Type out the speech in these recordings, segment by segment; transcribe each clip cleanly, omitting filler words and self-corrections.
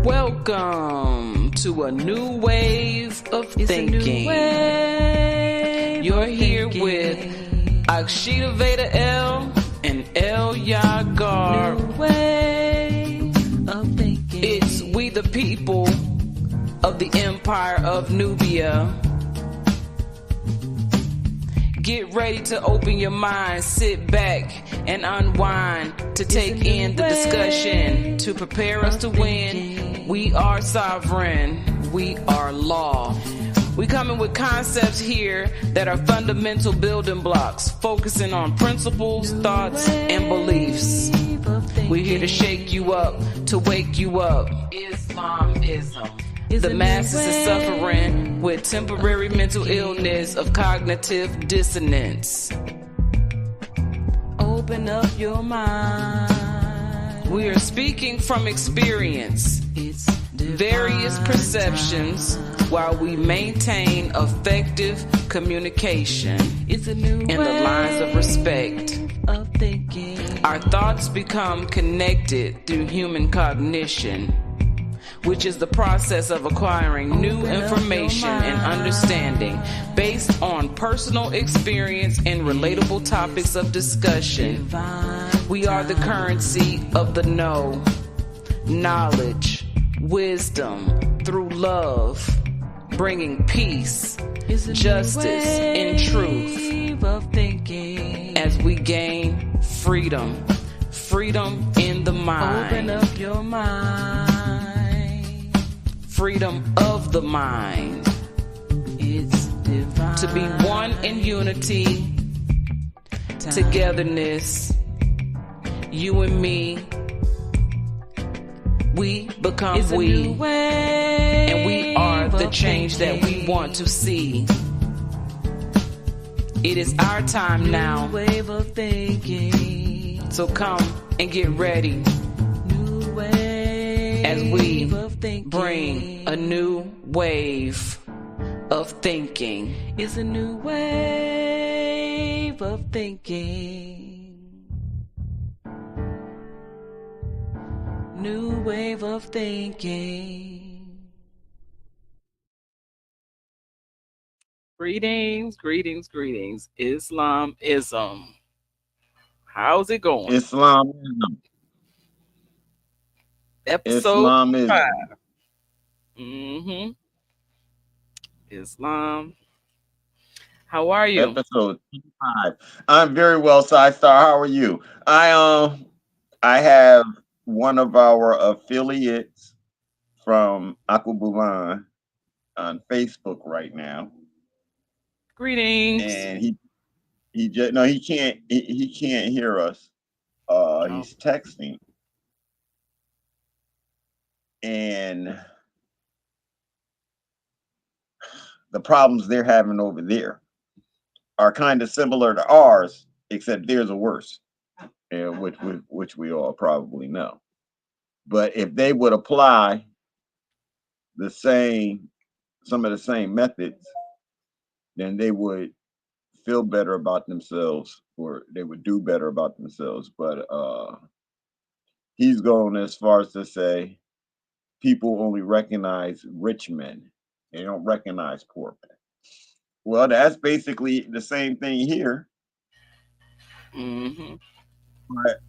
Welcome to a new wave of thinking. You're here with Akshita Veda L and El Yagar. It's we the people of the Empire of Nubia. Get ready to open your mind, sit back and unwind to take in the discussion, to prepare us to win. We are sovereign, we are law. We coming with concepts here that are fundamental building blocks, focusing on principles, thoughts, and beliefs. We're here to shake you up, to wake you up. Islamism. The masses is suffering with temporary mental illness of cognitive dissonance. Open up your mind. We are speaking from experience, various perceptions, while we maintain effective communication in the lines of respect. Our thoughts become connected through human cognition, which is the process of acquiring new information and understanding based on personal experience and relatable topics of discussion. We are the currency of the know, knowledge, wisdom through love, bringing peace, justice, and truth as we gain freedom. Freedom in the mind. Open up your mind. Freedom of the mind. It's divine. To be one in unity, togetherness, you and me, we become we, and we are the change that we want to see. It is our time now, so come and get ready as we bring a new wave of thinking. It's a new wave of thinking. New wave of thinking. Greetings, greetings, greetings. Islamism. How's it going? Islamism. Episode Islamism. 5. Islam. How are you? Episode 5. I'm very well, Star. How are you? I have one of our affiliates from Akubulan on Facebook right now, Greetings. and he just no he can't hear us. He's texting, and the problems they're having over there are kind of similar to ours, except theirs are worse, and which we all probably know. But if they would apply some of the same methods, then they would feel better about themselves, or they would do better about themselves. But he's going as far as to say people only recognize rich men; they don't recognize poor men. Well, that's basically the same thing here. But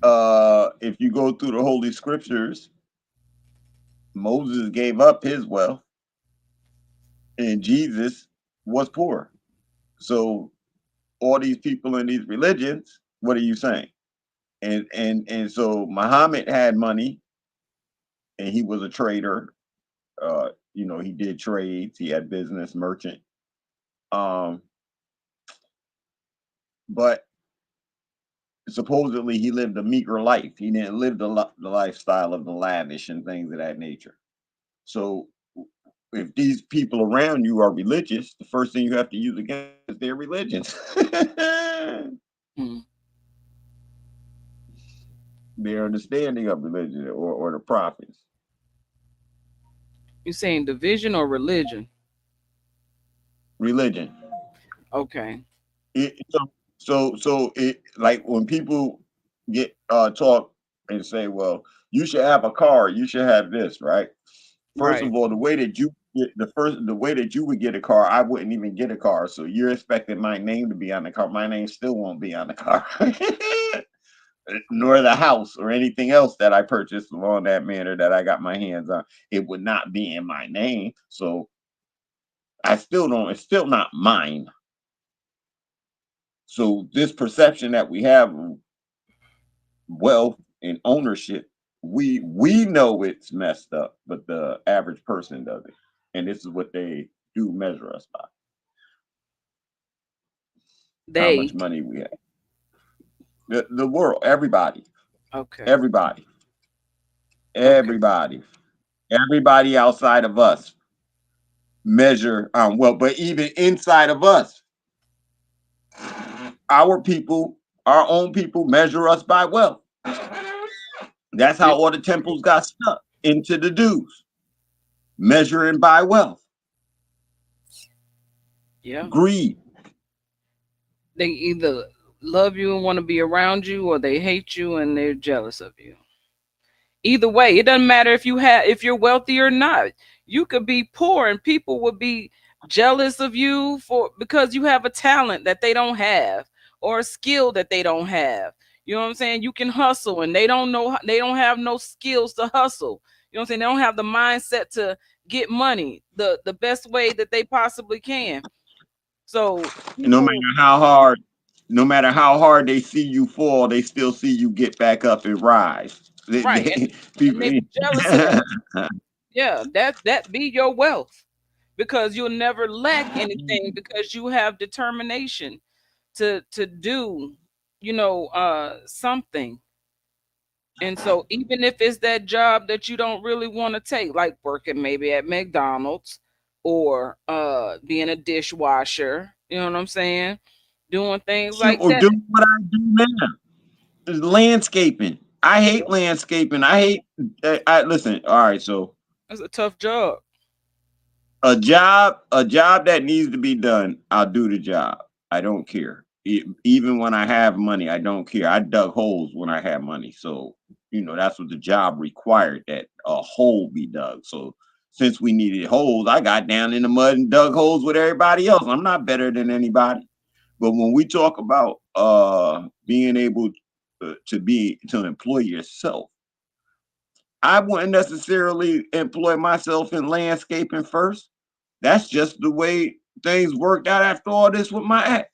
if you go through the Holy Scriptures, Moses gave up his wealth, and Jesus was poor. So all these people in these religions, what are you saying? And so Muhammad had money, and he was a trader. He did trades. He had business, merchant. But supposedly he lived a meager life. He didn't live the lifestyle of the lavish and things of that nature. So if these people around you are religious, the first thing you have to use against is their religions. Their understanding of religion or the prophets. You saying division or religion? Religion. Okay. So it, like when people get talk and say, well, you should have a car, you should have this, right? First Right. of all, the way that you would get a car, I wouldn't even get a car. So you're expecting my name to be on the car. My name still won't be on the car. Nor the house or anything else that I purchased along that manner that I got my hands on. It would not be in my name. So I still don't, it's still not mine. So this perception that we have of wealth and ownership, we know it's messed up, but the average person doesn't. And this is what they do measure us by: how They. much money we have. The world, Okay. everybody, Okay. everybody, everybody outside of us measure well, but even inside of us, our people, our own people measure us by wealth. That's how It- all the temples got stuck into the dues, measuring by wealth, yeah. greed. They either love you and want to be around you, or they hate you and they're jealous of you. Either way, it doesn't matter if you're wealthy or not. You could be poor and people would be jealous of you for because you have a talent that they don't have, or a skill that they don't have. You know what I'm saying? You can hustle and they don't know, they don't have no skills to hustle. You know what I'm saying? They don't have the mindset to get money the best way that they possibly can. So No people, matter how hard, no matter how hard they see you fall, they still see you get back up and rise. right, and People, they be jealous of that. Yeah, that be your wealth, because you'll never lack anything because you have determination to do, something. And so even if it's that job that you don't really want to take, like working maybe at McDonald's, or being a dishwasher, you know what I'm saying? Doing things shoot, like or that. doing what I do now is landscaping. I hate landscaping. I hate. I listen. All right, so That's a tough job. a job that needs to be done, I'll do the job. I don't care. Even when I have money, I don't care. I dug holes when I had money. So, that's what the job required, that a hole be dug. So since we needed holes, I got down in the mud and dug holes with everybody else. I'm not better than anybody. But when we talk about being able to employ yourself, I wouldn't necessarily employ myself in landscaping first. That's just the way things worked out after all this with my ex.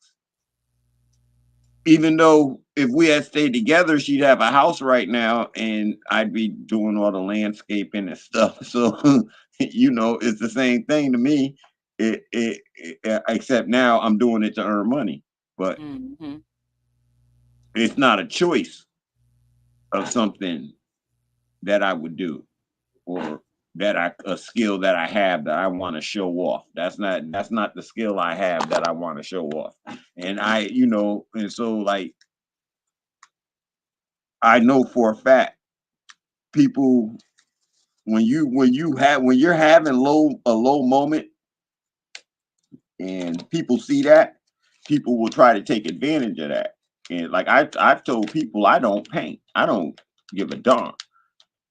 Even though if we had stayed together, she'd have a house right now and I'd be doing all the landscaping and stuff. So, it's the same thing to me. Except now I'm doing it to earn money. But Hmm. it's not a choice of something that I would do, or that I a skill that I have that I want to show off. That's not the skill I have that I want to show off. And and so, like, I know for a fact, people, when you're having a low moment and people see that, people will try to take advantage of that. And like I've told people, I don't paint. I don't give a darn.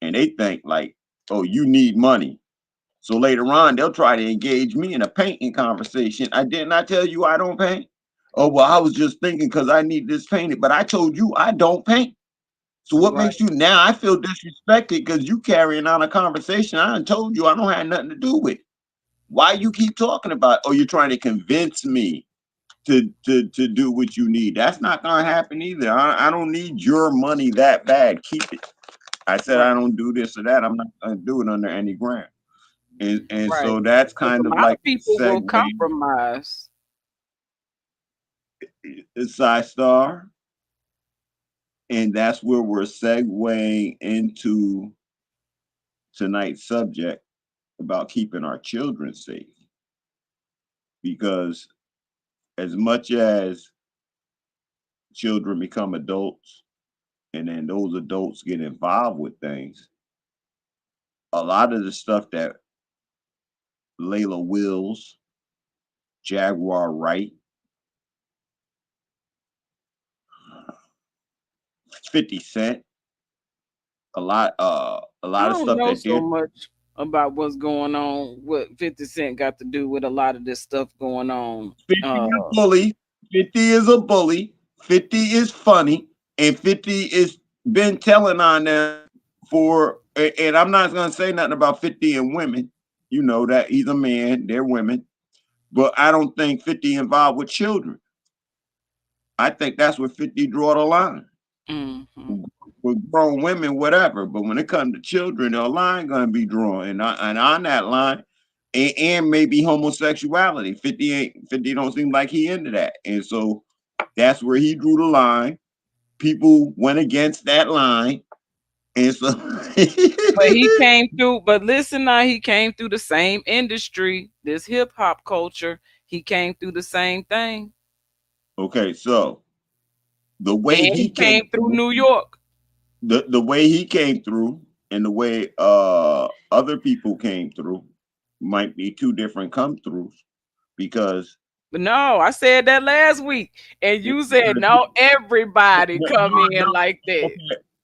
And they think like, oh, you need money. So later on, they'll try to engage me in a painting conversation. I did not tell you I don't paint. Oh, well, I was just thinking because I need this painted, but I told you I don't paint. So what Right. makes you now? I feel disrespected because you carrying on a conversation I done told you I don't have nothing to do with. Why you keep talking about? Oh, you're trying to convince me to do what you need. That's not gonna happen either. I don't need your money that bad. Keep it. I said I Right. don't do this or that. I'm not gonna do it under any ground. And Right. so that's Because a kind of lot like of people the will segue, compromise. side star, and that's where we're segueing into tonight's subject about keeping our children safe. Because as much as children become adults and then those adults get involved with things, a lot of the stuff that Layla Wills, Jaguar Wright, 50 Cent, a lot I of don't stuff know that so they're much. about what's going on. What 50 Cent got to do with a lot of this stuff going on? 50 is a bully. 50 is a bully. 50 is funny. And 50 is been telling on them for, and I'm not going to say nothing about 50 and women. You know that he's a man, they're women. But I don't think 50 involved with children. I think that's where 50 draw the line. Mm-hmm. With grown women, whatever. But when it comes to children, a line gonna be drawn, and on that line, and maybe homosexuality. 50 ain't 50 don't seem like he into that, and so that's where he drew the line. People went against that line, and so But he came through. But listen, now he came through the same industry, this hip hop culture. He came through the same thing, okay, so the way and he he came came through through, New York. the way he came through, and the way other people came through might be two different come throughs because But no, I said that last week, and you said no. Everybody no, come in no. like that. Okay.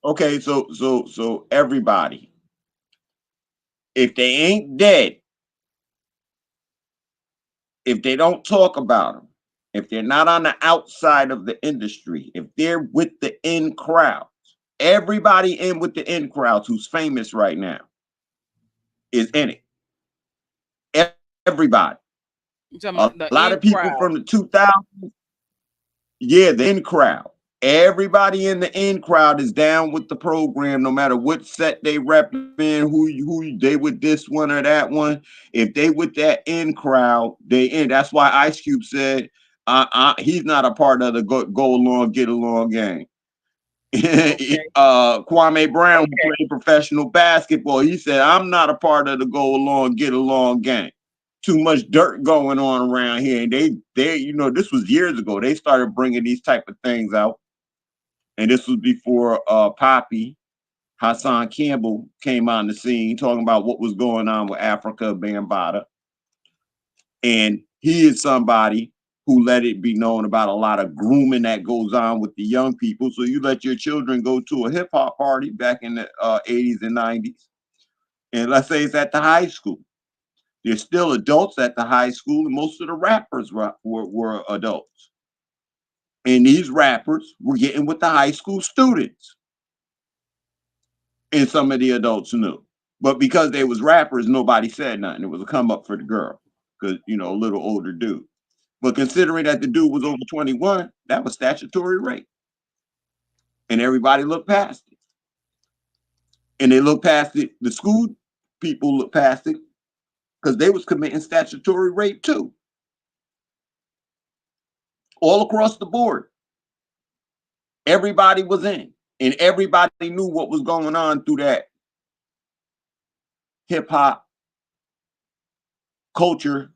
Okay, so everybody, if they ain't dead, if they don't talk about them, if they're not on the outside of the industry, if they're with the in crowd, everybody in with the in crowds who's famous right now is in it. Everybody. You talking A about the lot of in people from crowd? the 2000s, yeah, the in crowd. Everybody in the in crowd is down with the program, no matter what set they rep in, who they with this one or that one. If they with that in crowd, they in. That's why Ice Cube said he's not a part of the go along, get along gang. Okay. Kwame Brown, who played professional basketball, he said, I'm not a part of the go along, get along gang. Too much dirt going on around here. And this was years ago. They started bringing these type of things out. And this was before Poppy, Hassan Campbell came on the scene talking about what was going on with Africa Bambaataa. And he is somebody who let it be known about a lot of grooming that goes on with the young people. So you let your children go to a hip hop party back in the 80s and 90s. And let's say it's at the high school. There's still adults at the high school, and most of the rappers were adults. And these rappers were getting with the high school students. And some of the adults knew. But because they was rappers, nobody said nothing. It was a come up for the girl. Because, a little older dude. But considering that the dude was over 21, that was statutory rape. And everybody looked past it. And they looked past it. The school people looked past it because they was committing statutory rape too. All across the board. Everybody was in. And everybody knew what was going on through that hip hop culture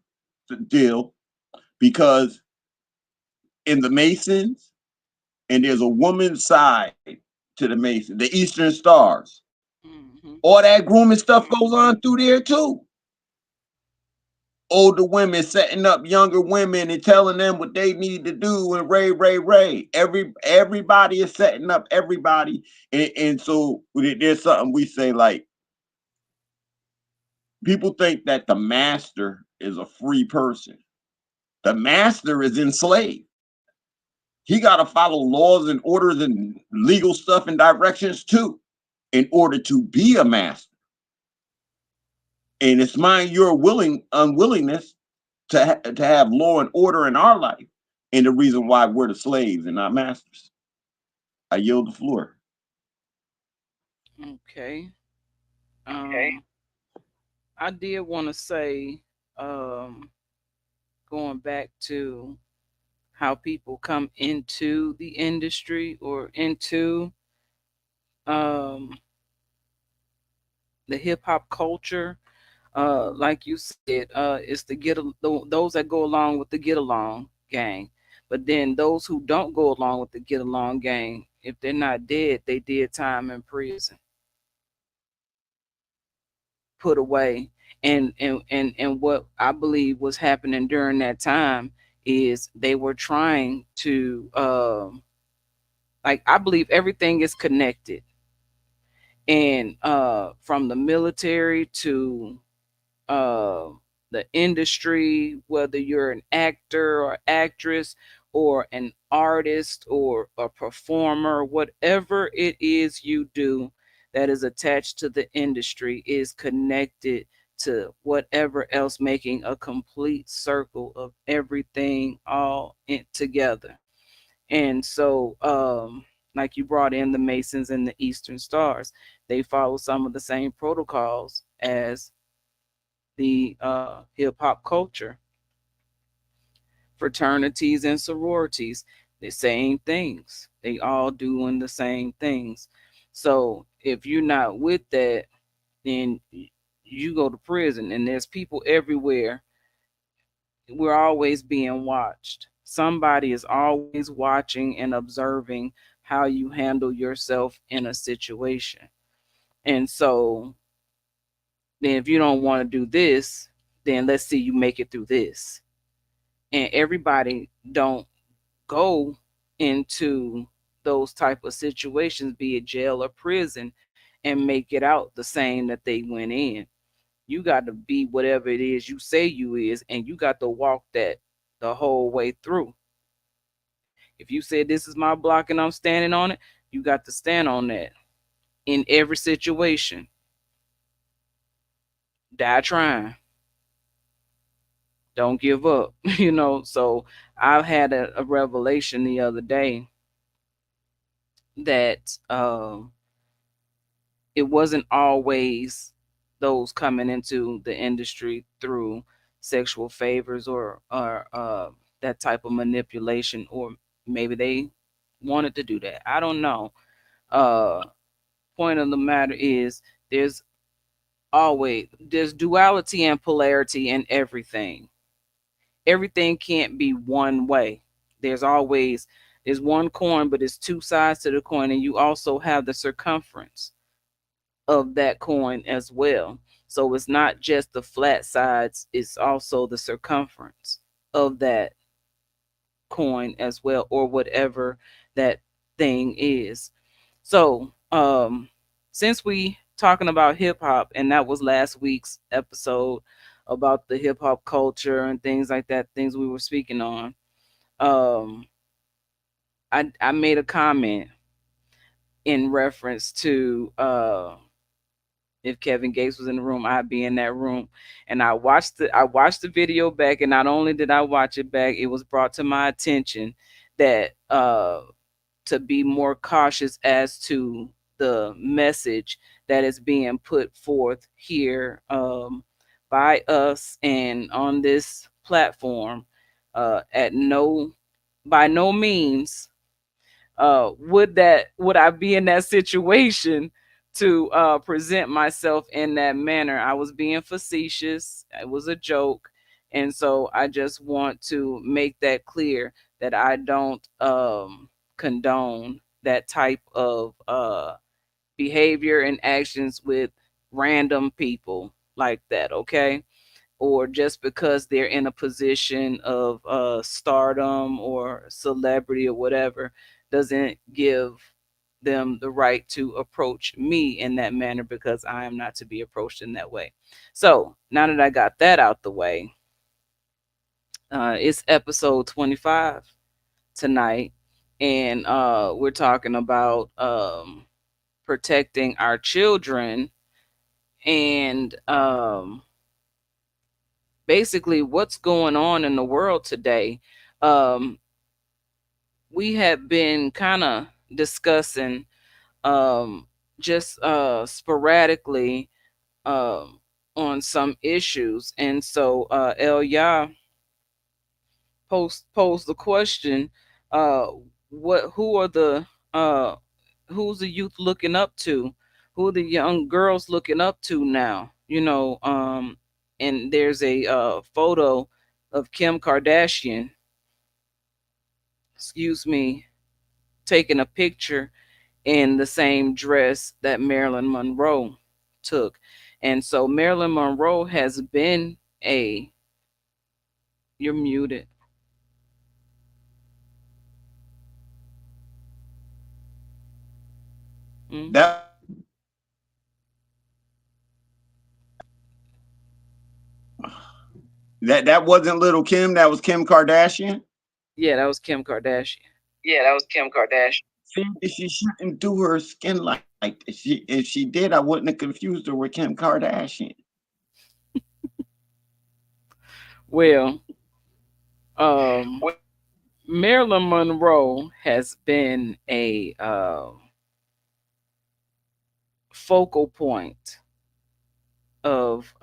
deal because in the Masons, and there's a woman's side to the Masons, the Eastern Stars. Mm-hmm. All that grooming stuff goes on through there too. Older women setting up younger women and telling them what they need to do and ray. Everybody is setting up everybody. And so there's something we say like people think that the master is a free person. The master is enslaved. He got to follow laws and orders and legal stuff and directions too in order to be a master. And it's your unwillingness to have law and order in our life, and the reason why we're the slaves and not masters. I yield the floor. Okay. Um, I did want to say, um, going back to how people come into the industry or into um the hip hop culture. Like you said, it's the those that go along with the get along gang. But then those who don't go along with the get along gang, if they're not dead, they did time in prison, put away. And what I believe was happening during that time is they were trying to like I believe everything is connected. And from the military to uh, the industry, whether you're an actor or actress or an artist or a performer, whatever it is you do that is attached to the industry is connected to whatever else, making a complete circle of everything all together. And so, like you brought in the Masons and the Eastern Stars, they follow some of the same protocols as the hip hop culture, fraternities and sororities, the same things. They all doing the same things. So if you're not with that, then you go to prison, and there's people everywhere. We're always being watched. Somebody is always watching and observing how you handle yourself in a situation. And so then if you don't want to do this, then let's see you make it through this. And everybody don't go into those type of situations, be it jail or prison, and make it out the same that they went in. You got to be whatever it is you say you is, and you got to walk that the whole way through. If you said this is my block and I'm standing on it, you got to stand on that in every situation. Die trying. Don't give up. So I had a revelation the other day that it wasn't always those coming into the industry through sexual favors or that type of manipulation, or maybe they wanted to do that. I don't know. Uh, Point of the matter is there's there's duality and polarity in everything. Everything can't be one way. There's always there's one coin, but it's two sides to the coin, and you also have the circumference of that coin as well. So it's not just the flat sides, it's also the circumference of that coin as well, or whatever that thing is. So, since we talking about hip hop, and that was last week's episode about the hip hop culture and things like that, things we were speaking on. Um, I made a comment in reference to if Kevin Gates was in the room, I'd be in that room. And I watched the video back, and not only did I watch it back, it was brought to my attention that to be more cautious as to the message that is being put forth here by us and on this platform. At no By no means would I be in that situation to present myself in that manner. I was being facetious. It was a joke. And so I just want to make that clear that I don't condone that type of behavior and actions with random people like that, okay? Or just because they're in a position of stardom or celebrity or whatever doesn't give them the right to approach me in that manner, because I am not to be approached in that way. So now that I got that out the way, it's episode 25 tonight, and we're talking about protecting our children and basically what's going on in the world today. Um, we have been kind of discussing just sporadically um, on some issues, and so Elia posed the question: uh, what who are the who's the youth looking up to? Who are the young girls looking up to now? And there's a photo of Kim Kardashian, excuse me, taking a picture in the same dress that Marilyn Monroe took. And so Marilyn Monroe has been a you're muted. Mm. That That wasn't little Kim. That was Kim Kardashian. Yeah, that was Kim Kardashian. Yeah, that was Kim Kardashian. See, she shouldn't do her skin like that. If she did, I wouldn't have confused her with Kim Kardashian. Well, um, Marilyn Monroe has been a focal point of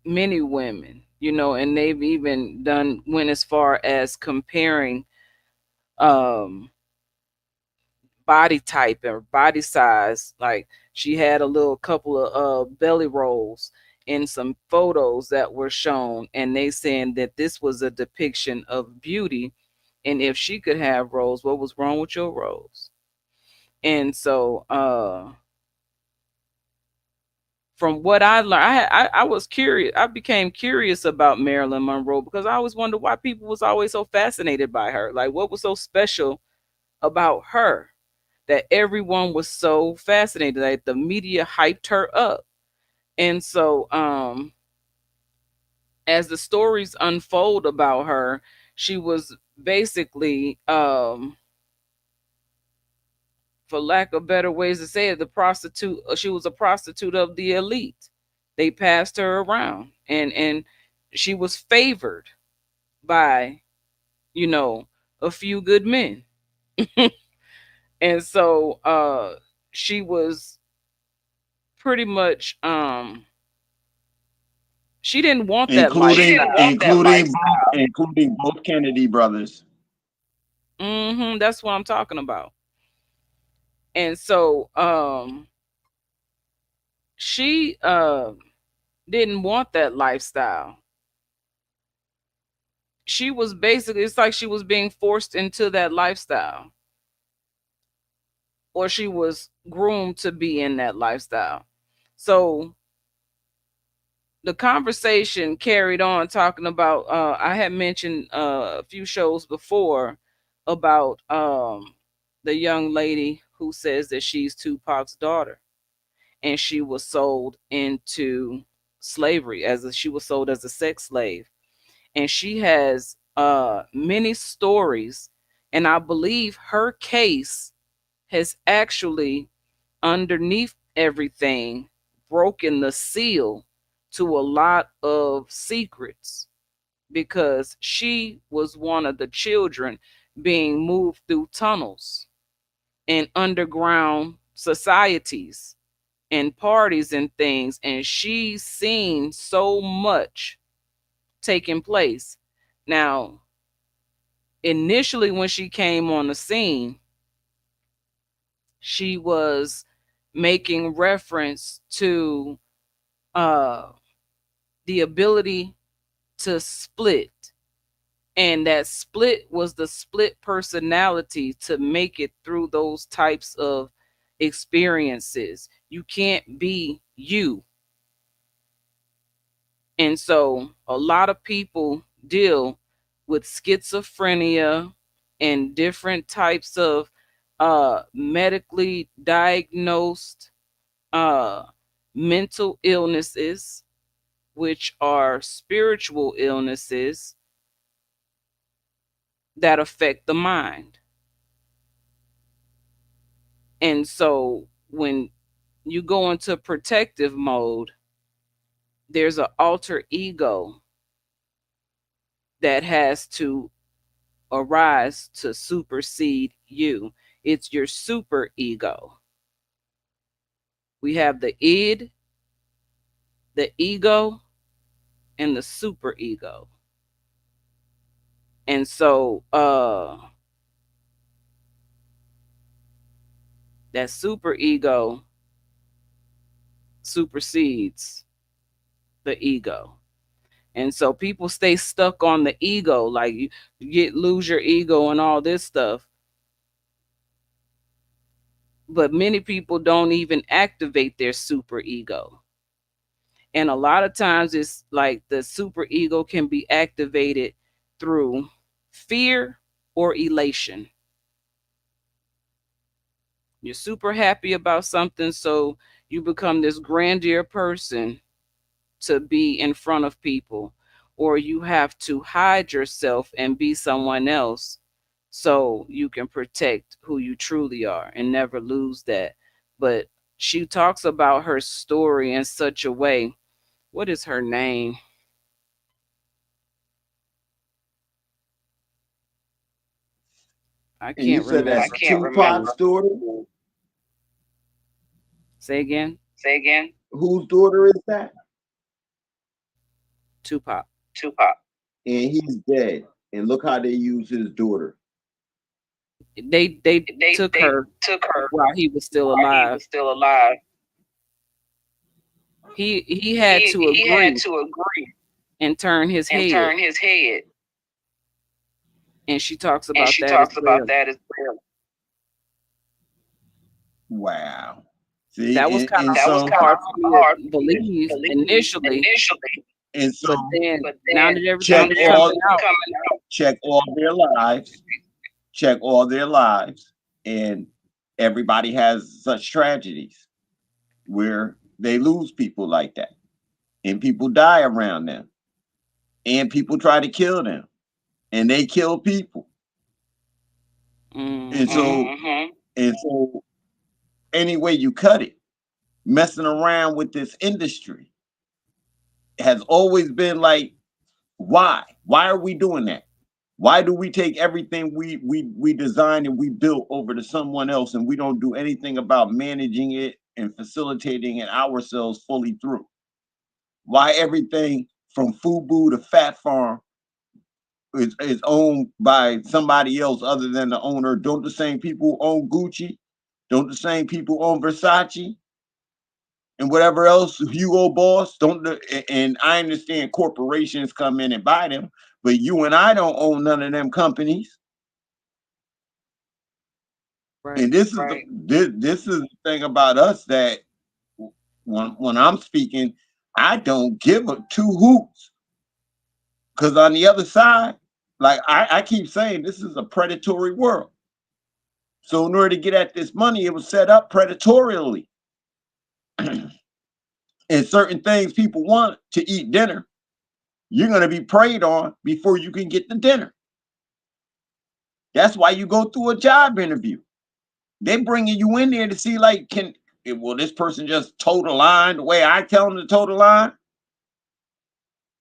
many women, and they've even went as far as comparing um, body type or body size. Like she had a little couple of belly rolls in some photos that were shown, and they saying that this was a depiction of beauty. And if she could have rolls, what was wrong with your rolls? And so, from what I learned, I was curious. I became curious about Marilyn Monroe because I always wondered why people was always so fascinated by her. Like, what was so special about her that everyone was so fascinated? Like the media hyped her up, and so as the stories unfold about her, she was basically for lack of better ways to say it, the prostitute. She was a prostitute of the elite. They passed her around, and she was favored by, you know, a few good men, and so she was pretty much she didn't want that Including lifestyle. including both Kennedy brothers. That's what I'm talking about. And so she didn't want that lifestyle. She was basically, it's like she was being forced into that lifestyle, or she was groomed to be in that lifestyle. So the conversation carried on talking about I had mentioned a few shows before about the young lady who says that she's Tupac's daughter, and she was sold into slavery she was sold as a sex slave. And she has many stories, and I believe her case has actually, underneath everything, broken the seal to a lot of secrets, because she was one of the children being moved through tunnels and underground societies and parties and things, and she's seen so much taking place. Now, initially when she came on the scene, she was making reference to uh the ability to split, and that split was the split personality to make it through those types of experiences. You can't be you. And so a lot of people deal with schizophrenia and different types of medically diagnosed uh, mental illnesses, which are spiritual illnesses that affect the mind. And so when you go into protective mode, there's an alter ego that has to arise to supersede you. It's your super ego. We have the id, the ego, and the super ego. And so that super ego supersedes the ego. And so people stay stuck on the ego, like you lose your ego and all this stuff. But many people don't even activate their super ego. And a lot of times it's like the super ego can be activated through fear or elation. You're super happy about something, so you become this grandeur person to be in front of people, or you have to hide yourself and be someone else so you can protect who you truly are and never lose that. But she talks about her story in such a way. What is her name? I And you can't said remember. that's Tupac's daughter? Say again. Whose daughter is that? Tupac. And he's dead. And look how they use his daughter. They took her while he was still alive. He had to agree and turn his head, and she talks about that as well. Wow. See, That was kind and of so hard for me to believe initially, and so but then now that check everything is all coming out, check all their lives. Check all their lives. And everybody has such tragedies where they lose people like that. And people die around them. And people try to kill them. And they kill people. And hmm so any way you cut it, messing around with this industry has always been like, why? Why are we doing that? Why do we take everything we designed and we built over to someone else, and we don't do anything about managing it and facilitating it ourselves fully through? Why everything from Fubu to Fat Farm is owned by somebody else other than the owner? Don't the same people own Gucci? Don't the same people own Versace? And whatever else, Hugo Boss, don't and I understand corporations come in and buy them, but you and I don't own none of them companies. right, And this is the thing about us that when I'm speaking, I don't give a two hoots. Because on the other side, like I keep saying, this is a predatory world. So in order to get at this money, it was set up predatorially. And certain things people want to eat dinner, you're going to be preyed on before you can get the dinner. That's why you go through a job interview. They bringing you in there to see, like, will this person just toe the line the way I tell them to toe the line?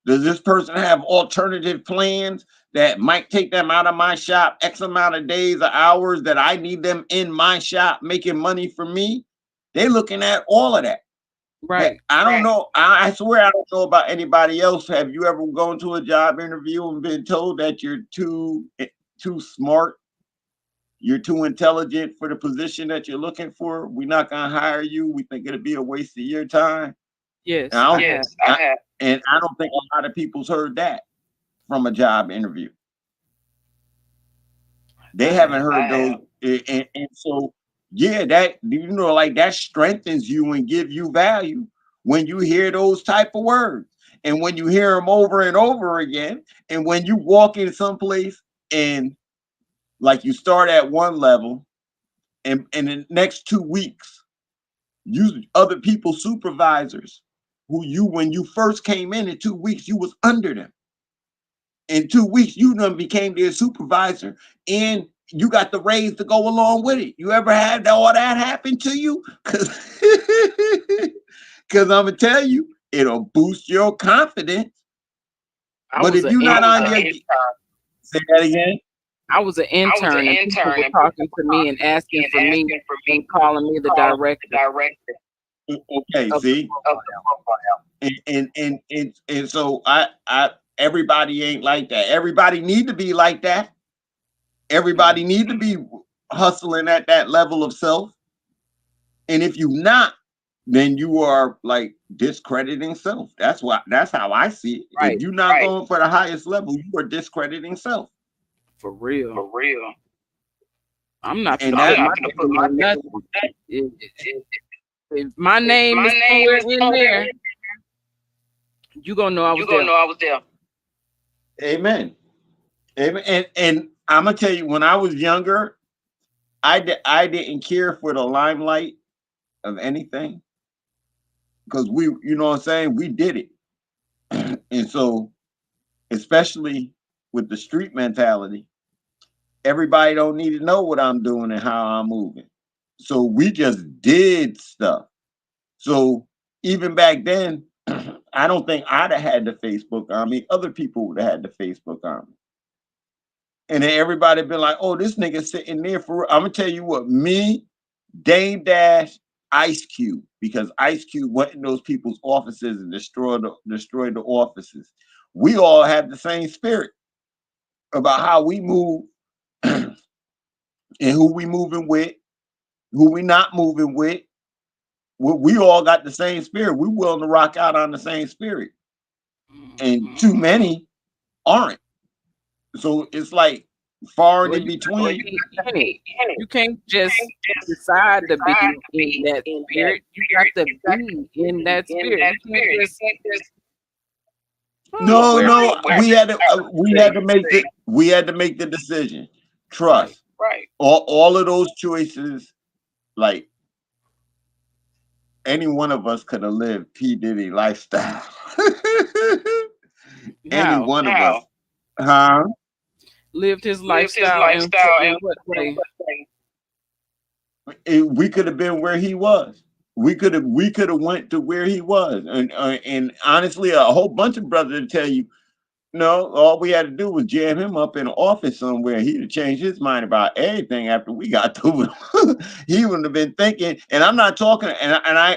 Does this person have alternative plans that might take them out of my shop X amount of days or hours that I need them in my shop making money for me? They're looking at all of that. right. I don't know. I swear I don't know about anybody else. Have you ever gone to a job interview and been told that you're too smart, you're too intelligent for the position that you're looking for? We're not gonna hire you. We think it'll be a waste of your time. And Yes, I I don't, have. and I don't think a lot of people's heard that from a job interview. They I haven't have. heard those, and so yeah, that like that strengthens you and give you value when you hear those type of words, and when you hear them over and over again, and when you walk in someplace and like you start at one level, and in the next 2 weeks, you other people's supervisors who you when you first came in 2 weeks you was under them. In 2 weeks, you done became their supervisor, and you got the raise to go along with it. You ever had all that happen to you? Because I'm gonna tell you, it'll boost your confidence. I But was if an you're not on intern. your say that again. I was an intern, and people were talking to me and asking for me and calling me the director Okay, of the see, program. and so I everybody ain't like that. Everybody need to be like that. Everybody Mm, need to be hustling at that level of self. And if you not, then you are like discrediting self. That's how I see it. If right, you're not going for the highest level, you are discrediting self. for real. I'm not And gonna put my name on nothing. If my name is somewhere in there, you gonna know I was there. amen. Amen. And I'm gonna tell you, when I was younger, I didn't care for the limelight of anything because we, you know what I'm saying, we did it. And so, especially with the street mentality, everybody don't need to know what I'm doing and how I'm moving. So we just did stuff. So even back then, I don't think I'd have had the Facebook army. Other people would have had the Facebook army. And then everybody been like, oh, this nigga sitting there for, I'm gonna tell you what, me, Dame Dash, Ice Cube, because Ice Cube went in those people's offices and destroyed the offices. We all have the same spirit about how we move and who we moving with, who we not moving with. We all got the same spirit. We willing to rock out on the same spirit. And too many aren't. So it's like far and in between. You can't just decide to be in that spirit. You got to be in that spirit. You can't just No, we had to make the decision. Trust. Right. All of those choices, like any one of us could have lived P. Diddy lifestyle. Any one of us. Huh? Lived his lifestyle in what way? We could have been where he was. We could have went to where he was. And honestly, a whole bunch of brothers would tell you, no, all we had to do was jam him up in an office somewhere. He'd have changed his mind about everything after we got to him. He wouldn't have been thinking, and I'm not talking,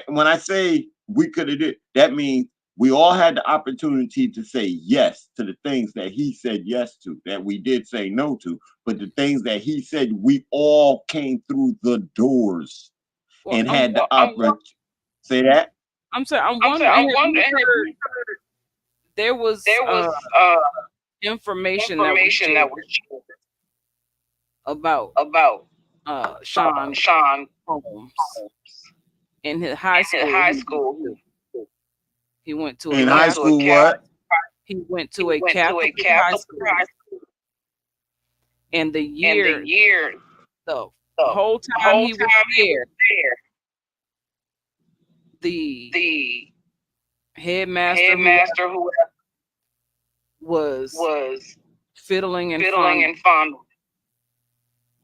when I say we could have did, that means we all had the opportunity to say yes to the things that he said yes to, that we did say no to, but the things that he said, we all came through the doors and had the opportunity. Say that? I'm wondering. There was information that was about Sean Holmes in his high school. He went to high school. What? He went to a Catholic high school, and the whole time he was there, the headmaster who was fiddling and fondling.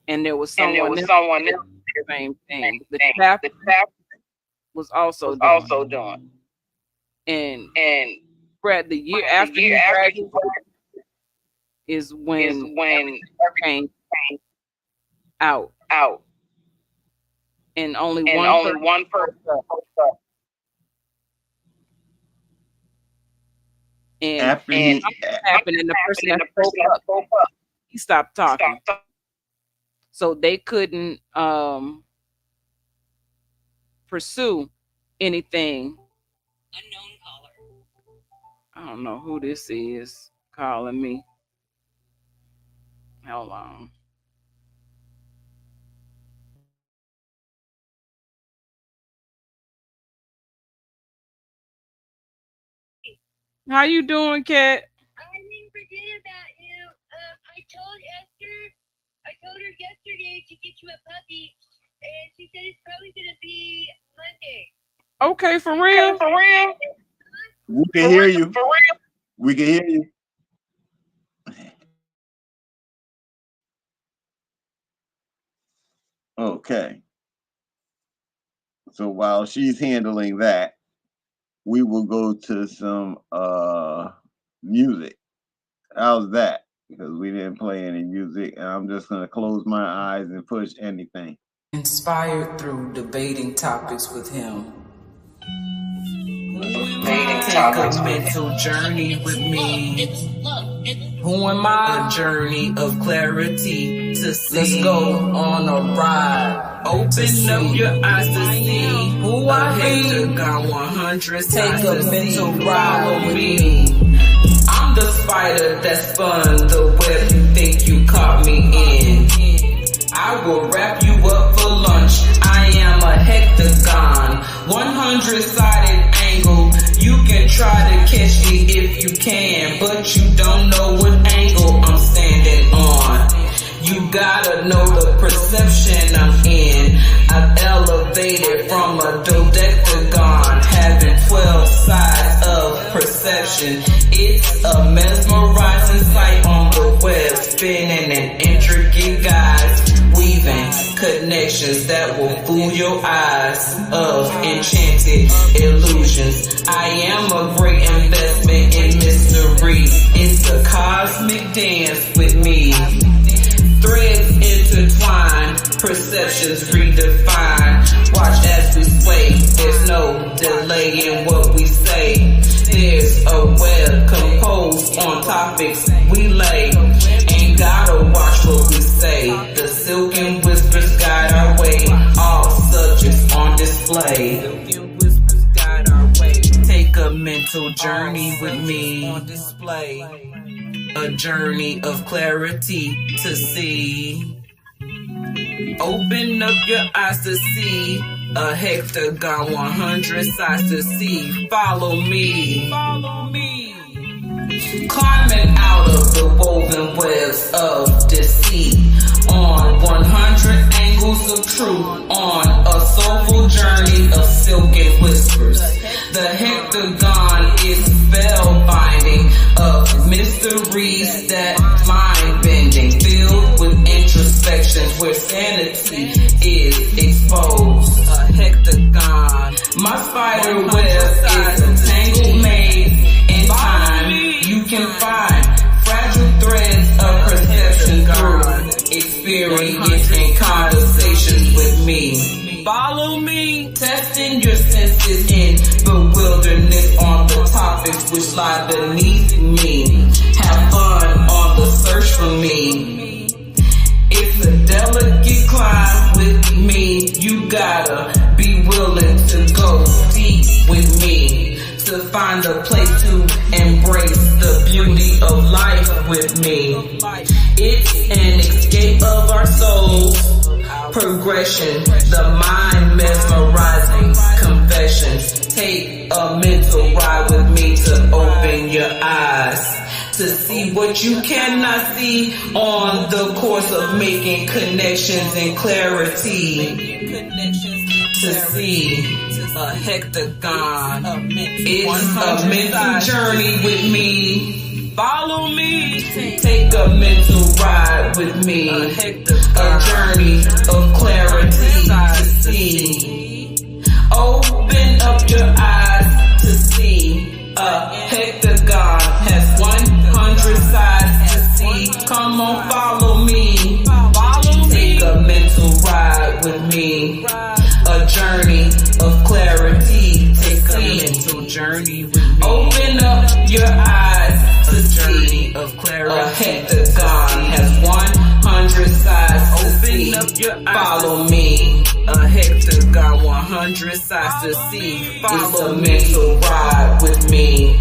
And there was someone else the same thing. The chaplain was also doing. And Brad, the year after he graduated is when came out. And only one person. And something happened, and the person that spoke up, he stopped talking. So they couldn't pursue anything. Unknown caller. I don't know who this is calling me. Hold on. How you doing, Kat? I didn't forget about you. I told her yesterday to get you a puppy, and she said it's probably gonna be Monday. Okay, for real? We can hear you. For real? We can hear you. Okay. So while she's handling that, we will go to some music. How's that? Because we didn't play any music, and I'm just gonna close my eyes and push anything. Inspired through debating topics with him. Take a mental journey with me. Who am I? A journey of clarity to see. Let's go on a ride. Open up your eyes to see who I be. Got 100. Take a mental ride with me. I'm the spider that spun the web you think you caught me in. I will wrap you up for lunch. I am a hectagon, 100-sided angle. You can try to catch me if you can, but you don't know what angle I'm standing on. You gotta know the perception I'm in. I've elevated from a dodecagon, having 12 sides of perception. perception. It's a mesmerizing sight on the web, spinning and intricate guides, weaving connections that will fool your eyes of enchanted illusions. I am a great investment in mystery. It's a cosmic dance with me. Threads intertwine, perceptions redefine. Watch as we sway, there's no delay in what we say. There's a web composed on topics we lay. Ain't gotta watch what we say. The silken whispers guide our way. All subjects on display. Silken whispers guide our way. Take a mental journey with me on display. A journey of clarity to see. Open up your eyes to see a hexagon, 100 sides to see. Follow me. Follow me. Climbing out of the woven webs of deceit. On 100 angles of truth. On a soulful journey of silken whispers. The hexagon is spellbinding of mysteries that mind-bending, filled with introspections where sanity is exposed. A hexagon. My spider web is a tangled maze in time. You can find fragile threads of perception through experience and conversations with me. Follow me, testing your senses in the wilderness on the topics which lie beneath me. Have fun on the search for me. It's a delicate climb with me. You gotta be willing to go deep with me. To find a place to embrace the beauty of life with me. It's an escape of our souls. Progression, the mind mesmerizing confessions. Take a mental ride with me to open your eyes. To see what you cannot see on the course of making connections and clarity. To see a hexagon. It's a mental journey with me. Follow me. Take a mental ride with me. A journey of clarity to see. Open up your eyes to see. A hexagon has 100 sides to see. Come on, follow me. Take a mental ride with me. A journey of clarity to see. Mental journey with me. Open up your eyes to see. Of clarity. A hexagon has 100 sides to see. Open up your eyes. Follow me. A hexagon, 100 sides to see. It's a mental ride with me.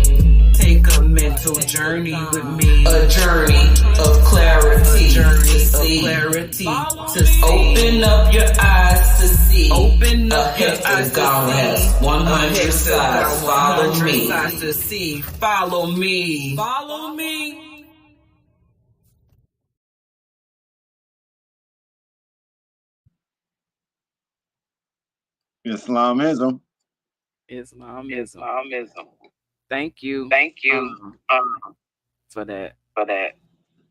Take a mental journey with me. A journey of clarity to see. Clarity to see. Open up your eyes to see. Open up your eyes to see. 100 sides. Follow me. To see. Follow me. Follow me. Islamism. Islamism. Thank you. For that.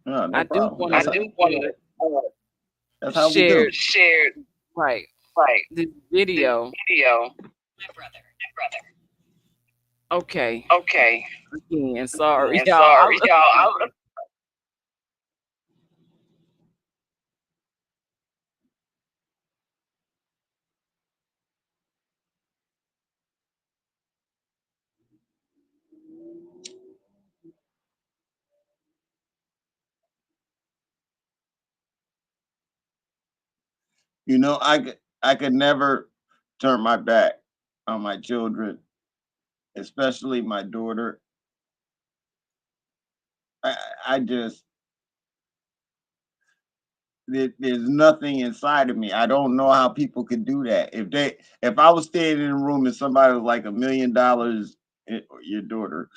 No I do problem. want to That's how we do. share right the video. My brother. Okay. Again, sorry, y'all. You know, I could never turn my back on my children, especially my daughter. I just there's nothing inside of me. I don't know how people could do that. If I was standing in a room and somebody was like $1 million, your daughter,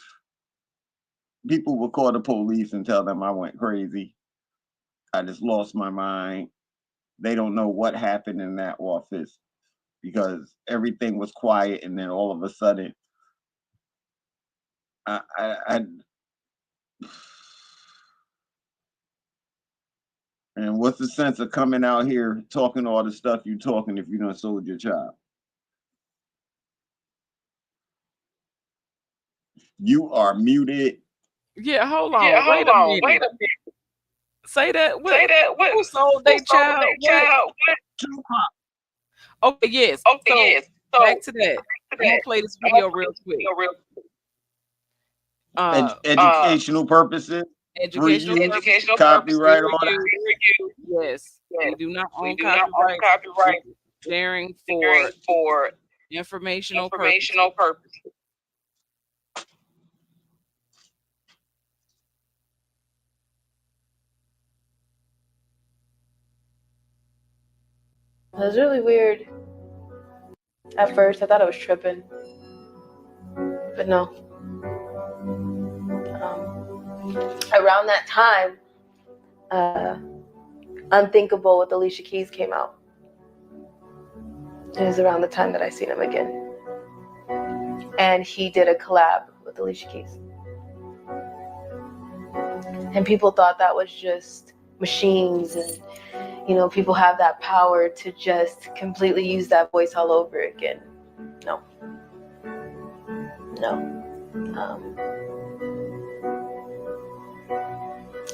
people would call the police and tell them I went crazy. I just lost my mind. They don't know what happened in that office because everything was quiet, and then all of a sudden I and what's the sense of coming out here talking all the stuff you talking if you done sold your child? You are muted. Yeah, hold on. Wait a minute. Say that. What? Who sold their child? What? Okay, yes. So back to that. I'm gonna play this video real quick. Educational purposes. Educational Reuse, purposes. copyright, all that. Yes, we do not own copyright. Sharing for informational purposes. It was really weird. At first, I thought I was tripping, but no. Around that time, Unthinkable with Alicia Keys came out. It was around the time that I seen him again. And he did a collab with Alicia Keys. And people thought that was just machines and, people have that power to just completely use that voice all over again. No.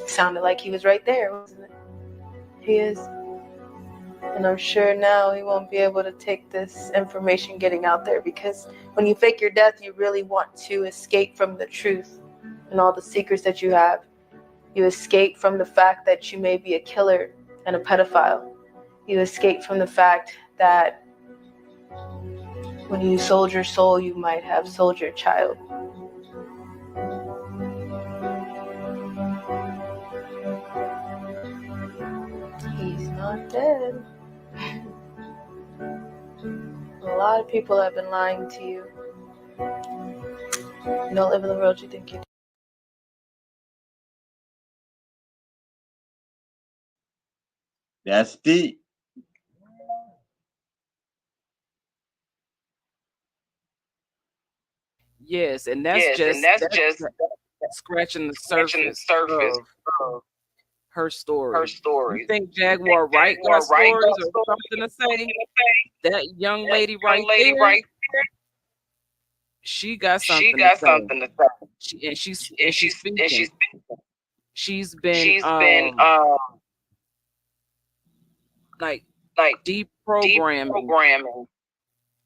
Sounded like he was right there, wasn't it? He is. And I'm sure now he won't be able to take this information getting out there, because when you fake your death, you really want to escape from the truth and all the secrets that you have. You escape from the fact that you may be a killer and a pedophile. You escape from the fact that when you sold your soul, you might have sold your child. He's not dead. A lot of people have been lying to you. You don't live in the world you think you do. That's deep. Yes, and that's just scratching the surface of her story. You think Jaguar Wright got stories or something to say? That young lady right there, she got something to say. She's speaking. She's been like deprogramming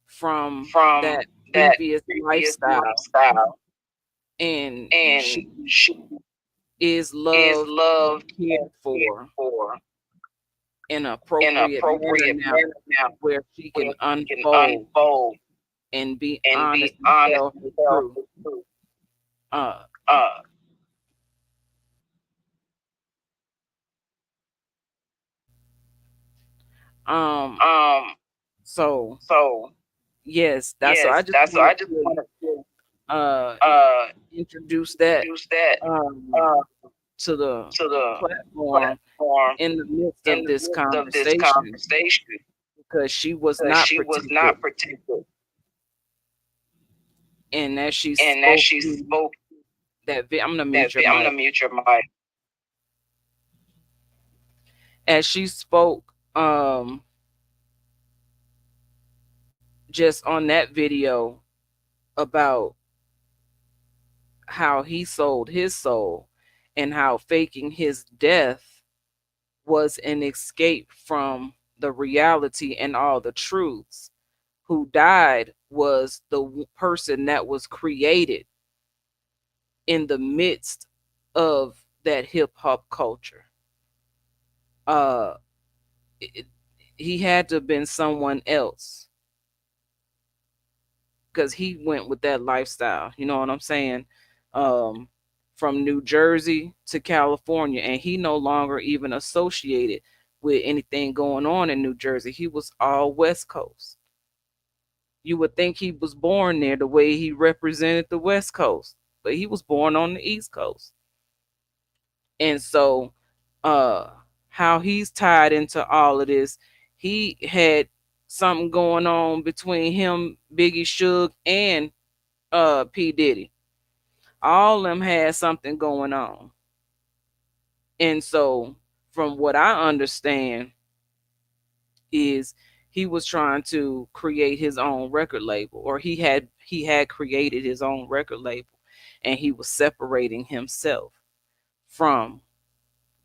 from that previous lifestyle, and she is loved, cared for in an appropriate manner now, where she can unfold and be honest and tell her truth. So yes, that's so I just wanted to introduce that to the platform in the midst of this conversation, because she was not protected. And as she spoke that I'm gonna mute your mic. As she spoke, just on that video about how he sold his soul and how faking his death was an escape from the reality and all the truths. Who died was the person that was created in the midst of that hip hop culture. He had to have been someone else, because he went with that lifestyle. You know what I'm saying? From New Jersey to California, and he no longer even associated with anything going on in New Jersey. He was all West Coast. You would think he was born there the way he represented the West Coast, but he was born on the East Coast. And so how he's tied into all of this, he had something going on between him, Biggie, Suge, and P. Diddy. All of them had something going on. And so, from what I understand, is he was trying to create his own record label, or he had created his own record label, and he was separating himself from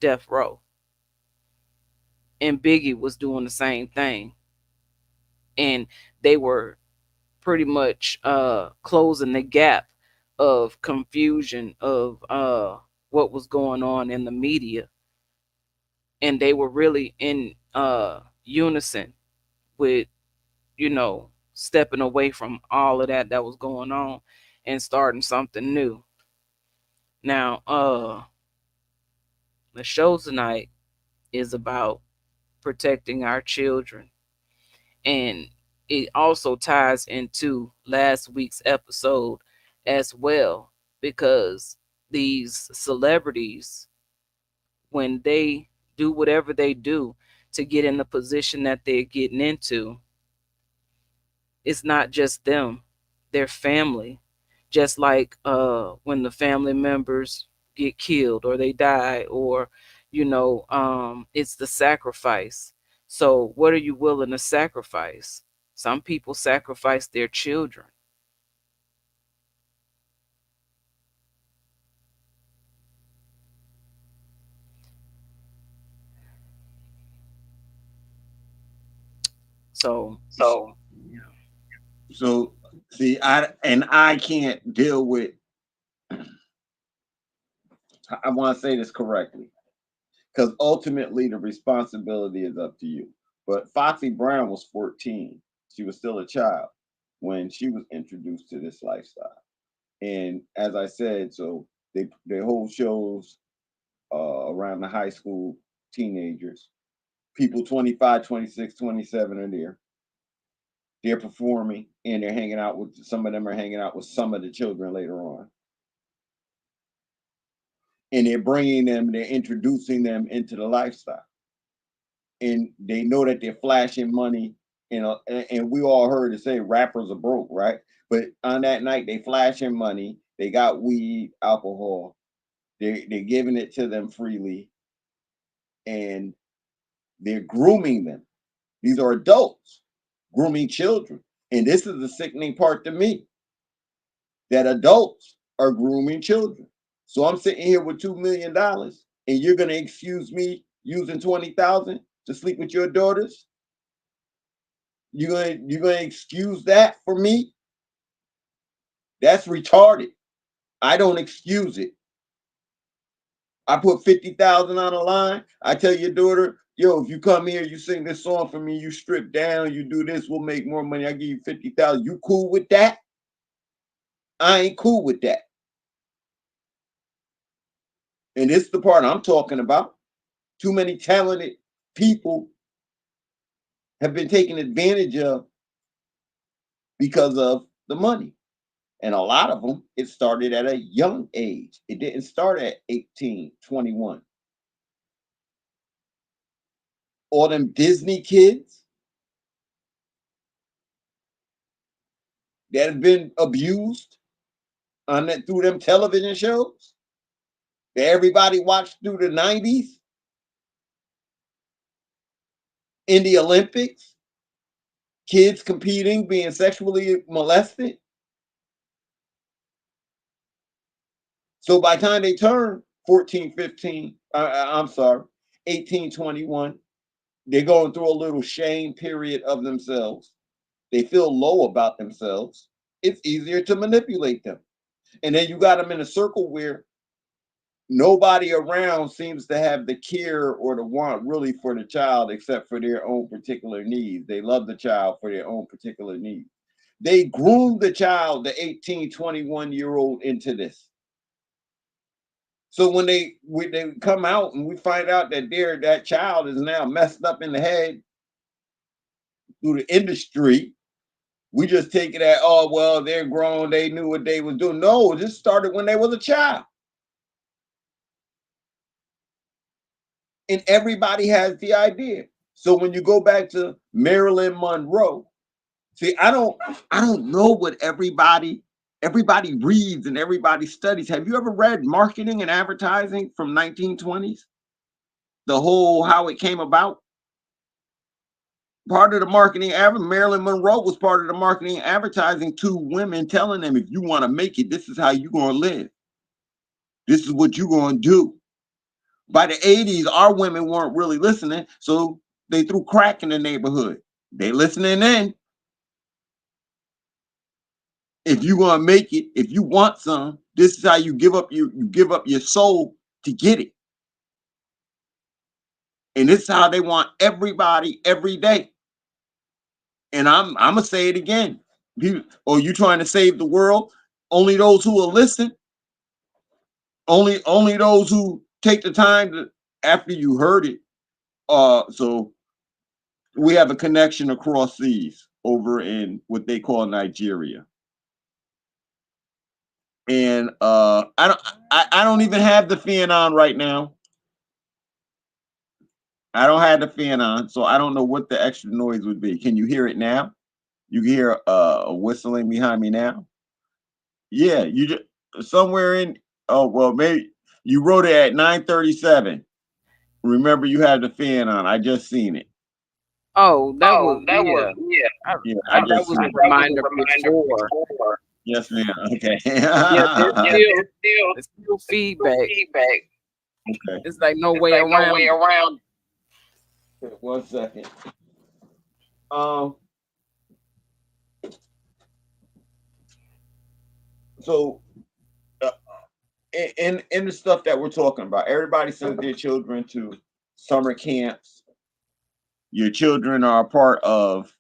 Death Row. And Biggie was doing the same thing. And they were pretty much closing the gap of confusion of what was going on in the media. And they were really in unison with, stepping away from all of that was going on and starting something new. Now, the show tonight is about protecting our children, and it also ties into last week's episode as well, because these celebrities, when they do whatever they do to get in the position that they're getting into, it's not just them, their family. Just like when the family members get killed or they die, or it's the sacrifice. So what are you willing to sacrifice? Some people sacrifice their children. So yeah. So see, I can't deal with. I want to say this correctly, because ultimately the responsibility is up to you. But Foxy Brown was 14. She was still a child when she was introduced to this lifestyle. And as I said, so they hold shows around the high school teenagers. People 25, 26, 27 are there. They're performing and they're hanging out with, some of them are hanging out with some of the children later on. And they're bringing them, they're introducing them into the lifestyle. And they know that they're flashing money. And we all heard it say rappers are broke, right? But on that night, they flashing money. They got weed, alcohol. They're giving it to them freely, and they're grooming them. These are adults grooming children, and this is the sickening part to me, that adults are grooming children. So I'm sitting here with $2 million, and you're gonna excuse me using 20,000 to sleep with your daughters? You're gonna excuse that for me? That's retarded. I don't excuse it. I put 50,000 on the line. I tell your daughter, yo, if you come here, you sing this song for me, you strip down, you do this, we'll make more money. I give you 50,000. You cool with that? I ain't cool with that. And this is the part I'm talking about. Too many talented people have been taken advantage of because of the money. And a lot of them, it started at a young age. It didn't start at 18, 21. All them Disney kids that have been abused on that through them television shows that everybody watched through the 90s, in the Olympics, kids competing, being sexually molested. So by the time they turn 14, 15, I'm sorry, 18, 21, they're going through a little shame period of themselves. They feel low about themselves. It's easier to manipulate them. And then you got them in a circle where nobody around seems to have the care or the want really for the child except for their own particular needs. They love the child for their own particular needs. They groom the child, the 18, 21-year-old, into this. So when they come out and we find out that that child is now messed up in the head through the industry, we just take it at, oh, well, they're grown, they knew what they was doing. No, this started when they was a child. And everybody has the idea. So when you go back to Marilyn Monroe, see, I don't know what everybody Everybody reads and everybody studies. Have you ever read Marketing and Advertising from 1920s? The whole how it came about. Part of the Marilyn Monroe was part of the marketing and advertising to women, telling them, if you want to make it, this is how you're going to live. This is what you're going to do. By the 80s, our women weren't really listening, so they threw crack in the neighborhood. They listening in. If you want to make it, if you want some, this is how you give up your soul to get it. And this is how they want everybody every day. And I'm gonna say it again. You trying to save the world? Only those who will listen. Only those who take the time to, after you heard it. So we have a connection across seas over in what they call Nigeria. And I don't even have the fan on right now. I don't have the fan on, so I don't know what the extra noise would be. Can you hear it now? You hear a whistling behind me now? Yeah, you just somewhere in. Oh well, maybe you wrote it at 9:37. Remember, you had the fan on. I just seen it. Oh, that was Yeah, I that just was seen a it. reminder before. Yes, ma'am. Okay. Yeah, there's still feedback. Okay. It's like no way around. 1 second. Um. So, in the stuff that we're talking about, everybody sends their children to summer camps. Your children are a part of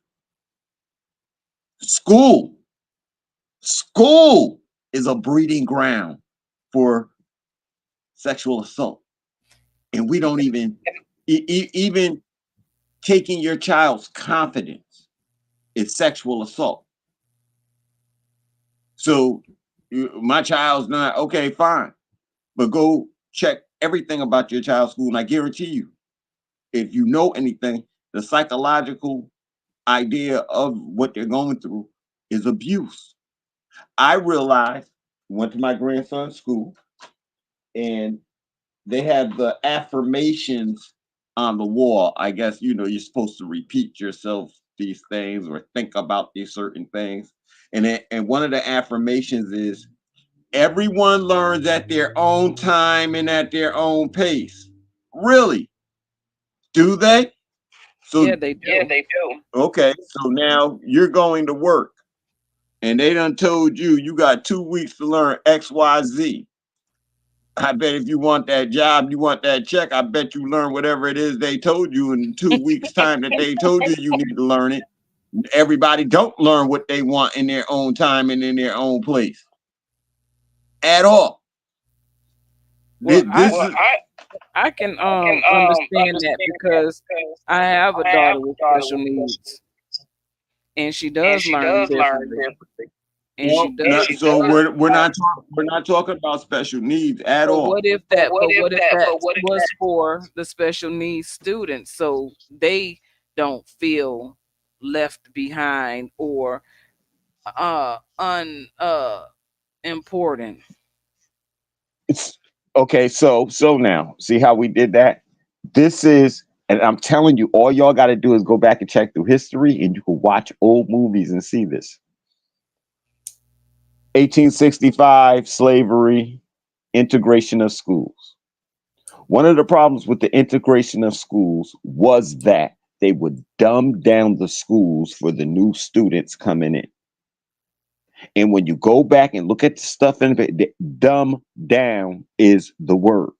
school. School is a breeding ground for sexual assault, and we don't even even taking your child's confidence is sexual assault. So my child's not okay, fine, but go check everything about your child's school, and I guarantee you, if you know anything, the psychological idea of what they're going through is abuse. I realized, went to my grandson's school, and they have the affirmations on the wall. I guess you're supposed to repeat yourself these things or think about these certain things. And one of the affirmations is everyone learns at their own time and at their own pace. Really? Do they? So Yeah, they do. okay, so now you're going to work and they done told you got 2 weeks to learn XYZ. I bet if you want that job, you want that check, I bet you learn whatever it is they told you in 2 weeks' time that they told you need to learn it. Everybody don't learn what they want in their own time and in their own place at all. Well, I can understand that because I have a daughter with special needs, and she does learn differently. And she does. So we're not talking about special needs at But all. what if that? But what if that was for the special needs students, so they don't feel left behind or important? It's okay. So now, see how we did that? This is, and I'm telling you, all y'all got to do is go back and check through history, and you can watch old movies and see this. 1865, slavery, integration of schools. One of the problems with the integration of schools was that they would dumb down the schools for the new students coming in. And when you go back and look at the stuff in it, dumb down is the word.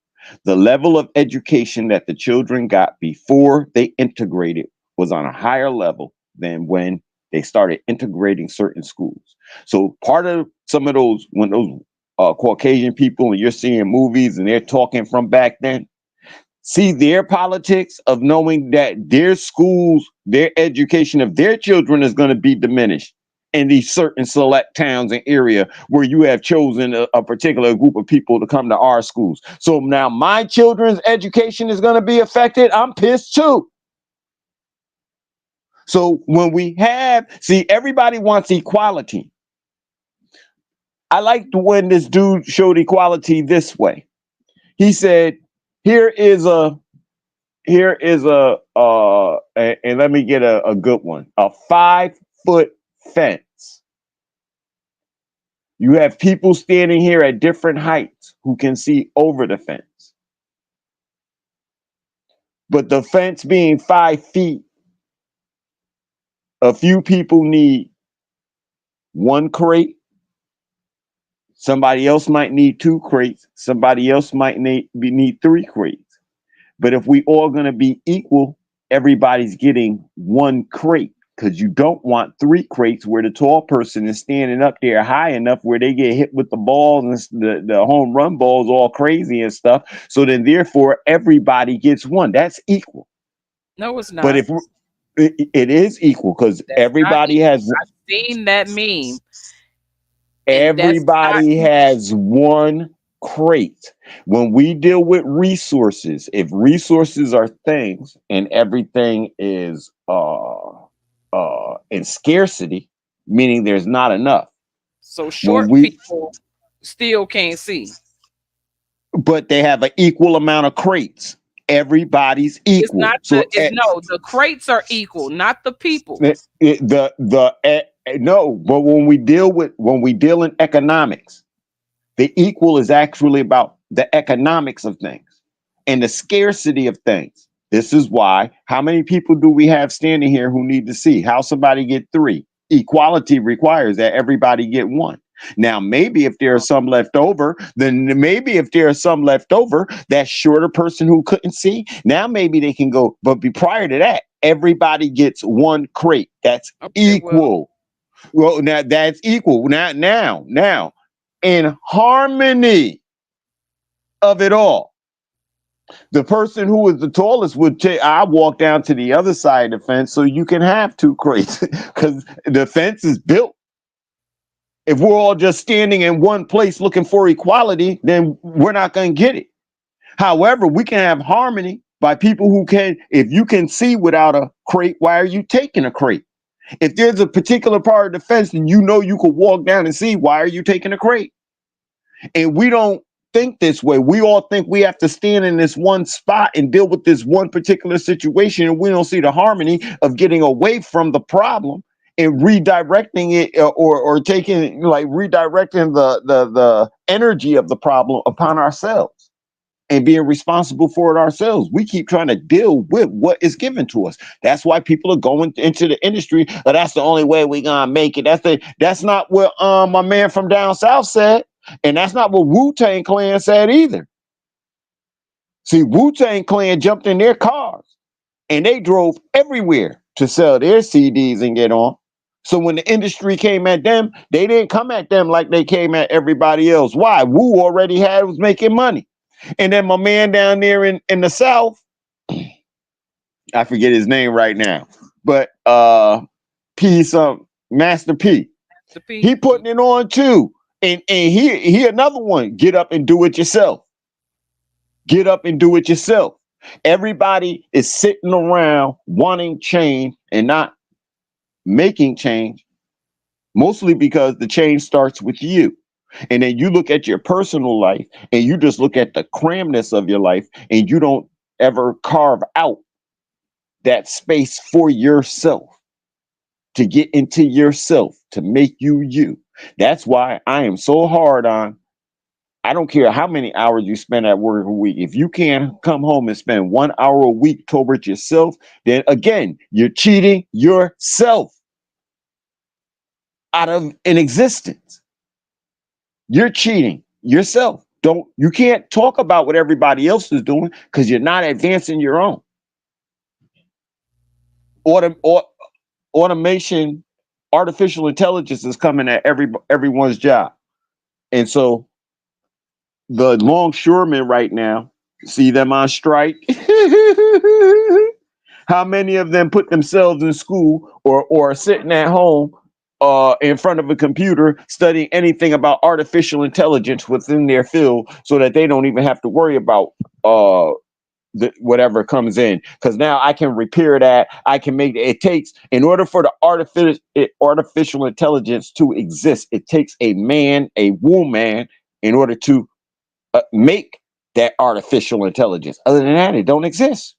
The level of education that the children got before they integrated was on a higher level than when they started integrating certain schools. So part of some of those, when those Caucasian people, and you're seeing movies and they're talking from back then, see their politics of knowing that their schools, their education of their children is going to be diminished in these certain select towns and area where you have chosen a particular group of people to come to our schools. So now my children's education is going to be affected. I'm pissed too. So when we have, see, everybody wants equality. I liked when this dude showed equality this way. He said, here is a and let me get a good one. A 5-foot fence. You have people standing here at different heights who can see over the fence. But the fence being 5 feet, a few people need 1 crate. Somebody else might need 2 crates. Somebody else might need 3 crates. But if we all going to be equal, everybody's getting 1 crate, because you don't want 3 crates where the tall person is standing up there high enough where they get hit with the balls and the home run balls all crazy and stuff. So then therefore everybody gets 1. That's equal. No, it's not. But if it is equal, because everybody has. I've seen that meme. Everybody has 1 crate. When we deal with resources, if resources are things and everything is in scarcity, meaning there's not enough. So short people still can't see. But they have an equal amount of crates. Everybody's equal. The crates are equal, not the people. No, but when we deal in economics, the equal is actually about the economics of things and the scarcity of things. This is why, how many people do we have standing here who need to see? How somebody get 3? Equality requires that everybody get 1. Now, maybe if there are some left over, that shorter person who couldn't see, now maybe they can go. But prior to that, everybody gets 1 crate. That's equal. Well, now that's equal. Now, in harmony of it all, the person who is the tallest would take. I walk down to the other side of the fence so you can have 2 crates, because the fence is built. If we're all just standing in one place looking for equality, then we're not going to get it. However, we can have harmony by people who can. If you can see without a crate, why are you taking a crate? If there's a particular part of the fence and you know you could walk down and see, why are you taking a crate? And we don't think this way. We all think we have to stand in this one spot and deal with this one particular situation, and we don't see the harmony of getting away from the problem and redirecting it, or taking, like, redirecting the energy of the problem upon ourselves and being responsible for it ourselves. We keep trying to deal with what is given to us. That's why people are going into the industry. But that's the only way we gonna make it. That's not what my man from down south said, and that's not what Wu-Tang Clan said either. See, Wu-Tang Clan jumped in their cars and they drove everywhere to sell their CDs and get on. So when the industry came at them, they didn't come at them like they came at everybody else. Why? Wu already was making money. And then my man down there in the South, I forget his name right now, but Master P. He putting it on too. And he another one. Get up and do it yourself. Get up and do it yourself. Everybody is sitting around wanting change and not making change, mostly because the change starts with you. And then you look at your personal life and you just look at the cramness of your life, and you don't ever carve out that space for yourself, to get into yourself, to make you. That's why I am so hard on, I don't care how many hours you spend at work a week. If you can't come home and spend 1 hour a week towards yourself, then again, you're cheating yourself out of an existence. You're cheating yourself. You can't talk about what everybody else is doing because you're not advancing your own. Automation, artificial intelligence is coming at everyone's job. And so the longshoremen right now, see them on strike. How many of them put themselves in school or are sitting at home in front of a computer studying anything about artificial intelligence within their field, so that they don't even have to worry about whatever comes in, because now I can repair that. I can make it. Takes, in order for the artificial intelligence to exist, it takes a man, a woman, in order to make that artificial intelligence. Other than that, it don't exist.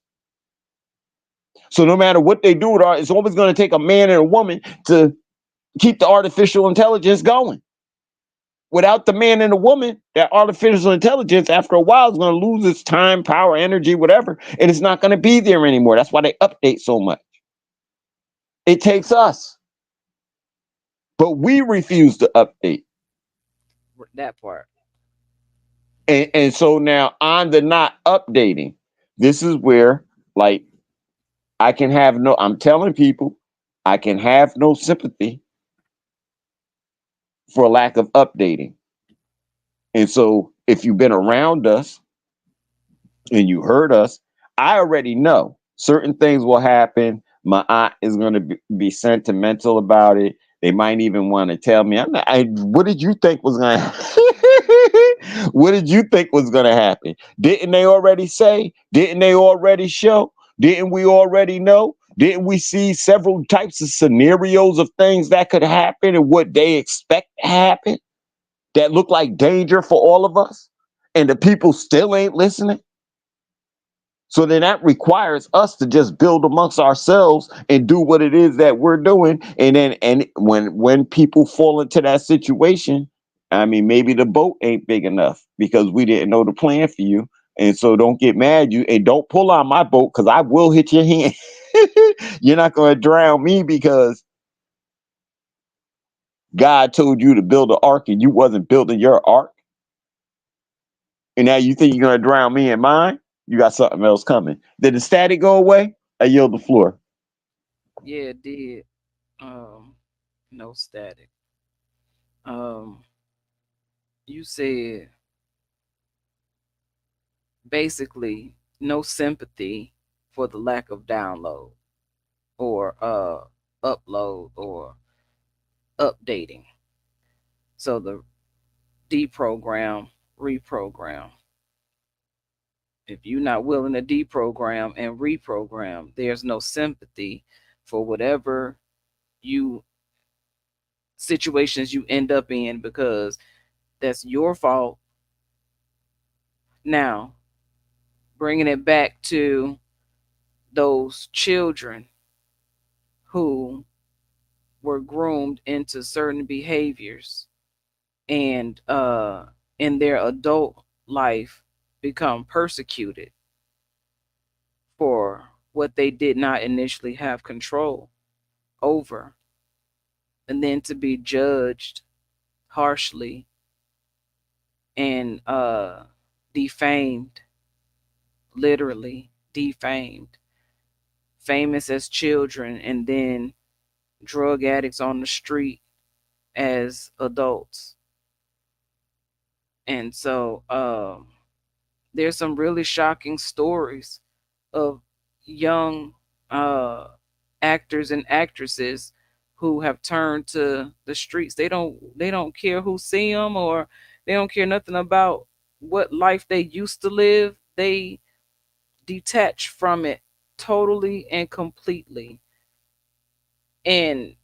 So no matter what they do with art, it's always going to take a man and a woman to keep the artificial intelligence going. Without the man and the woman, that artificial intelligence, after a while, is going to lose its time, power, energy, whatever, and it's not going to be there anymore. That's why they update so much. It takes us, but we refuse to update. That part. And so now on the not updating, this is where, like, I'm telling people, I can have no sympathy for lack of updating. And so if you've been around us and you heard us, I already know certain things will happen. My aunt is going to be sentimental about it. They might even want to tell me, what did you think was going to What did you think was going to happen? Didn't they already say? Didn't they already show? Didn't we already know? Didn't we see several types of scenarios of things that could happen and what they expect to happen that look like danger for all of us? And the people still ain't listening. So then that requires us to just build amongst ourselves and do what it is that we're doing. And when people fall into that situation, I mean, maybe the boat ain't big enough because we didn't know the plan for you. And so don't get mad, and don't pull on my boat, because I will hit your hand. You're not going to drown me because God told you to build an ark and you wasn't building your ark. And now you think you're going to drown me in mine? You got something else coming. Did the static go away? I yield the floor. Yeah, it did. Um, no static. Um, you said basically no sympathy for the lack of download or upload or updating. So the deprogram, reprogram. If you're not willing to deprogram and reprogram, there's no sympathy for whatever you situations you end up in, because that's your fault. Now, bringing it back to those children who were groomed into certain behaviors and in their adult life become persecuted for what they did not initially have control over, and then to be judged harshly and defamed, literally defamed, famous as children, and then drug addicts on the street as adults. And so there's some really shocking stories of young uh, actors and actresses who have turned to the streets. They don't care who see them, or they don't care nothing about what life they used to live. They detach from it totally and completely. And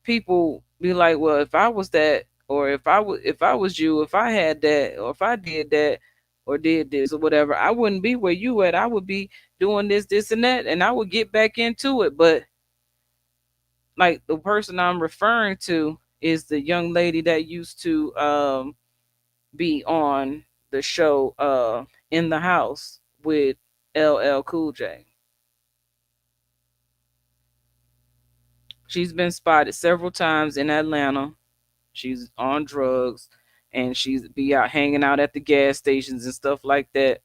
people be like, well, if I was that, or if I was you, if I had that, or if I did that, or did this or whatever, I wouldn't be where you at. I would be doing this and that, and I would get back into it. But like, the person I'm referring to is the young lady that used to be on the show In the House with LL Cool J. She's been spotted several times in Atlanta. She's on drugs, and she's be out hanging out at the gas stations and stuff like that.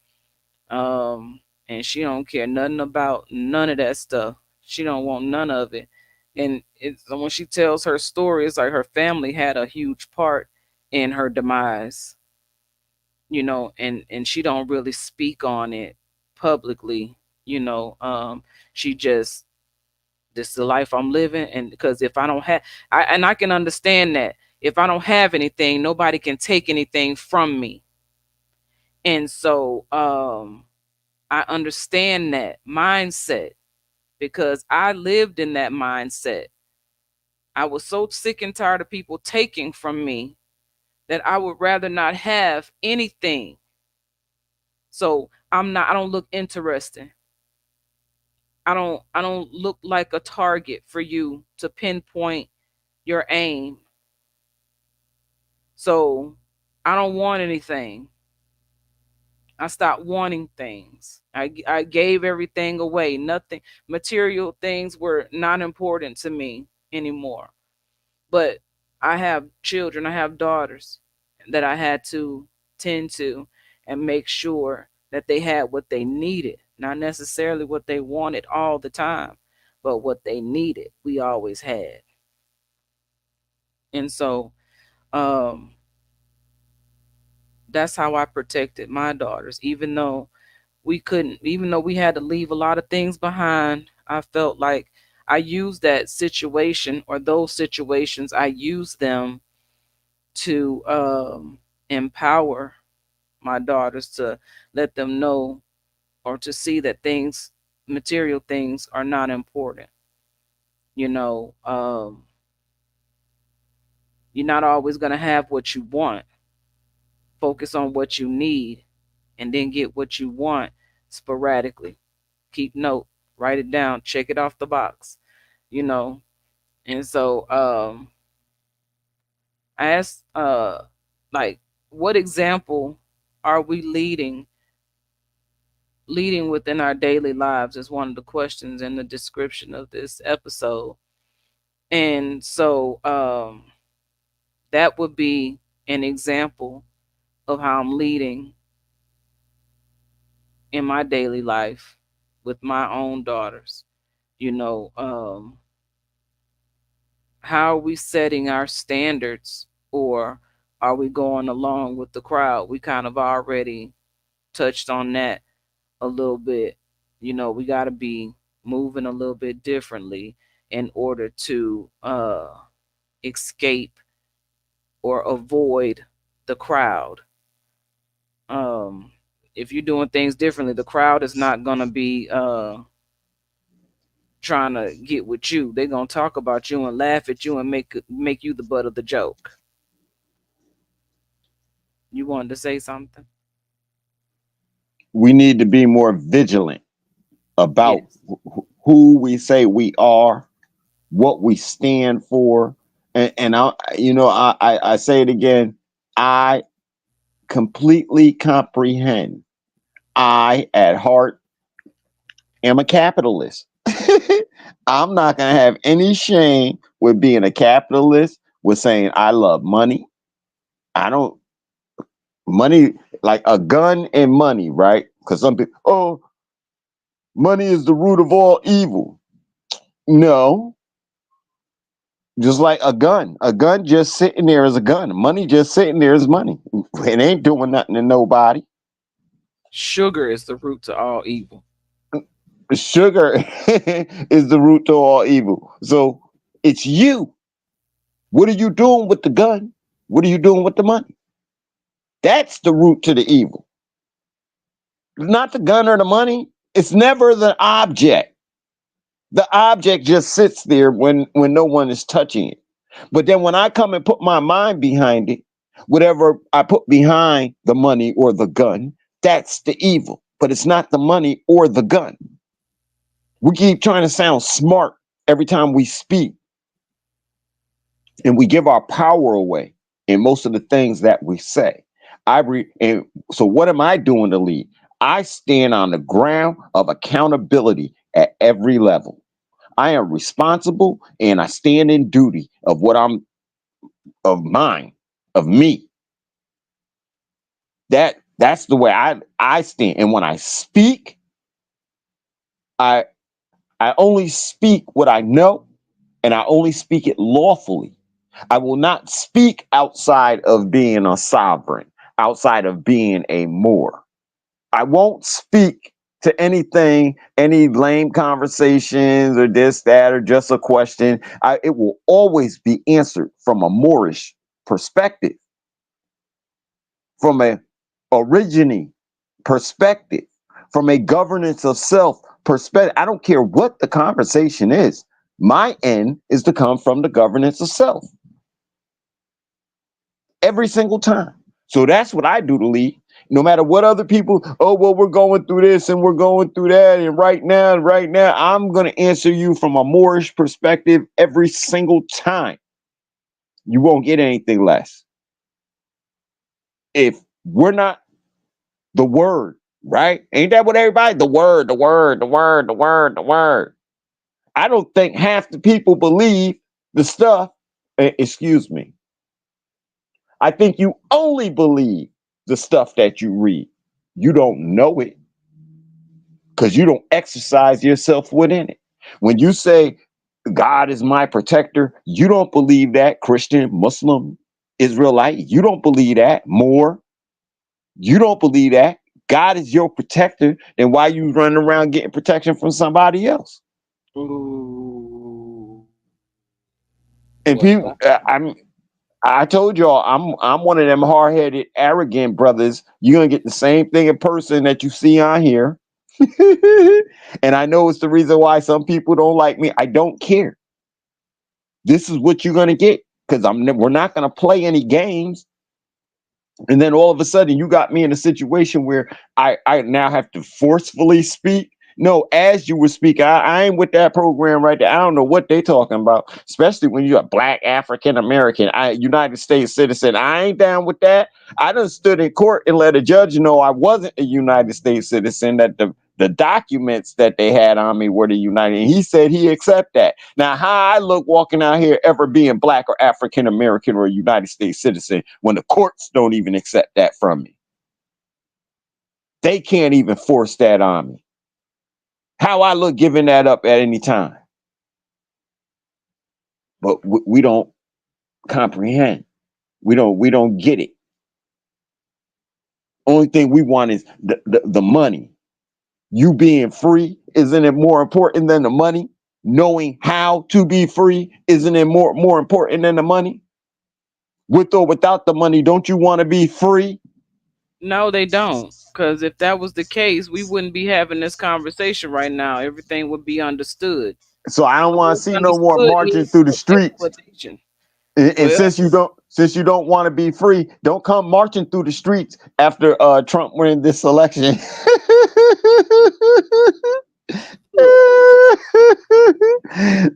And she don't care nothing about none of that stuff. She don't want none of it. And it's when she tells her story, it's like her family had a huge part in her demise, and she don't really speak on it publicly. She just, this is the life I'm living, and because if I don't have, I can understand that if I don't have anything, nobody can take anything from me. And so I understand that mindset because I lived in that mindset. I was so sick and tired of people taking from me that I would rather not have anything. So I don't look interesting. I don't look like a target for you to pinpoint your aim. So I don't want anything. I stopped wanting things. I gave everything away. Nothing, material things were not important to me anymore. But I have children, I have daughters that I had to tend to and make sure that they had what they needed, not necessarily what they wanted all the time, but what they needed, we always had. And so um that's how I protected my daughters, even though we had to leave a lot of things behind. I felt like I used that situation or those situations, I used them to empower my daughters, to let them know or to see that things, material things, are not important. You know, you're not always going to have what you want. Focus on what you need and then get what you want sporadically. Keep note, write it down, check it off the box, you know. And so I asked, like, what example are we leading within our daily lives, is one of the questions in the description of this episode. And so that would be an example of how I'm leading in my daily life with my own daughters. You know, how are we setting our standards, or are we going along with the crowd? We kind of already touched on that a little bit. You know, we got to be moving a little bit differently in order to escape or avoid the crowd. Um, if you're doing things differently, the crowd is not going to be trying to get with you. They're going to talk about you and laugh at you and make you the butt of the joke. You wanted to say something? We need to be more vigilant about Yes. who we say we are, what we stand for. And I say it again. I completely comprehend. I, at heart, am a capitalist. I'm not going to have any shame with being a capitalist, with saying I love money. I don't, money, like a gun and money, right? Because some people, oh, money is the root of all evil. No, just like a gun just sitting there is a gun. Money just sitting there is money. It ain't doing nothing to nobody. Sugar is the root to all evil. Sugar is the root to all evil. So it's you. What are you doing with the gun? What are you doing with the money? That's the root to the evil. Not the gun or the money. It's never the object. The object just sits there when no one is touching it. But then when I come and put my mind behind it, whatever I put behind the money or the gun, that's the evil. But it's not the money or the gun. We keep trying to sound smart every time we speak, and we give our power away in most of the things that we say. And so what am I doing to lead? I stand on the ground of accountability at every level. I am responsible and I stand in duty of what I'm of mine, of me. That's the way I stand. And when I speak, I I only speak what I know, and I only speak it lawfully. I will not speak outside of being a sovereign, outside of being a Moor. I won't speak to anything, any lame conversations or this, that, or just a question. It will always be answered from a Moorish perspective, from a originating perspective, from a governance of self perspective. I don't care what the conversation is. My end is to come from the governance of self every single time. So that's what I do to lead. No matter what other people, oh, well, we're going through this and we're going through that. And right now, I'm going to answer you from a Moorish perspective every single time. You won't get anything less. If we're not the word, right? Ain't that what everybody? The word, the word, the word, the word, the word. I don't think half the people believe the stuff. Excuse me. I think you only believe the stuff that you read. You don't know it because you don't exercise yourself within it. When you say God is my protector, you don't believe that. Christian, Muslim, Israelite, you don't believe that. Moor, you don't believe that. God is your protector. Then why you running around getting protection from somebody else? Ooh. And people, I told y'all, I'm one of them hard-headed, arrogant brothers. You're gonna get the same thing in person that you see on here. And I know it's the reason why some people don't like me. I don't care. This is what you're gonna get because we're not gonna play any games. And then all of a sudden, you got me in a situation where I now have to forcefully speak. No, as you were speaking, I ain't with that program right there. I don't know what they talking about, especially when you're a Black African American, United States citizen. I ain't down with that. I done stood in court and let a judge know I wasn't a United States citizen, that the documents that they had on me were the United. And he said he accept that. Now, how I look walking out here ever being Black or African American or a United States citizen when the courts don't even accept that from me? They can't even force that on me. How I look giving that up at any time. But we don't comprehend. We don't get it. Only thing we want is the money. You being free, isn't it more important than the money? Knowing how to be free, isn't it more important than the money? With or without the money, don't you want to be free? No, they don't. Because if that was the case, we wouldn't be having this conversation right now. Everything would be understood. So I don't The want to word see no more understood marching means through the no streets. explanation. And Well, since you don't want to be free, don't come marching through the streets after Trump winning this election.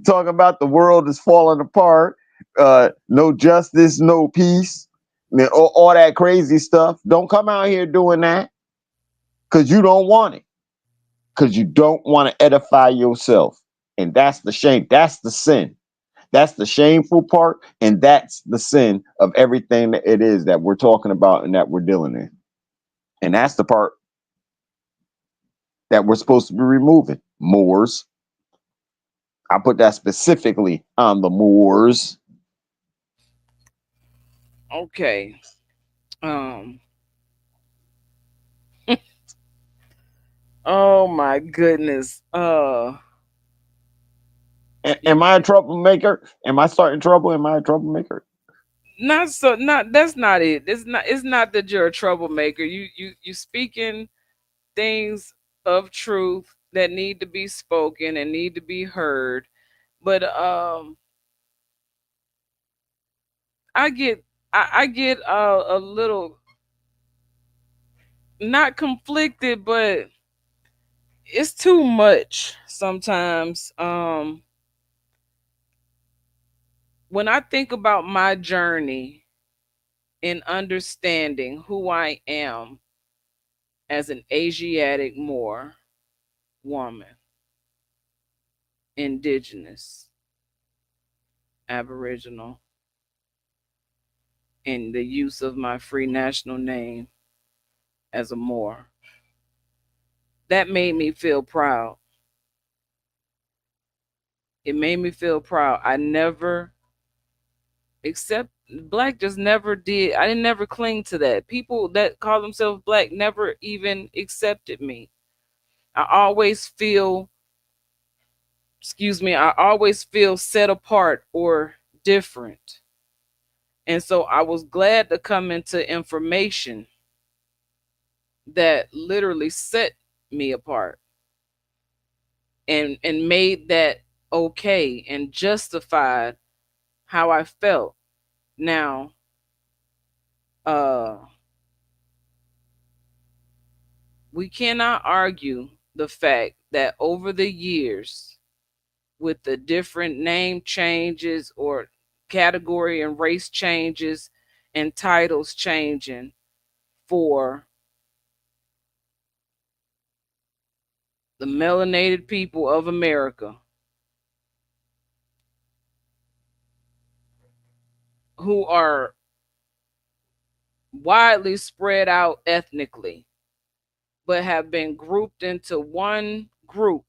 Talking about the world is falling apart, no justice, no peace, all that crazy stuff. Don't come out here doing that because you don't want it, because you don't want to edify yourself. And that's the shame. That's the sin. That's the shameful part. And that's the sin of everything that it is that we're talking about and that we're dealing in. And that's the part that we're supposed to be removing. Moors. I put that specifically on the Moors. okay. Um. Oh my goodness. Am I a troublemaker? Am I starting trouble? Am I a troublemaker? Not so. Not that's not it. It's not. It's not that you're a troublemaker. You speaking things of truth that need to be spoken and need to be heard. But I get I get a little not conflicted, but it's too much sometimes. When I think about my journey in understanding who I am as an Asiatic Moor woman, indigenous, aboriginal, and the use of my free national name as a Moor, that made me feel proud. It made me feel proud. I never accept black, just never did. I didn't never cling to that. People that call themselves black never even accepted me. I always feel, excuse me, I always feel set apart or different. And so I was glad to come into information that literally set me apart, and made that okay and justified how I felt. Now, uh we cannot argue the fact that over the years, with the different name changes or category and race changes and titles changing for the melanated people of America, who are widely spread out ethnically, but have been grouped into one group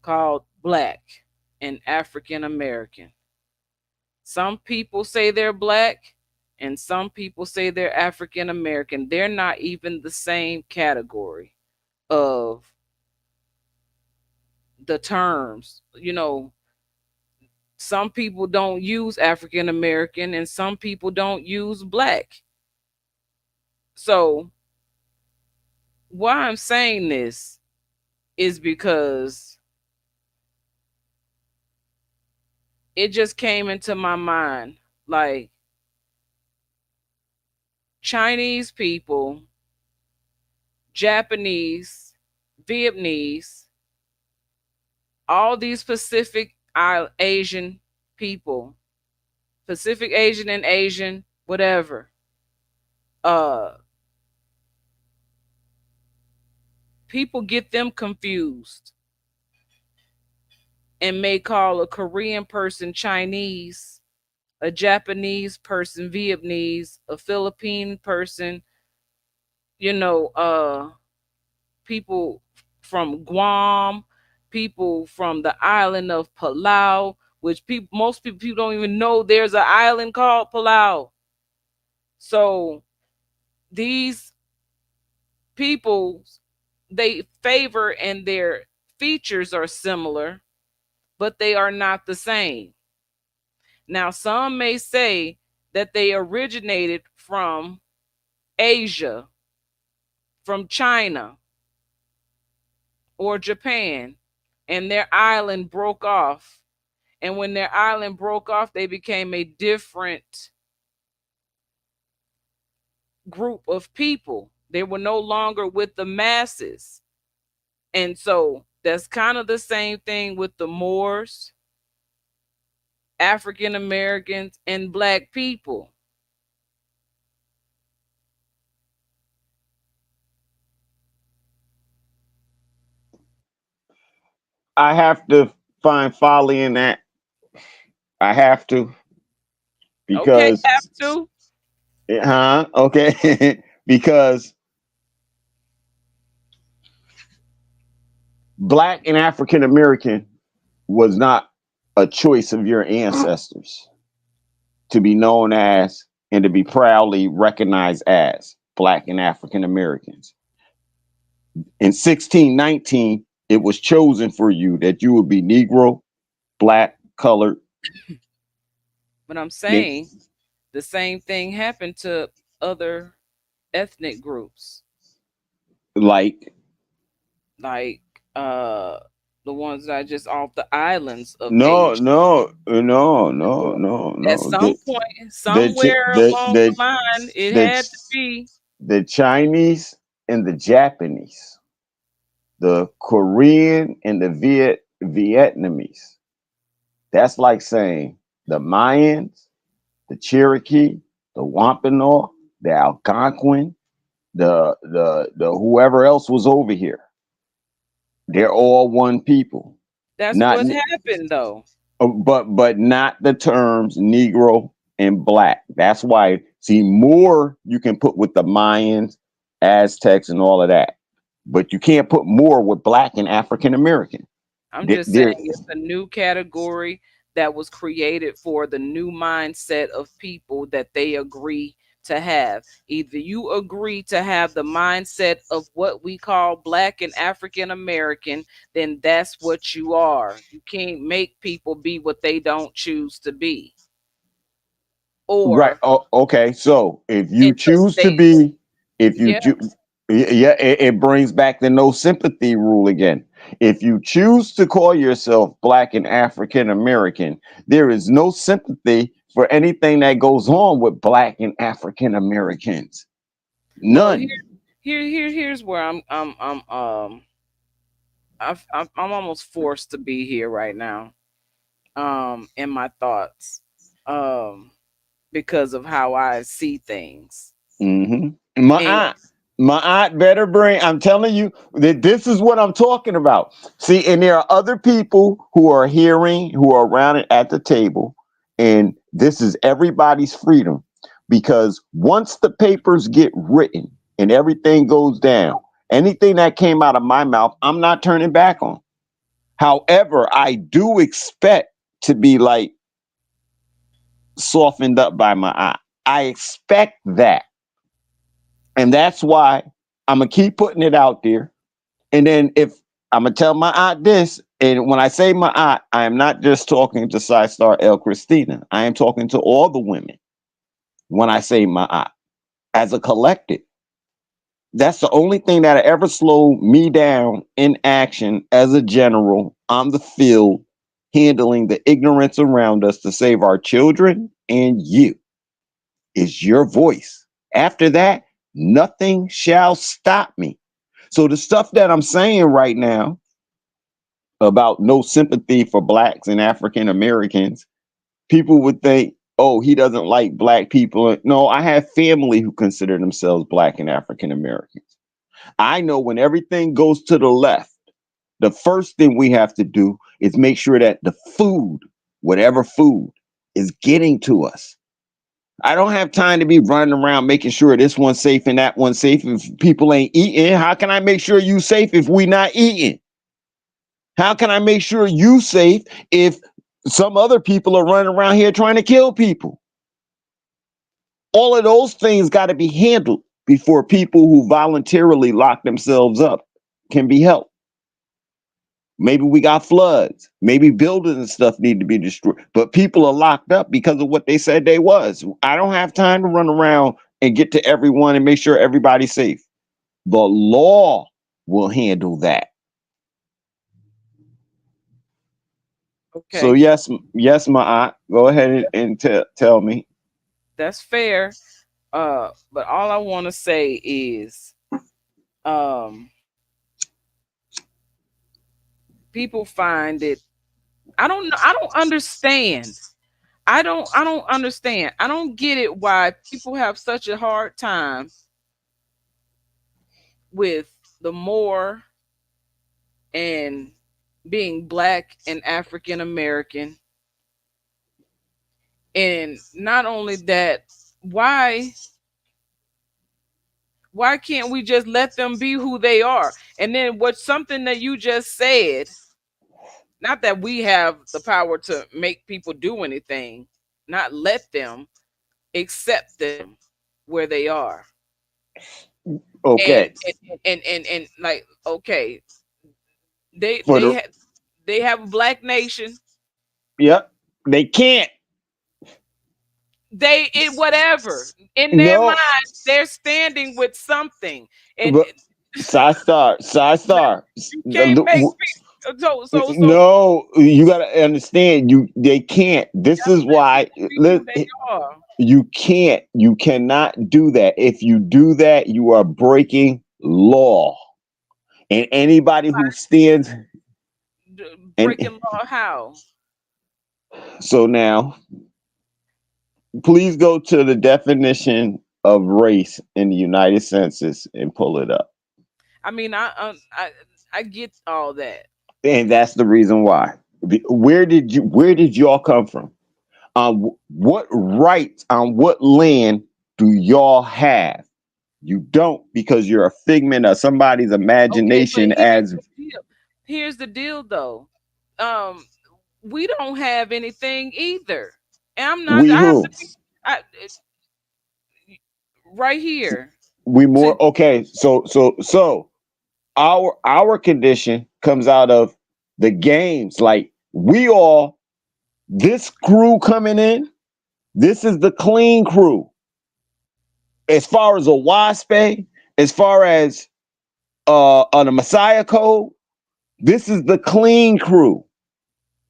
called Black and African American. Some people say they're Black and some people say they're African American. They're not even the same category of the terms. Some people don't use African American and some people don't use Black. So, why I'm saying this is because it just came into my mind, like, Chinese people, Japanese, Vietnamese, all these Asian people, Pacific Asian and Asian, whatever, uh, people get them confused and may call a Korean person Chinese, a Japanese person Vietnamese, a Philippine person, you know, people from Guam, people from the island of Palau, which most people don't even know there's an island called Palau. So these people, they favor and their features are similar, but they are not the same. Now, some may say that they originated from Asia, from China or Japan, and their island broke off. And when their island broke off, they became a different group of people. They were no longer with the masses. And so that's kind of the same thing with the Moors, African Americans, and Black people. I have to find folly in that. I have to Okay, because, have to. huh? Okay, because Black and African American was not a choice of your ancestors to be known as and to be proudly recognized as Black and African Americans. In 1619, it was chosen for you that you would be Negro, Black, colored. But I'm saying the same thing happened to other ethnic groups, Like, like uh the ones that are just off the islands of no, Asia. no, no, no, no, At no. some point, The, somewhere the, along the the, line, it the, had to be. the Chinese and the Japanese, the Korean and the Vietnamese. That's like saying the Mayans, the Cherokee, the Wampanoag, the Algonquin, the whoever else was over here. They're all one people. That's Not what happened, though. but not the terms Negro and Black. That's why, see, more you can put with the Mayans, Aztecs, and all of that, but you can't put more with Black and African American. I'm just saying it's a new category that was created for the new mindset of people that they agree to have. Either you agree to have the mindset of what we call Black and African American, then that's what you are. You can't make people be what they don't choose to be. Right. Or Oh, okay. So if you until choose to they, be, if you yeah, choose, Yeah, it brings back the no sympathy rule again. If you choose to call yourself Black and African American, there is no sympathy for anything that goes on with Black and African Americans. Well, None. here's where I'm almost forced to be here right now. In my thoughts. Um, because of how I see things. Hmm. My And aunt, my aunt better bring. I'm telling you that this is what I'm talking about. See, and there are other people who are hearing, who are around it at the table, and this is everybody's freedom because once the papers get written and everything goes down, anything that came out of my mouth, I'm not turning back on. However, I do expect to be like softened up by my aunt. I expect that. And that's why I'm gonna keep putting it out there. And then if I'm gonna tell my aunt this, and when I say my aunt, I am not just talking to Side Star El Christina. I am talking to all the women when I say my aunt as a collective. That's the only thing that ever slowed me down in action as a general on the field, handling the ignorance around us to save our children and you is your voice. After that, nothing shall stop me. So the stuff that I'm saying right now about no sympathy for blacks and African Americans, people would think, oh, he doesn't like black people. No, I have family who consider themselves black and African Americans. I know when everything goes to the left, the first thing we have to do is make sure that the food, whatever food, is getting to us. I don't have time to be running around making sure this one's safe and that one's safe. If people ain't eating, how can I make sure you safe if we not eating? How can I make sure you safe if some other people are running around here trying to kill people? All of those things got to be handled before people who voluntarily lock themselves up can be helped. Maybe we got floods. Maybe buildings and stuff need to be destroyed. But people are locked up because of what they said they was. I don't have time to run around and get to everyone and make sure everybody's safe. The law will handle that. So okay, yes, my aunt, go ahead and tell me. that's fair. But all I want to say is, um, people find it. I don't know. I don't understand. I don't understand. I don't get it why people have such a hard time with the more and being black and African American. And not only that, why why can't we just let them be who they are? And then what something that you just said, not that we have the power to make people do anything, not let them, accept them where they are. And Okay. and like, okay, they For they the ha- they have a black nation. Yep. They can't. They it whatever in their No, mind, they're standing with something. And but side star. you can't make people so No, you gotta understand. They can't. This gotta is let why. people be who they are. You can't. You cannot do that. If you do that, you are breaking law. And anybody who stands and Breaking law how? so now, please go to the definition of race in the United Census and pull it up. I mean, I get all that. And that's the reason why. Where did y'all come from? What rights on what land do y'all have? You don't because you're a figment of somebody's Okay, but imagination here's as the deal. Here's the deal, though. Um, we don't have anything either. And I'm not. we I have who? to be I, right here. We To more okay, so our condition comes out of the games. Like we all this crew coming in, this is the clean crew. As far as a wasp, as far as on the Messiah Code, this is the clean crew.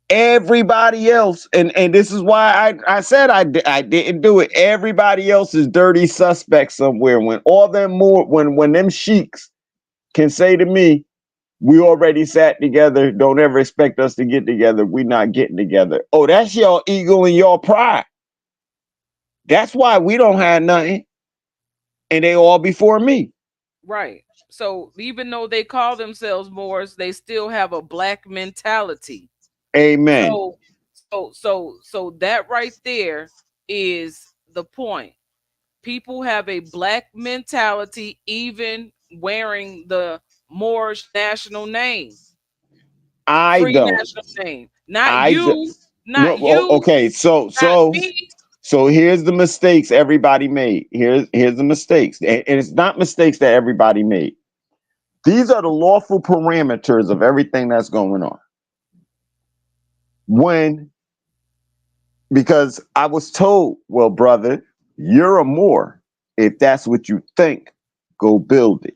Everybody else, and this is why I said I didn't do it. Everybody else is dirty suspects somewhere. When all them more when them sheiks can say to me, we already sat together, don't ever expect us to get together, we not getting together. Oh, that's your ego and your pride. That's why we don't have nothing, and they all before me. Right. So even though they call themselves Moors, they still have a black mentality. Amen. So that right there is the point. People have a black mentality, even wearing the Moorish national name, I free don't. national name. Not I do. you, No, not well, you, okay, so not so me. so here's the mistakes everybody made. Here's the mistakes, and it's not mistakes that everybody made. These are the lawful parameters of everything that's going on. Because I was told, well, brother, you're a Moor. If that's what you think, go build it.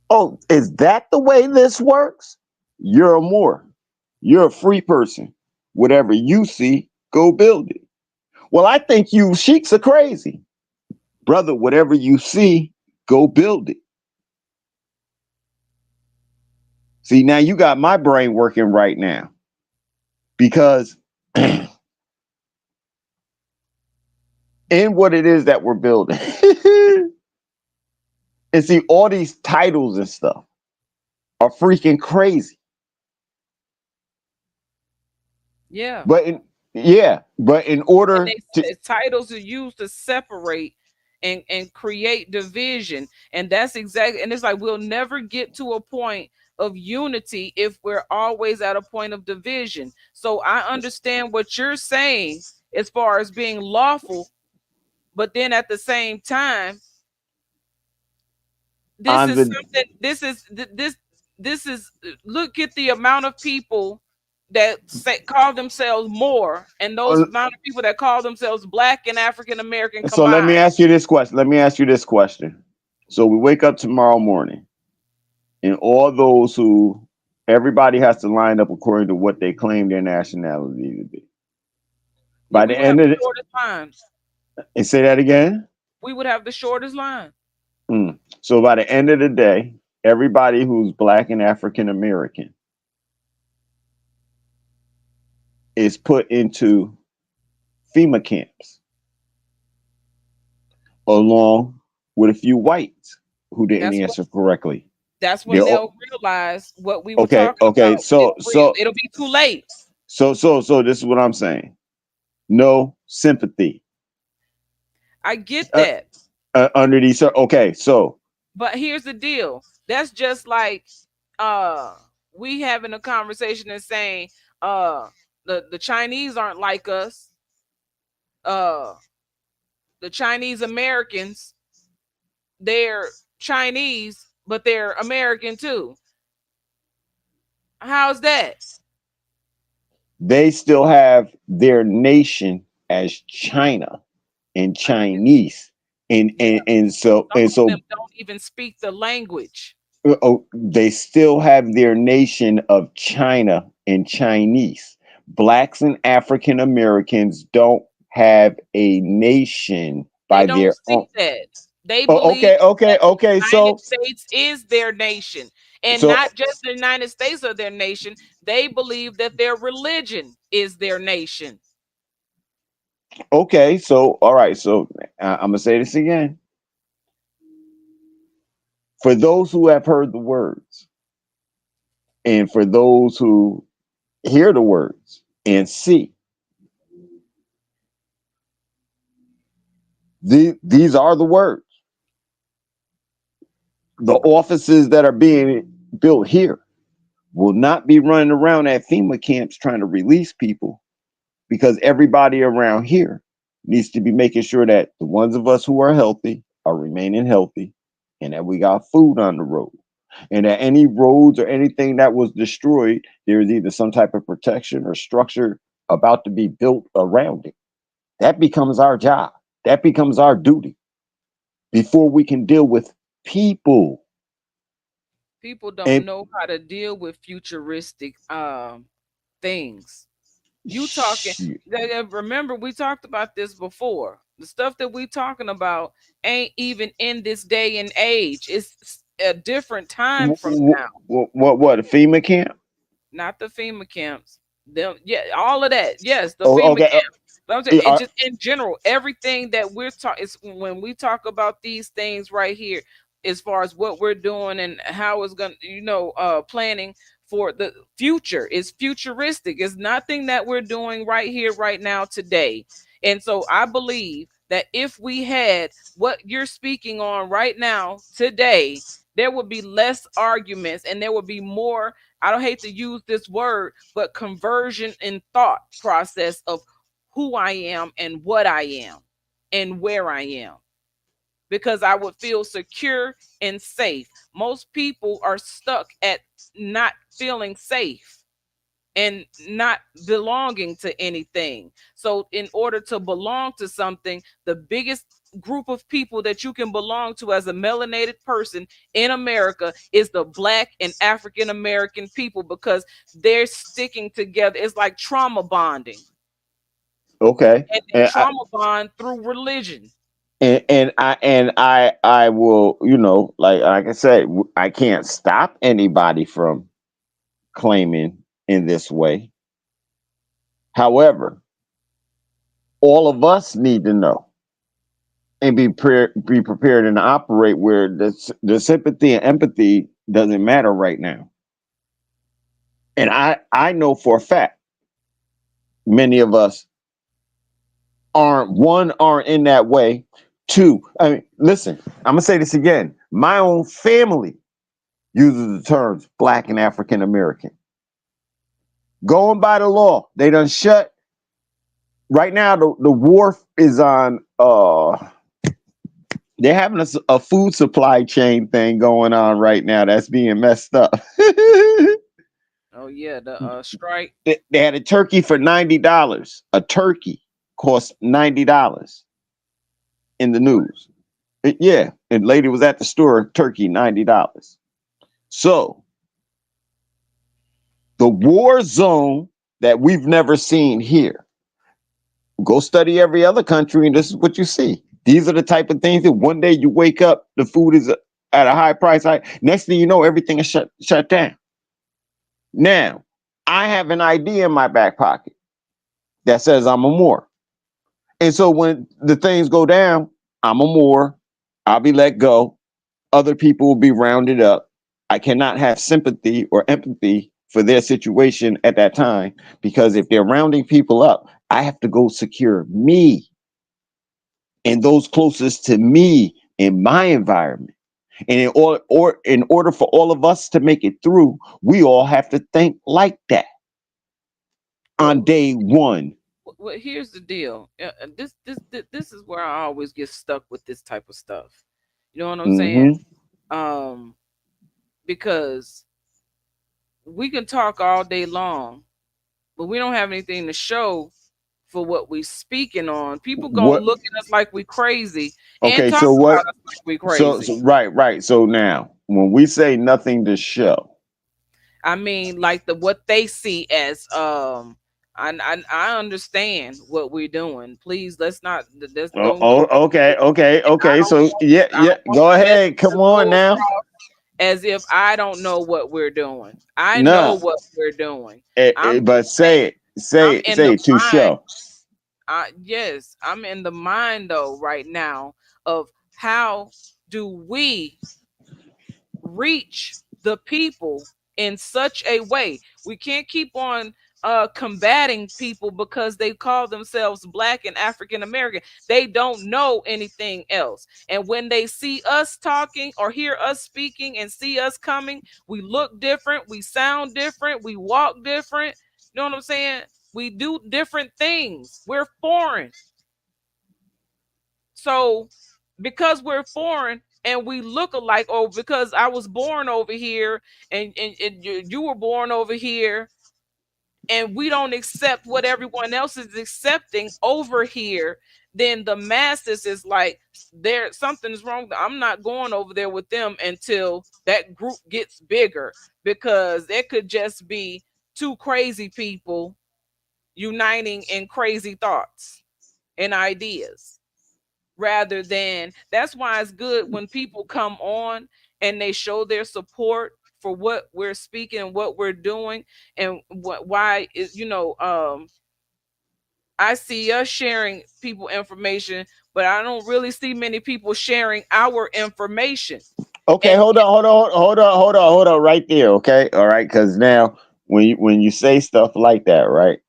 Oh, is that the way this works? You're a Moor. You're a free person. Whatever you see, go build it. Well, I think you sheiks are crazy. Brother, whatever you see, go build it. See, now you got my brain working right now. Because in what it is that we're building. And see, all these titles and stuff are freaking crazy. Yeah. But in order to Titles are used to separate and create division, and that's exactly, and it's like we'll never get to a point of unity if we're always at a point of division. So I understand what you're saying as far as being lawful, but then at the same time, this on is the something, this is, look at the amount of people that call themselves more, and those amount of people that call themselves black and African American so let me combined. ask you this question. So we wake up tomorrow morning, and all those who everybody has to line up according to what they claim their nationality to be. Yeah, By we the would have end the of it, shortest line. and say that again. We would have the shortest line. So by the end of the day, everybody who's black and African American is put into FEMA camps along with a few whites who didn't That's answer correctly. that's when They're they'll realize what we were okay. talking about. It'll be too late. So this is what I'm saying. No sympathy. I get that. Under these. Okay, so. But here's the deal. That's just like we having a conversation and saying the Chinese aren't like us. The Chinese Americans, they're Chinese, but they're American too. How's that? They still have their nation as China and Chinese, and so Them don't even speak the language. they still have their nation of China and Chinese. Blacks and African Americans don't have a nation by They don't their see own. that. They believe Okay. the So United States is their nation. And so not just the United States are their nation. They believe that their religion is their nation. okay. So all right. So I'm gonna say this again. For those who have heard the words, and for those who hear the words and see, these are the words. The offices that are being built here will not be running around at FEMA camps trying to release people, because everybody around here needs to be making sure that the ones of us who are healthy are remaining healthy, and that we got food on the road, and that any roads or anything that was destroyed, there is either some type of protection or structure about to be built around it. That becomes our job. That becomes our duty. before we can deal with people. People don't And know how to deal with futuristic things. You talking shit. remember we talked about this before. The stuff that we talking about ain't even in this day and age. It's a different time from now. What a FEMA camp? Not the FEMA camps. Them, yeah, all of that. Yes, the Oh, FEMA okay. camps. But I'm saying it Uh, just in general, everything that we're talking is when we talk about these things right here, as far as what we're doing and how it's gonna, planning for the future is futuristic. It's nothing that we're doing right here, right now, today. And so I believe that if we had what you're speaking on right now, today, there would be less arguments and there would be more. I don't hate to use this word, but conversion in thought process of who I am and what I am and where I am, because I would feel secure and safe. Most people are stuck at not feeling safe and not belonging to anything. So, in order to belong to something, the biggest group of people that you can belong to as a melanated person in America is the Black and African American people, because they're sticking together. It's like trauma bonding, okay. and they trauma bond through religion. And I will, like I said, I can't stop anybody from claiming in this way. However, all of us need to know and be prepared and operate where the sympathy and empathy doesn't matter right now. And I know for a fact many of us aren't in that way. Two, I mean, listen, I'm gonna say this again. My own family uses the terms Black and African American. Going by the law, they done shut. Right now, the wharf is on. They're having a food supply chain thing going on right now. That's being messed up. Oh yeah, the strike. They had a turkey for $90. A turkey cost $90 in the news. Yeah, and lady was at the store, turkey $90. So the war zone that we've never seen here. Go study every other country, and this is what you see. These are the type of things that one day you wake up, the food is at a high price. Next thing you know, everything is shut down. Now, I have an idea in my back pocket that says I'm a Moor. And so when the things go down, I'm a Moor. I'll be let go. Other people will be rounded up. I cannot have sympathy or empathy for their situation at that time, because if they're rounding people up, I have to go secure me and those closest to me in my environment. And in order for all of us to make it through, we all have to think like that on Well, day one. well, here's the deal. This is where I always get stuck with this type of stuff. You know what I'm saying? Mm-hmm. Um, because we can talk all day long, but we don't have anything to show for what we speaking on. People gonna What? look at us like we crazy and Okay. talk So what? about us like we So crazy. right. So now, when we say nothing to show, I mean, like the what they see as I understand what we're doing. Please, let's not. Let's don't. okay. So I yeah. don't want Go the message ahead. to Come on go now. across as if I don't know what we're doing. I know Nah. what we're doing. I'm But just saying. say it. I'm in Say the it to mind. show. Yes, I'm in the mind though right now of how do we reach the people in such a way. We can't keep on combating people because they call themselves Black and African American. They don't know anything else. And when they see us talking or hear us speaking and see us coming, we look different, we sound different, we walk different. You know what I'm saying? We do different things. We're foreign. So because we're foreign and we look alike, or because I was born over here and you were born over here, and we don't accept what everyone else is accepting over here, then the masses is like, there something's wrong. I'm not going over there with them until that group gets bigger, because it could just be two crazy people uniting in crazy thoughts and ideas, rather than, that's why it's good when people come on and they show their support for what we're speaking and what we're doing, and why I see us sharing people information, but I don't really see many people sharing our information. Okay, And hold on, right there. Okay, all right, because now when you say stuff like that, right,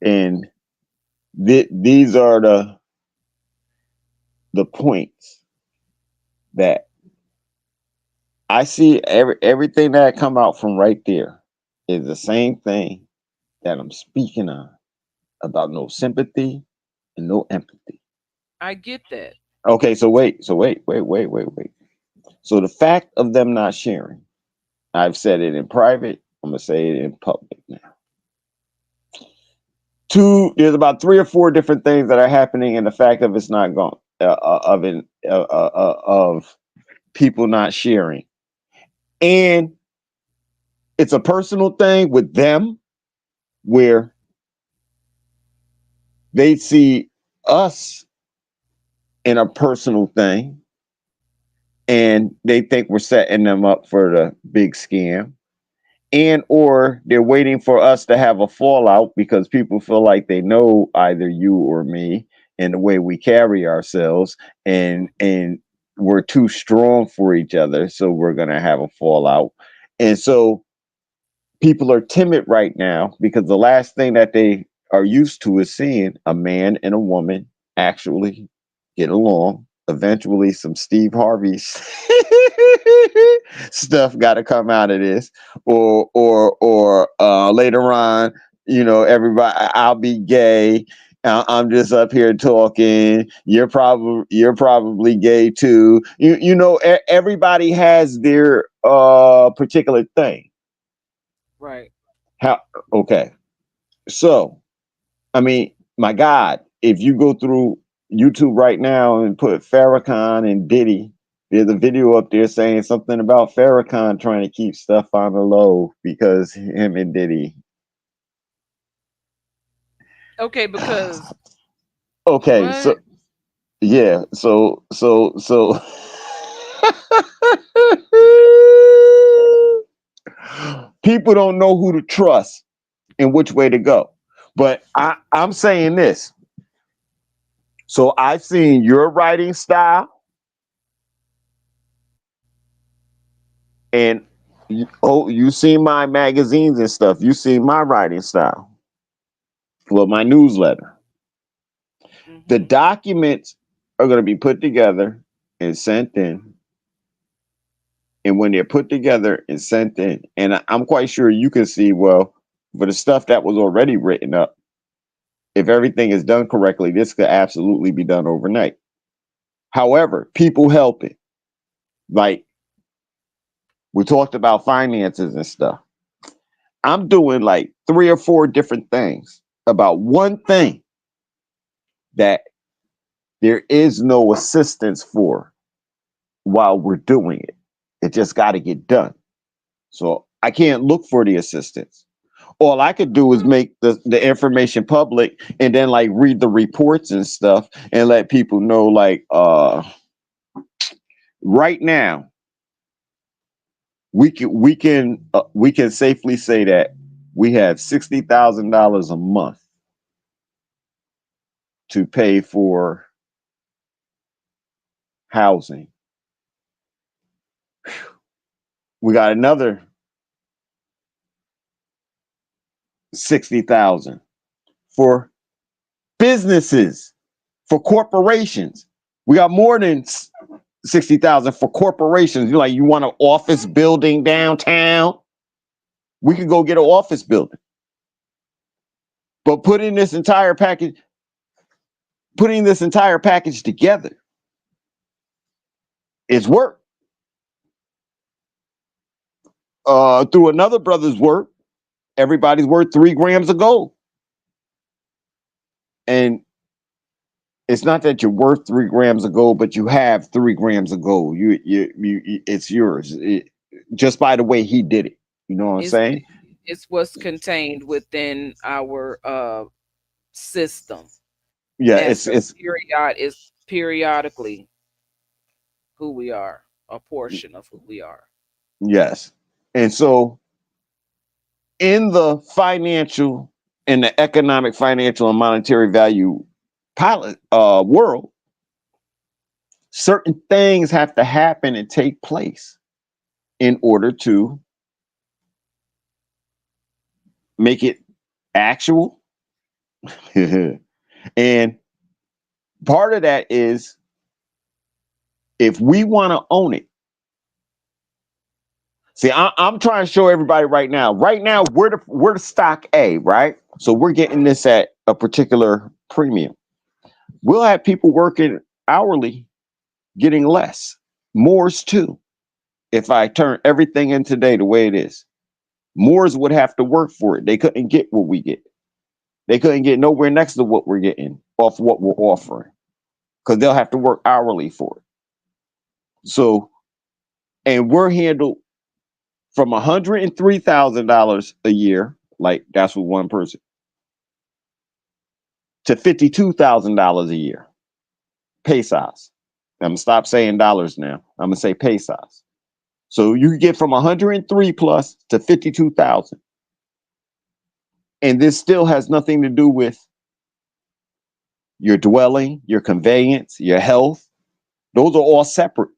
and these are the points that I see. Everything that come out from right there is the same thing that I'm speaking on, about no sympathy and no empathy. I get that. Okay, wait. So the fact of them not sharing, I've said it in private, I'm gonna say it in public now. There's about 3 or 4 different things that are happening, and the fact of it's not gone, of people not sharing, and it's a personal thing with them, where they see us in a personal thing, and they think we're setting them up for the big scam, and or they're waiting for us to have a fallout because people feel like they know either you or me and the way we carry ourselves, and we're too strong for each other, so we're going to have a fallout. And so people are timid right now because the last thing that they are used to is seeing a man and a woman actually get along. Eventually, some Steve Harvey stuff got to come out of this, or later on, everybody, I'll be gay. I'm just up here talking. You're probably gay too. Everybody has their particular thing. Right. How okay. So, I mean, my God, if you go through YouTube right now and put Farrakhan and Diddy, there's a video up there saying something about Farrakhan trying to keep stuff on the low because him and Diddy. Okay, because Okay, what? so yeah, so people don't know who to trust and which way to go. But I'm saying this. So I've seen your writing style, and you see my magazines and stuff. You see my writing style. Well, my newsletter. The Mm-hmm. documents are going to be put together and sent in. And when they're put together and sent in, and I'm quite sure you can see, well, for the stuff that was already written up, if everything is done correctly, this could absolutely be done overnight. However, people help it. Like we talked about finances and stuff. I'm doing like 3 or 4 different things about one thing that there is no assistance for while we're doing it. It just got to get done. So I can't look for the assistance. All I could do is make the information public and then like read the reports and stuff and let people know like right now we can safely say that we have $60,000 a month to pay for housing. We got another 60,000 for businesses, for corporations. We got more than 60,000 for corporations. You like, you want an office building downtown? We could go get an office building. But putting this entire package together is work. Through another brother's work, everybody's worth 3 grams of gold. And It's not that you're worth 3 grams of gold, but you have 3 grams of gold. It's yours. Just by the way he did it. You know what I'm It's saying? it's what's contained within our system Yeah, as it's periodically who we are, a portion of who we are. yes. And so in the financial in the economic, financial, and monetary value pilot world, certain things have to happen and take place in order to make it actual. And part of that is if we want to own it. See, I'm trying to show everybody right now. Right now, we're the stock A, right? So we're getting this at a particular premium. We'll have people working hourly getting less. Moors too. If I turn everything in today the way it is, Moors would have to work for it. They couldn't get what we get. They couldn't get nowhere next to what we're getting off what we're offering because they'll have to work hourly for it. So, and we're handled from $103,000 a year, like that's with one person, to $52,000 a year. Pesos. I'm gonna stop saying dollars now. I'm gonna say pesos. So you get from 103 plus to 52,000, and this still has nothing to do with your dwelling, your conveyance, your health. Those are all separate.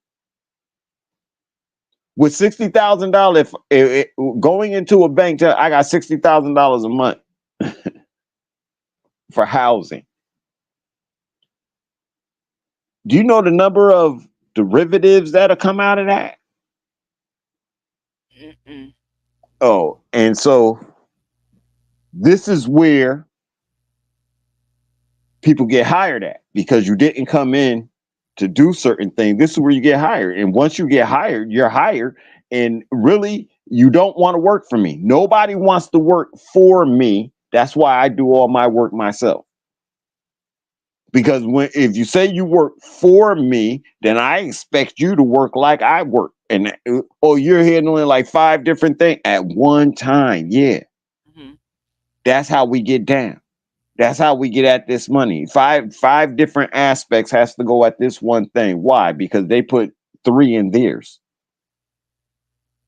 With $60,000, if going into a bank, I got $60,000 a month for housing. Do you know the number of derivatives that'll come out of that? Mm-mm. Oh, and so this is where people get hired at because you didn't come in to do certain things. This is where you get hired. And once you get hired, you're hired. And really, you don't want to work for me. Nobody wants to work for me. That's why I do all my work myself. Because if you say you work for me, then I expect you to work like I work. And oh, you're handling like 5 different things at one time. Yeah. Mm-hmm. That's how we get down. That's how we get at this money. Five different aspects has to go at this one thing. Why? Because they put 3 in theirs.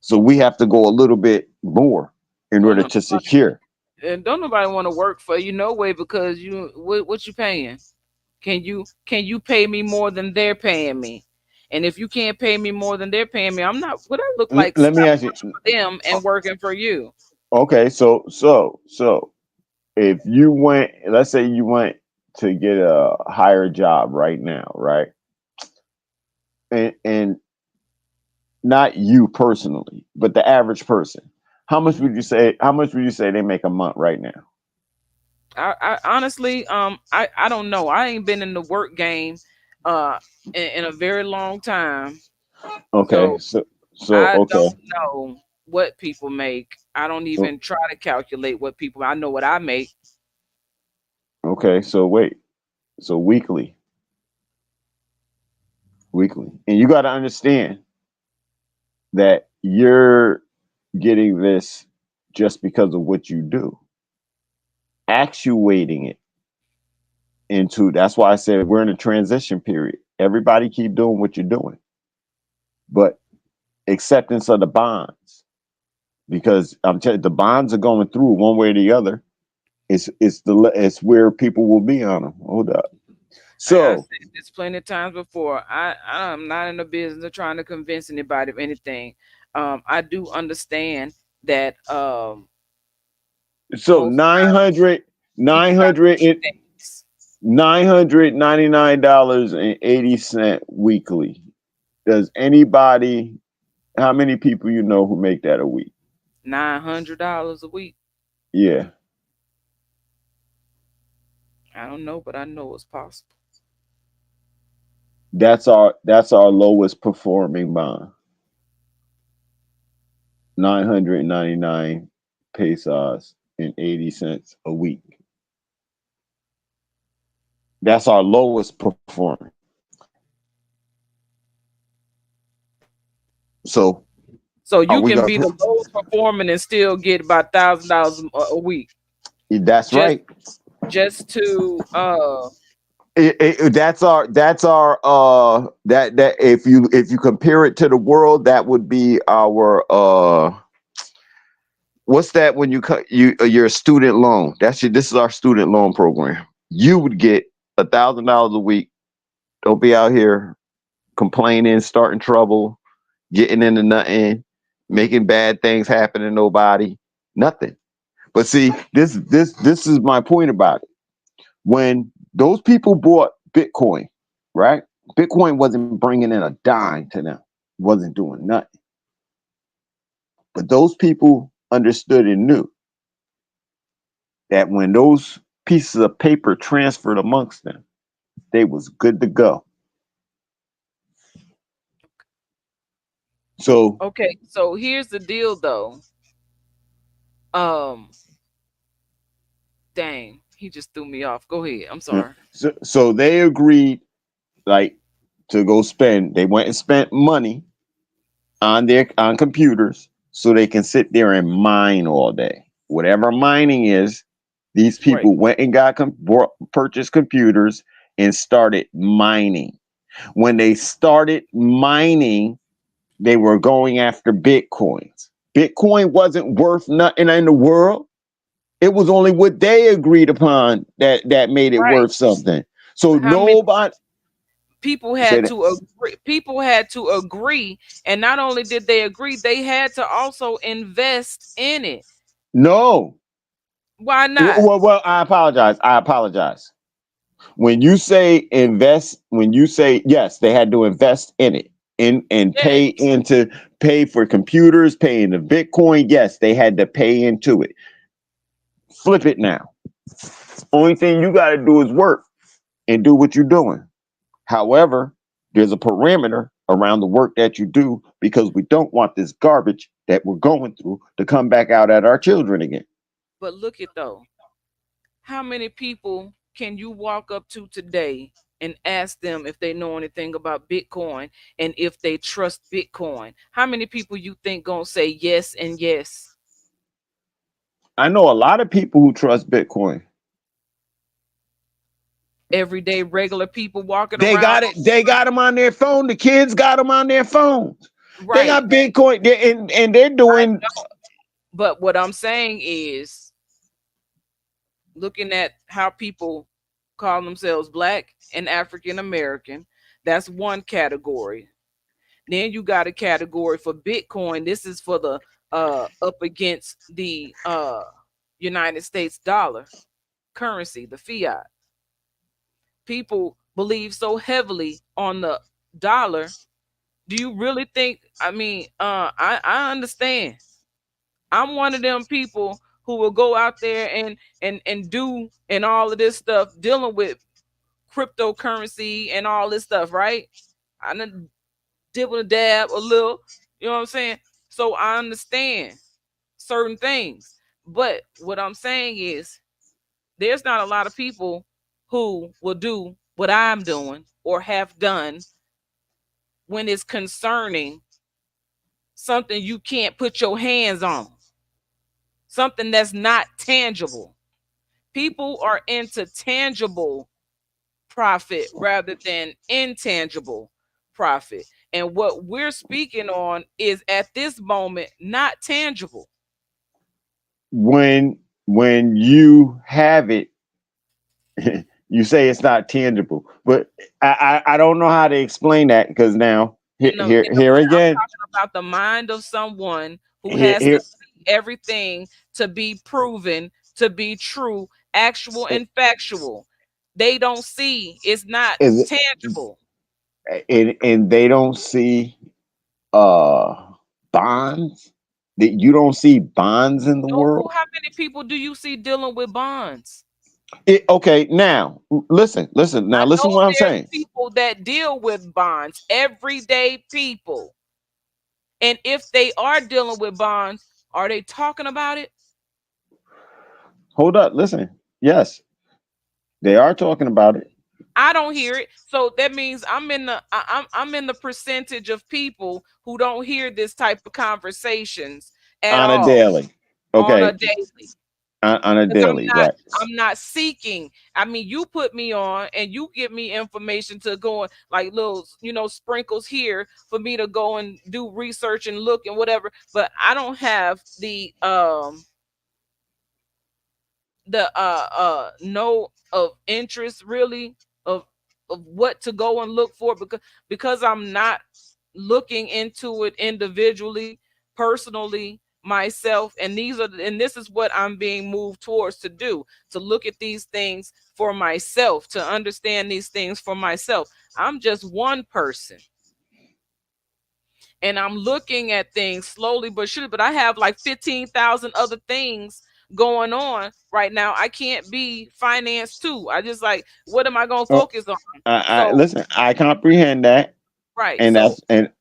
So we have to go a little bit more in Don't order to nobody, secure. and don't nobody want to work for you no way because what you paying? Can you pay me more than they're paying me? And if you can't pay me more than they're paying me, I'm not. What I look like Let me stop ask you. working for them and working for you. Okay, so if you went, let's say you went to get a higher job right now, right? And not you personally, but the average person. How much Mhm. would you say? How much would you say they make a month right now? I honestly, I don't know. I ain't been in the work game, uh, in a very long time, Okay, so so I okay, don't know what people make. I don't o- even try to calculate what people. I know what I make. okay. So wait, so weekly, and you got to understand that you're getting this just because of what you do, actuating it into. That's why I said we're in a transition period. Everybody keep doing what you're doing, but acceptance of the bonds because I'm telling you, the bonds are going through one way or the other. It's where people will be on them. Hold up. I So said this plenty of times before. I'm not in the business of trying to convince anybody of anything. I do understand that so most nine times hundred people nine got hundred cheat and days. $999.80 weekly. Does anybody? How many people you know who make that a week? $900 a week. Yeah, I don't know, but I know it's possible. that's our lowest performing bond. 999 pesos and 80 cents a week. That's our lowest performing. So So are you we can gonna be the put? lowest performing and still get about $1,000 a week, That's just right. just to That's our that if you compare it to the world, that would be our what's that when you cut your student loan? This is our student loan program. You would get $1,000 a week. Don't be out here complaining, starting trouble, getting into nothing, making bad things happen to nobody, nothing. But see, this is my point about it. When those people bought Bitcoin, right? Bitcoin wasn't bringing in a dime to them, wasn't doing nothing. But those people understood and knew that when those pieces of paper transferred amongst them, they was good to go. So, okay. So here's the deal though. Um Dang, he just threw me off. Go ahead. I'm sorry. so they agreed like to go spend. They went and spent money on computers so they can sit there and mine all day. Whatever mining is, these Right. people went and purchased computers and started mining. When they started mining, they were going after bitcoins. Bitcoin wasn't worth nothing in the world. It was only what they agreed upon that made it Right. worth something. So How many nobody people say had that. to agree? People had to agree, and not only did they agree, they had to also invest in it. No. Why not? Well, I apologize. I apologize. When you say invest, when you say yes, they had to invest in it and Yes. pay for computers, pay into Bitcoin. Yes, they had to pay into it. Flip it now. Only thing you got to do is work and do what you're doing. However, there's a parameter around the work that you do because we don't want this garbage that we're going through to come back out at our children again. But look at though. How many people can you walk up to today and ask them if they know anything about Bitcoin and if they trust Bitcoin? How many people you think gonna say yes and yes? I know a lot of people who trust Bitcoin. Everyday regular people walking They around got it. They got them on their phone. The kids got them on their phones. They right. got Bitcoin, and they're I doing. know. But what I'm saying is looking at how people call themselves black and African American, that's one category. Then you got a category for Bitcoin. This is for the up against the United States dollar currency, the fiat. People believe so heavily on the dollar. Do you really think I understand. I'm one of them people who will go out there and do and all of this stuff dealing with cryptocurrency and all this stuff, right? I done dibble a dab a little, you know what I'm saying? So I understand certain things. But what I'm saying is there's not a lot of people who will do what I'm doing or have done when it's concerning something you can't put your hands on, something that's not tangible. People are into tangible profit rather than intangible profit. And what we're speaking on is at this moment not tangible. When you have it, you say it's not tangible. But I don't know how to explain that because now here I'm again talking about the mind of someone who here, has to here see everything to be proven to be true, actual and factual. They don't see it's not is tangible. and they don't see uh bonds. That you don't see bonds in the No, world. how many people do you see dealing with bonds? Okay, now listen. Now I listen know what I'm there's saying. people that deal with bonds, everyday people. And if they are dealing with bonds, are they talking about it? Hold up, listen. Yes, they are talking about it. I don't hear it. So that means I'm in the percentage of people who don't hear this type of conversations at On a all daily. on a Okay. daily. On a Because daily, right. I'm not seeking. I mean, you put me on and you give me information to go and like little, sprinkles here for me to go and do research and look and whatever. But I don't have the know of interest really of what to go and look for, because I'm not looking into it individually, personally, myself. And this is what I'm being moved towards to do, to look at these things for myself, to understand these things for myself. I'm just one person, and I'm looking at things slowly but surely. But I have like 15,000 other things going on right now. I can't be financed too. I just like, what am I going to Oh, focus on? I So, listen. I comprehend that, right. and So, that's and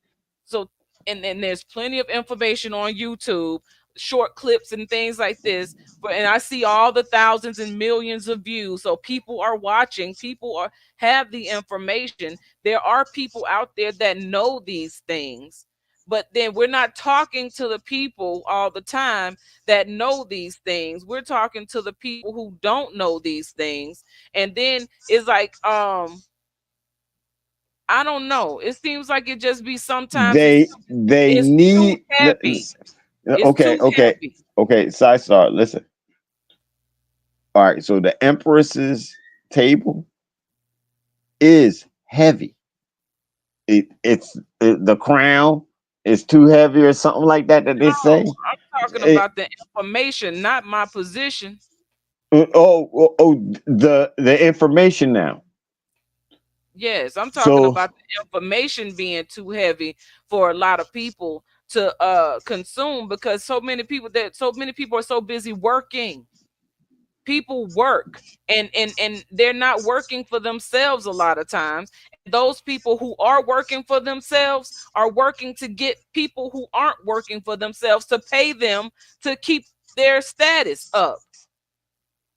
so, and then there's plenty of information on YouTube, short clips and things like this. But and I see all the thousands and millions of views. So people are watching, people are have the information. There are people out there that know these things. But then we're not talking to the people all the time that know these things. We're talking to the people who don't know these things. And then it's like, I don't know. It seems like it just be sometimes they it's too need. heavy. It's Okay, too okay, heavy. okay. Side star. Listen. All right. So the Empress's table is heavy. The crown is too heavy or something like that they say. No, I'm talking It, about the information, not my position. the information now. Yes, I'm talking So about the information being too heavy for a lot of people to consume, because so many people are so busy working. People work, and they're not working for themselves a lot of times. And those people who are working for themselves are working to get people who aren't working for themselves to pay them to keep their status up.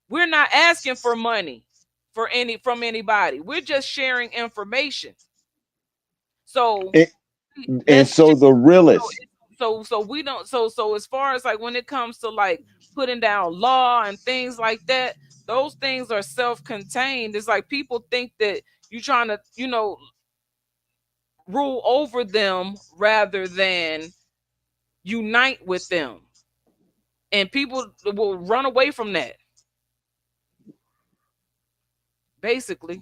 We're not asking for money from anybody. We're just sharing information. So it, and let's so just the so realist. so we don't so as far as like when it comes to like putting down law and things like that, those things are self-contained. It's like people think that you're trying to, rule over them rather than unite with them. And people will run away from that, basically.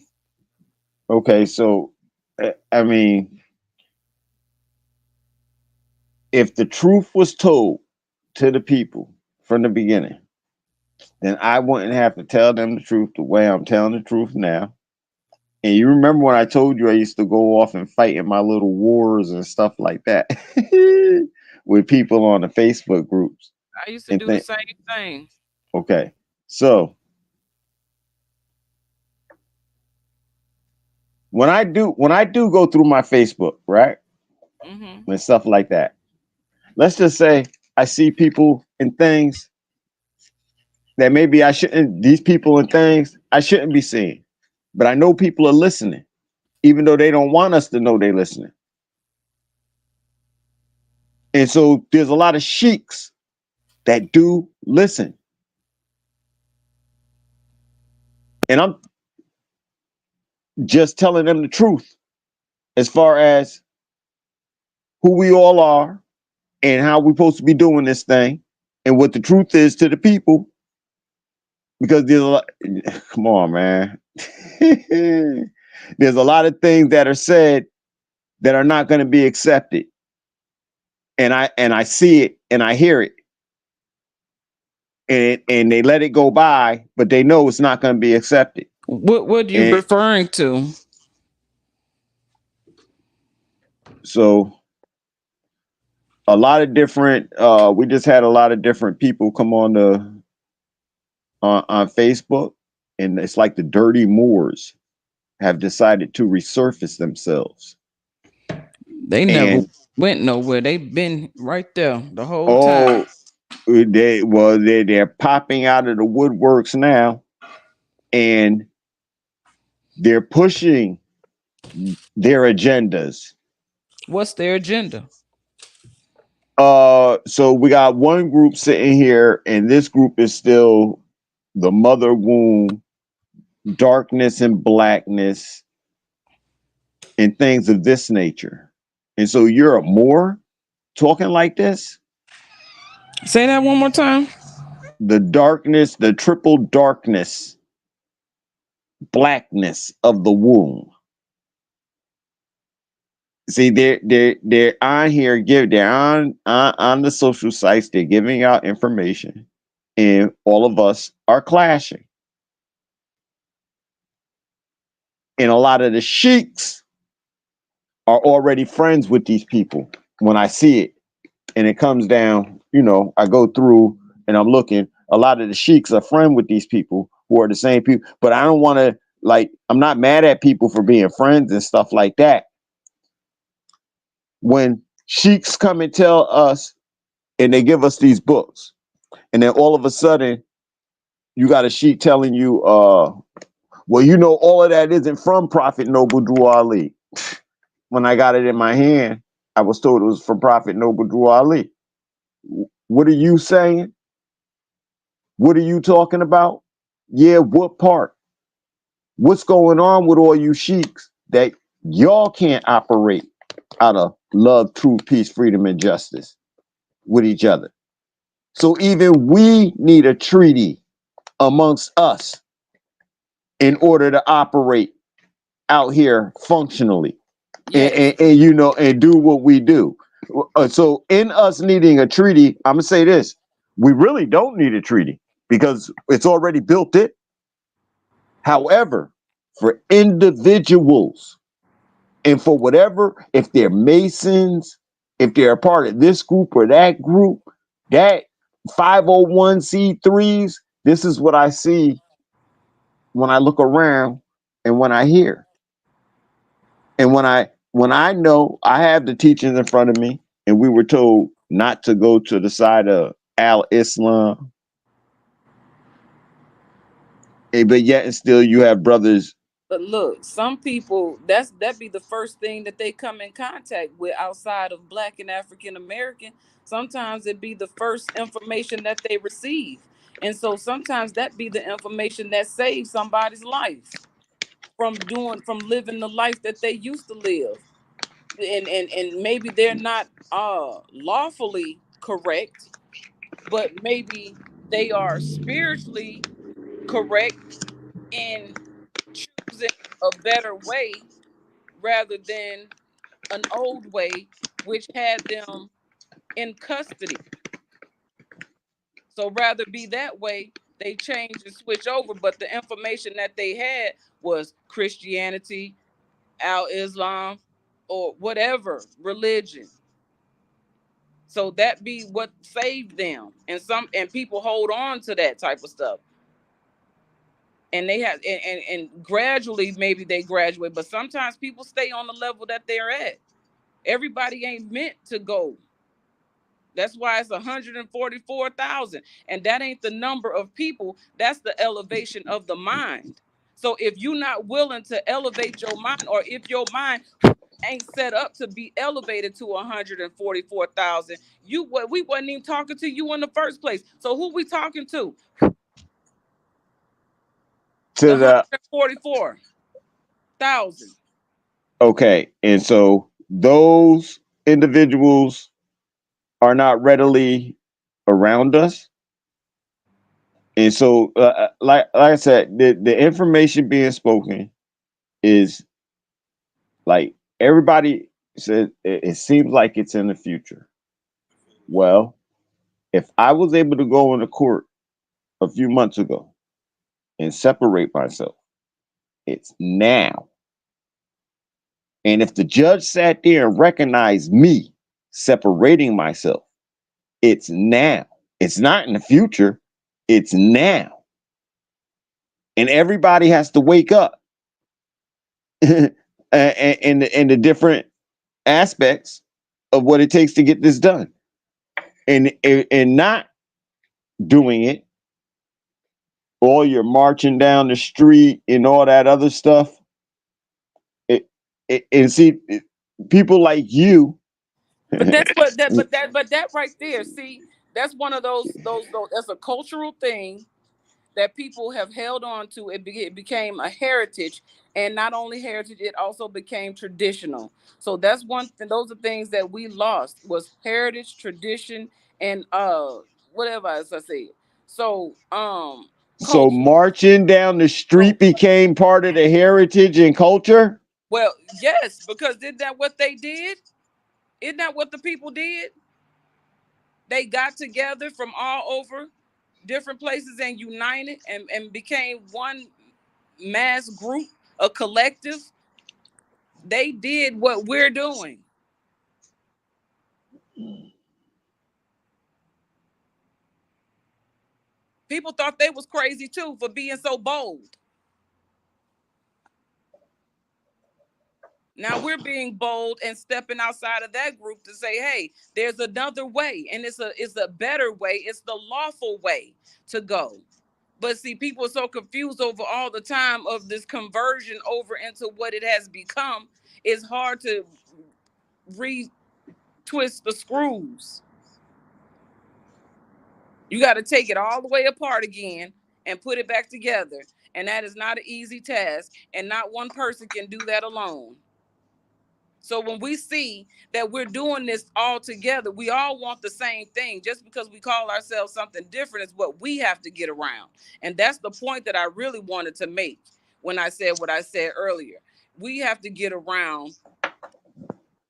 Okay, so I mean, if the truth was told to the people from the beginning, then I wouldn't have to tell them the truth the way I'm telling the truth now. And you remember when I told you I used to go off and fight in my little wars and stuff like that with people on the Facebook groups I used to and do the think, same thing. okay, so when I do go through my Facebook, right, Hmm. and stuff like that, let's just say I see people and things that maybe I shouldn't. These people and things I shouldn't be seeing, but I know people are listening, even though they don't want us to know they're listening. And so there's a lot of sheiks that do listen. And I'm just telling them the truth as far as who we all are and how we're supposed to be doing this thing and what the truth is to the people. Because there's a lot, come on, man. There's a lot of things that are said that are not going to be accepted. And I see it and I hear it. And they let it go by, but they know it's not going to be accepted. What are you And referring to? so a lot of different we just had a lot of different people come on Facebook, and it's like the dirty Moors have decided to resurface themselves. They never And went nowhere. They've been right there the whole time. oh, they're popping out of the woodworks now, and They're pushing their agendas. What's their agenda? So we got one group sitting here, and this group is still the mother womb, darkness and blackness, and things of this nature. And so you're a Moor talking like this? Say that one more time. The darkness, the triple darkness, blackness of the womb. See, they're on here, they're on the social sites, they're giving out information, and all of us are clashing. And a lot of the sheiks are already friends with these people. When I see it and it comes down, I go through and I'm looking. A lot of the sheiks are friends with these people who are the same people. But I don't want to, I'm not mad at people for being friends and stuff like that. When sheiks come and tell us and they give us these books, and then all of a sudden you got a sheik telling you, well, all of that isn't from Prophet Noble Drew Ali. When I got it in my hand, I was told it was from Prophet Noble Drew Ali. What are you saying? What are you talking about? Yeah, what part? What's going on with all you sheiks that y'all can't operate out of love, truth, peace, freedom, and justice with each other? So even we need a treaty amongst us in order to operate out here functionally. Yes. And do what we do. So in us needing a treaty, I'm gonna say this: we really don't need a treaty because it's already built in. However, for individuals and for whatever, if they're Masons, if they're a part of this group or that group, that 501c3s, this is what I see when I look around and when I hear. And when I know I have the teachings in front of me, and we were told not to go to the side of Al Islam, but yet and still you have brothers. But look, some people that be the first thing that they come in contact with outside of Black and African American. Sometimes it be the first information that they receive. And so sometimes that be the information that saves somebody's life from living the life that they used to live. And maybe they're not lawfully correct, but maybe they are spiritually correct in choosing a better way rather than an old way which had them in custody. So rather be that way, they change and switch over, but the information that they had was Christianity, Al Islam, or whatever religion. So that be what saved them. And people hold on to that type of stuff. And they have and gradually maybe they graduate, but sometimes people stay on the level that they're at. Everybody ain't meant to go. That's why it's 144,000. And that ain't the number of people, that's the elevation of the mind. So if you're not willing to elevate your mind, or if your mind ain't set up to be elevated to 144,000, we wasn't even talking to you in the first place. So who we talking to? The To the 144,000. Okay, and so those individuals are not readily around us. And so, like I said, the information being spoken is like everybody said. It seems like it's in the future. Well, if I was able to go into court a few months ago and separate myself, it's now. And if the judge sat there and recognized me separating myself, it's now. It's not in the future. It's now. And everybody has to wake up and the different aspects of what it takes to get this done. And not doing it, all you're marching down the street and all that other stuff. And see, people like you. But that's what that but that right there, see, that's one of those that's a cultural thing that people have held on to. It became a heritage, and not only heritage, it also became traditional. So that's one thing. Those are things that we lost was heritage, tradition, and whatever as I said. So So culture. marching down the street So became part of the heritage and culture. well, yes, because isn't that what they did? Isn't that what the people did? They got together from all over different places and united and became one mass group, a collective. They did what we're doing. People thought they was crazy too for being so bold. Now we're being bold and stepping outside of that group to say, hey, there's another way, and it's a better way. It's the lawful way to go. But see, people are so confused over all the time of this conversion over into what it has become. It's hard to retwist the screws. You got to take it all the way apart again and put it back together. And that is not an easy task. And not one person can do that alone. So when we see that we're doing this all together, we all want the same thing. Just because we call ourselves something different is what we have to get around. And that's the point that I really wanted to make when I said what I said earlier. We have to get around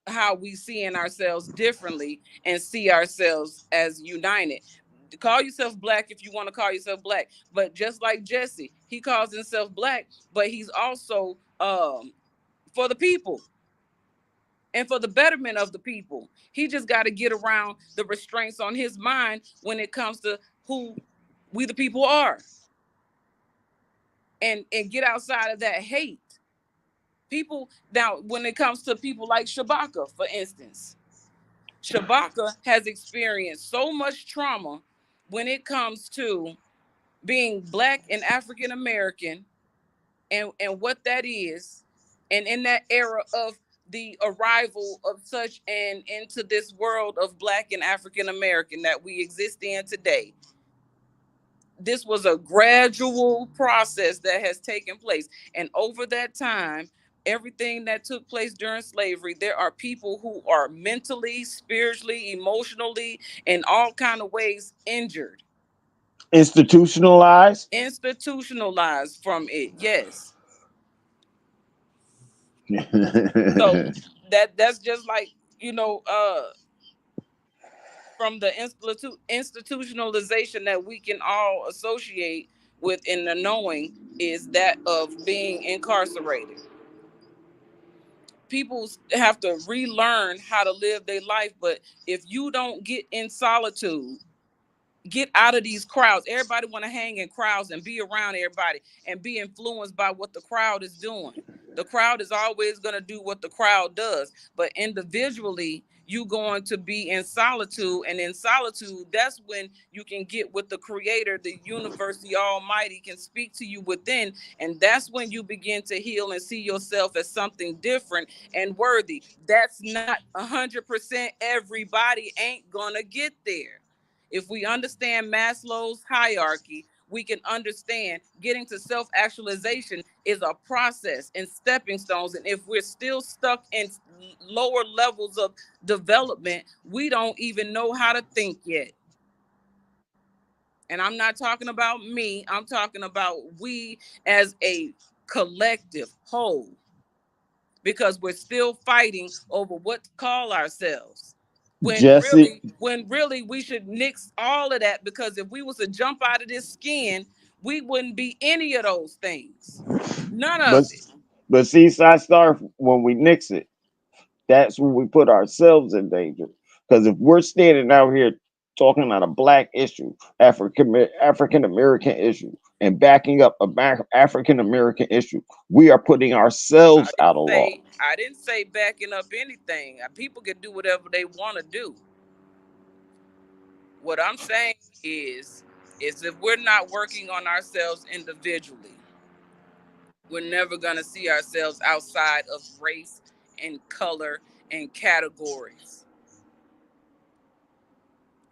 how we see in ourselves differently and see ourselves as united. Call yourself black if you want to call yourself black, but just like Jesse, he calls himself black, but he's also for the people and for the betterment of the people. He just got to get around the restraints on his mind when it comes to who we the people are, and get outside of that hate. People now, when it comes to people like Shabaka, for instance, Shabaka has experienced so much trauma when it comes to being black and African American, and what that is, and in that era of the arrival of such and into this world of black and African American that we exist in today. This was a gradual process that has taken place, and over that time, everything that took place during slavery, there are people who are mentally, spiritually, emotionally, in all kind of ways injured, Institutionalized. institutionalized from it. Yes. So that's just like, you know, from the institutionalization that we can all associate with in the knowing is that of being incarcerated. People have to relearn how to live their life, but if you don't get in solitude, get out of these crowds. Everybody want to hang in crowds and be around everybody and be influenced by what the crowd is doing. The crowd is always going to do what the crowd does, but individually you going to be in solitude, and in solitude that's when you can get with the creator, the universe, the almighty can speak to you within, and that's when you begin to heal and see yourself as something different and worthy. That's not 100%. Everybody ain't gonna get there. If we understand Maslow's hierarchy, we can understand getting to self actualization is a process and stepping stones. And if we're still stuck in lower levels of development, we don't even know how to think yet. And I'm not talking about me, I'm talking about we as a collective whole, because we're still fighting over what to call ourselves. Jesse, When really we should nix all of that, because if we was to jump out of this skin, we wouldn't be any of those things. None but of it. but see, Side Star, when we nix it, that's when we put ourselves in danger. Because if we're standing out here talking about a black issue, African American issue, and backing up a African American issue, we are putting ourselves out of law. I didn't say backing up anything. People can do whatever they want to do. What I'm saying is if we're not working on ourselves individually, We're never going to see ourselves outside of race and color and categories.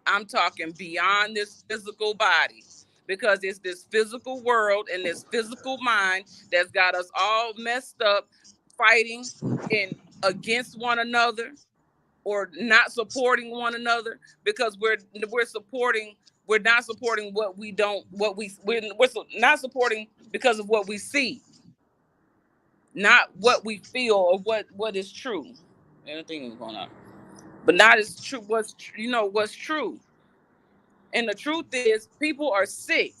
I'm talking beyond this physical body, because it's this physical world and this physical mind that's got us all messed up, fighting and against one another, or not supporting one another, because we're supporting, we're not supporting what we don't, what we're not supporting because of what we see, not what we feel or what is true. Anything is going on, but not as true. What's true. And the truth is, people are sick,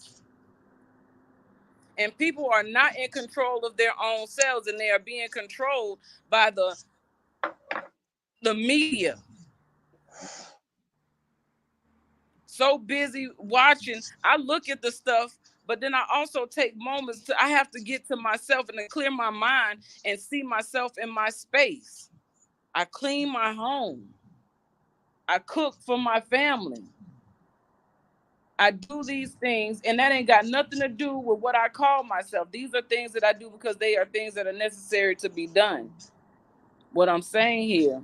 and people are not in control of their own selves, and they are being controlled by the media. So busy watching, I look at the stuff, but then I also take moments I have to get to myself and to clear my mind and see myself in my space. I clean my home. I cook for my family. I do these things, and that ain't got nothing to do with what I call myself. These are things that I do because they are things that are necessary to be done. What I'm saying here,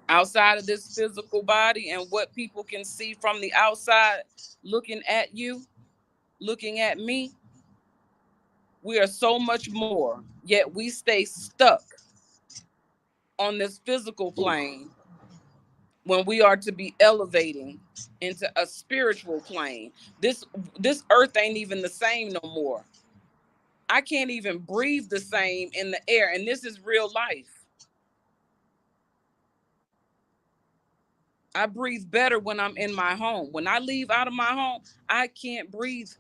outside of this physical body and what people can see from the outside, looking at you, looking at me, we are so much more, yet we stay stuck on this physical plane when we are to be elevating into a spiritual plane. This earth ain't even the same no more. I can't even breathe the same in the air, and this is real life. I breathe better when I'm in my home. When I leave out of my home, I can't breathe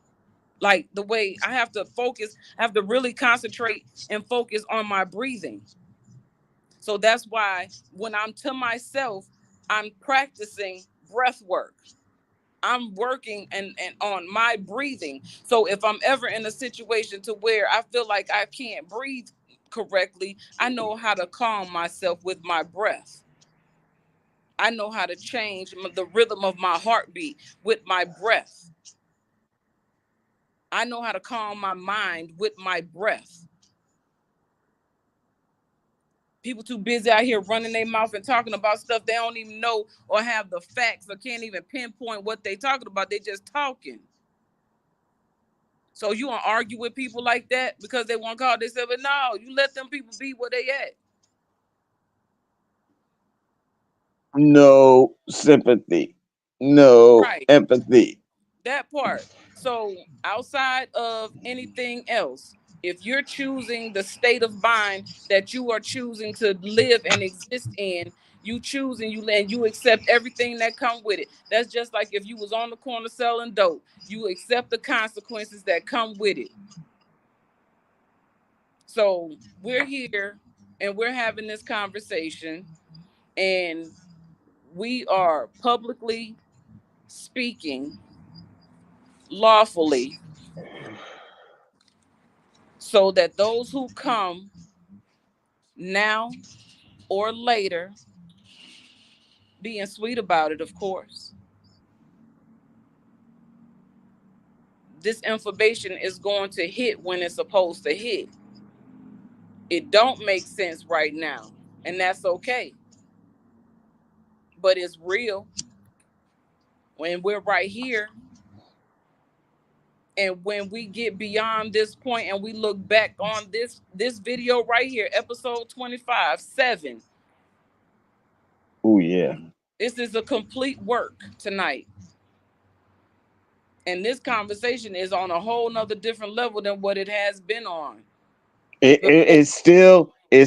like the way I have to focus. I have to really concentrate and focus on my breathing. So that's why when I'm to myself, I'm practicing breath work. I'm working and on my breathing. So if I'm ever in a situation to where I feel like I can't breathe correctly, I know how to calm myself with my breath. I know how to change the rhythm of my heartbeat with my breath. I know how to calm my mind with my breath. People too busy out here running their mouth and talking about stuff they don't even know or have the facts or can't even pinpoint what they talking about. They just talking. So you want to argue with people like that because they want to call themselves? But no, you let them people be where they at. No sympathy, no Right. empathy. That part. So outside of anything else, if you're choosing the state of mind that you are choosing to live and exist in, you choose and you accept everything that come with it. That's just like if you was on the corner selling dope, you accept the consequences that come with it. So we're here and we're having this conversation, and we are publicly speaking lawfully, so that those who come now or later, being sweet about it, of course, this information is going to hit when it's supposed to hit. It don't make sense right now, and that's okay, but it's real when we're right here. And when we get beyond this point and we look back on this video right here, episode 25 7, Oh yeah. this is a complete work tonight. And this conversation is on a whole nother different level than what it has been on. It's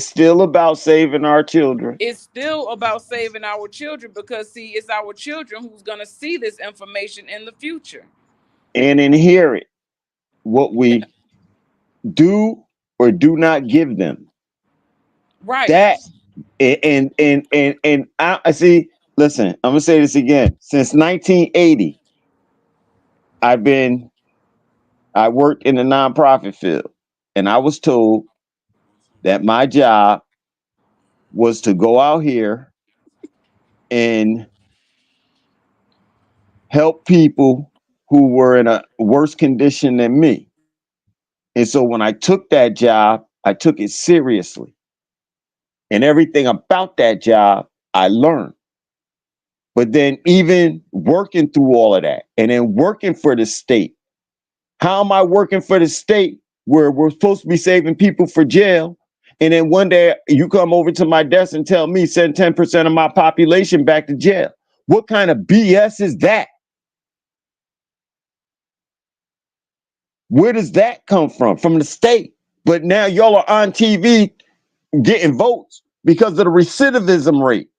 still about saving our children It's still about saving our children, because see, it's our children who's going to see this information in the future. and inherit what Yeah. we do or do not give them. Right. That and I see. Listen, I'm gonna say this again. Since 1980, I've been I worked in the nonprofit field, and I was told that my job was to go out here and help people who were in a worse condition than me. And so when I took that job, I took it seriously. And everything about that job, I learned. But then even working through all of that and then working for the state, how am I working for the state where we're supposed to be saving people for jail? And then one day you come over to my desk and tell me send 10% of my population back to jail. What kind of BS is that? Where does that come from? From the state. But now y'all are on TV getting votes because of the recidivism rate.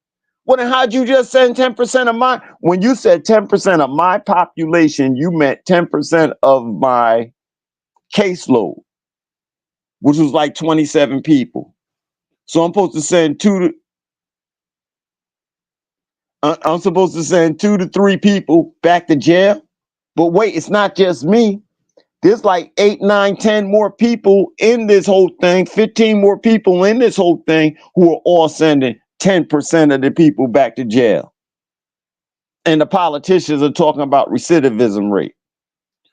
Well, then how'd you just send 10% of my, when you said 10% of my population, you meant 10% of my caseload, which was like 27 people. So I'm supposed to send I'm supposed to send 2 to 3 people back to jail. But wait, it's not just me. There's like 8, 9, 10 more people in this whole thing, 15 more people in this whole thing who are all sending 10% of the people back to jail. And the politicians are talking about recidivism rate.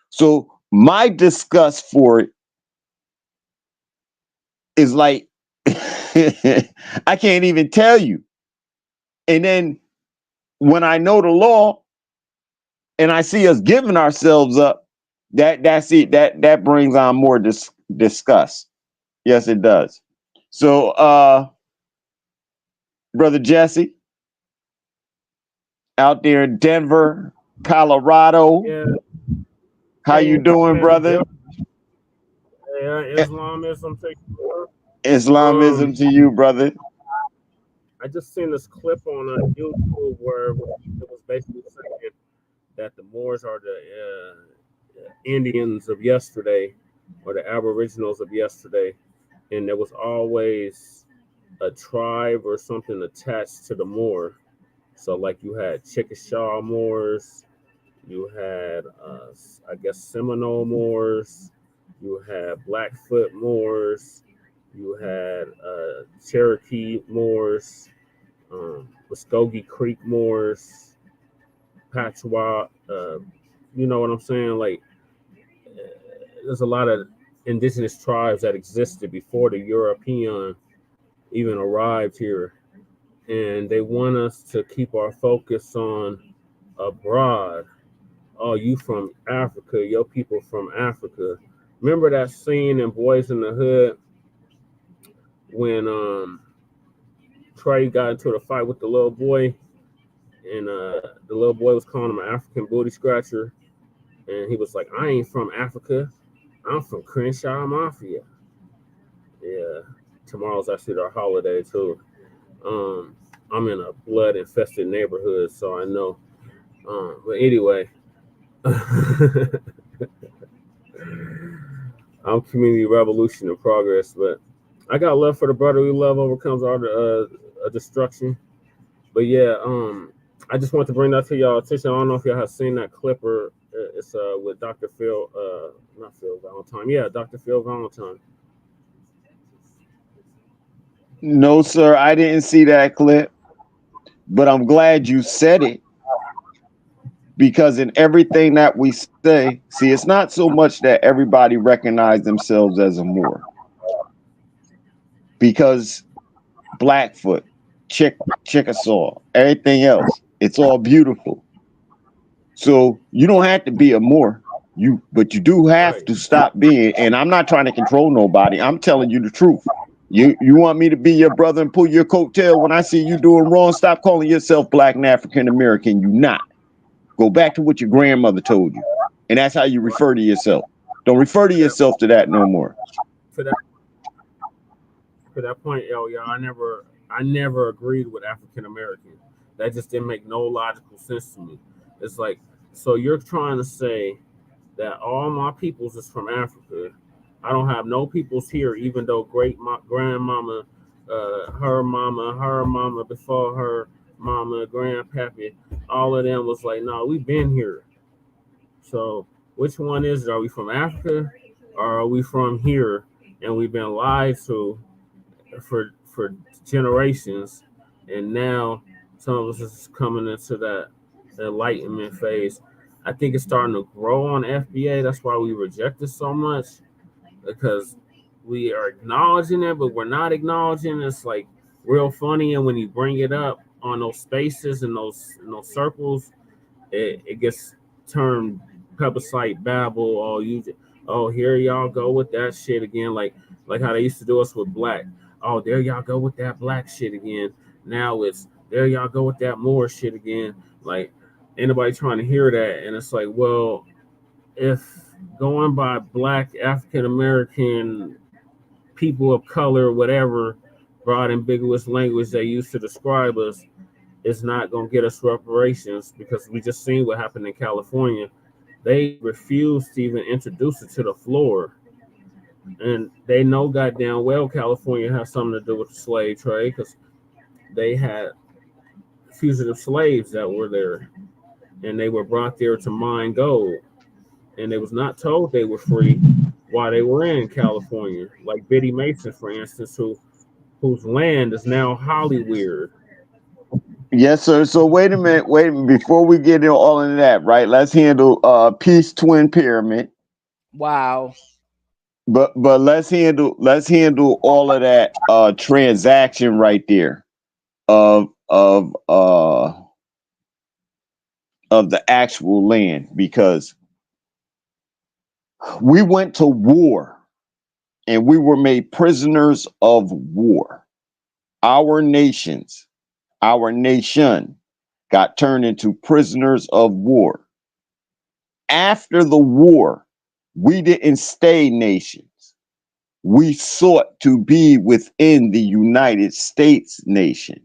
So my disgust for it is like, I can't even tell you. And then when I know the law and I see us giving ourselves up, that's it. That brings on more disgust. Yes, it does. So, Brother Jesse, out there in Denver, Colorado. Yeah. How you doing, brother? Islamism. Islamism to you, brother. I just seen this clip on YouTube where it was basically saying that the Moors are the Indians of yesterday, or the Aboriginals of yesterday, and there was always a tribe or something attached to the Moor. So, like, you had Chickasaw Moors, you had, I guess, Seminole Moors, you had Blackfoot Moors, you had Cherokee Moors, Muskogee Creek Moors, Patchwa. You know what I'm saying? Like, there's a lot of indigenous tribes that existed before the European even arrived here, and they want us to keep our focus on abroad. Oh, you from Africa, your people from Africa. Remember that scene in Boys in the Hood when Trey got into the fight with the little boy, and the little boy was calling him an African booty scratcher, and he was like, I ain't from Africa, I'm from Crenshaw Mafia. Yeah, tomorrow's actually our holiday too. I'm in a blood infested neighborhood, so I know. But anyway, I'm community revolution in progress, but I got love for the brotherly love overcomes all the destruction. But yeah, I just want to bring that to y'all attention. I don't know if y'all have seen that clip, or it's with Dr. Phil, not Phil Valentine. Yeah, Dr. Phil Valentine. No, sir, I didn't see that clip, but I'm glad you said it, because in everything that we say, see, it's not so much that everybody recognize themselves as a Moor, because Blackfoot, Chickasaw, everything else, it's all beautiful. So you don't have to be a Moor, but you do have to stop being. And I'm not trying to control nobody. I'm telling you the truth. You want me to be your brother and pull your coattail when I see you doing wrong? Stop calling yourself Black and African American. You not. Go back to what your grandmother told you, and that's how you refer to yourself. Don't refer to yourself to that no more. For that point, yeah, I never agreed with African American. That just didn't make no logical sense to me. It's like, so you're trying to say that all my peoples is from Africa. I don't have no peoples here, even though grandmama, her mama before her mama, grandpappy, all of them was like, no, we've been here. So which one is it? Are we from Africa, or are we from here and we've been lied to for generations, and now some of us is coming into that enlightenment phase? I think it's starting to grow on FBA. That's why we reject it so much. because we are acknowledging it, but we're not acknowledging it. It's like real funny, and when you bring it up on those spaces and those circles, it gets turned plebiscite babble. Oh, here y'all go with that shit again, like how they used to do us with black. Oh, there y'all go with that black shit again. Now it's there y'all go with that more shit again. Like anybody trying to hear that, and it's like, well, if going by black African American people of color, whatever broad ambiguous language they use to describe us, is not going to get us reparations because we just seen what happened in California. They refused to even introduce it to the floor. And they know goddamn well California has something to do with the slave trade because they had fugitive slaves that were there and they were brought there to mine gold. And they was not told they were free while they were in California. Like Biddy Mason, for instance, whose land is now Hollywood. Yes, sir. So wait a minute. Before we get into all of that, right? Let's handle Peace Twin Pyramid. Wow. But let's handle all of that transaction right there of of uh of the actual land because we went to war and we were made prisoners of war. Our nations, our nation got turned into prisoners of war. After the war, we didn't stay nations. We sought to be within the United States nation.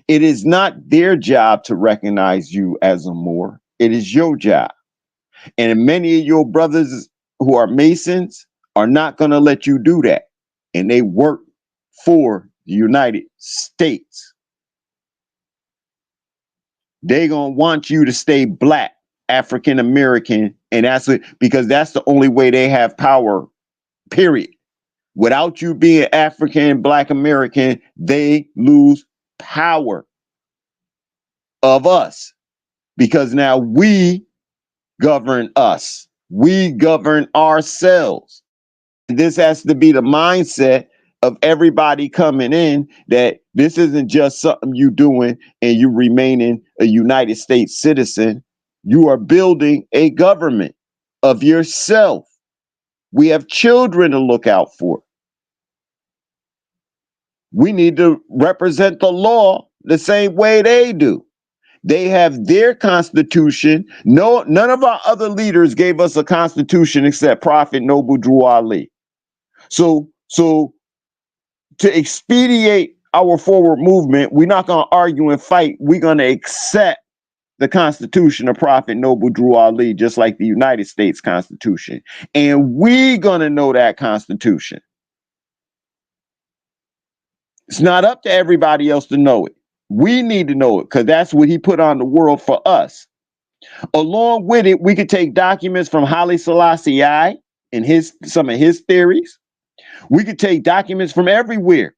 It is not their job to recognize you as a Moor. It is your job. And many of your brothers who are Masons are not going to let you do that. And they work for the United States. They're going to want you to stay black, African American, and that's it because that's the only way they have power, period. Without you being African, Black American, they lose power of us because now we govern us. We govern ourselves. This has to be the mindset of everybody coming in that this isn't just something you doing and you remaining a United States citizen. You are building a government of yourself. We have children to look out for. We need to represent the law the same way they do. They have their constitution. No, none of our other leaders gave us a constitution except Prophet Noble Drew Ali. So to expedite our forward movement, we're not going to argue and fight. We're going to accept the Constitution of Prophet Noble Drew Ali, just like the United States Constitution. And we're going to know that Constitution. It's not up to everybody else to know it. We need to know it because that's what he put on the world for us. Along with it, we could take documents from Haile Selassie I and some of his theories. We could take documents from everywhere.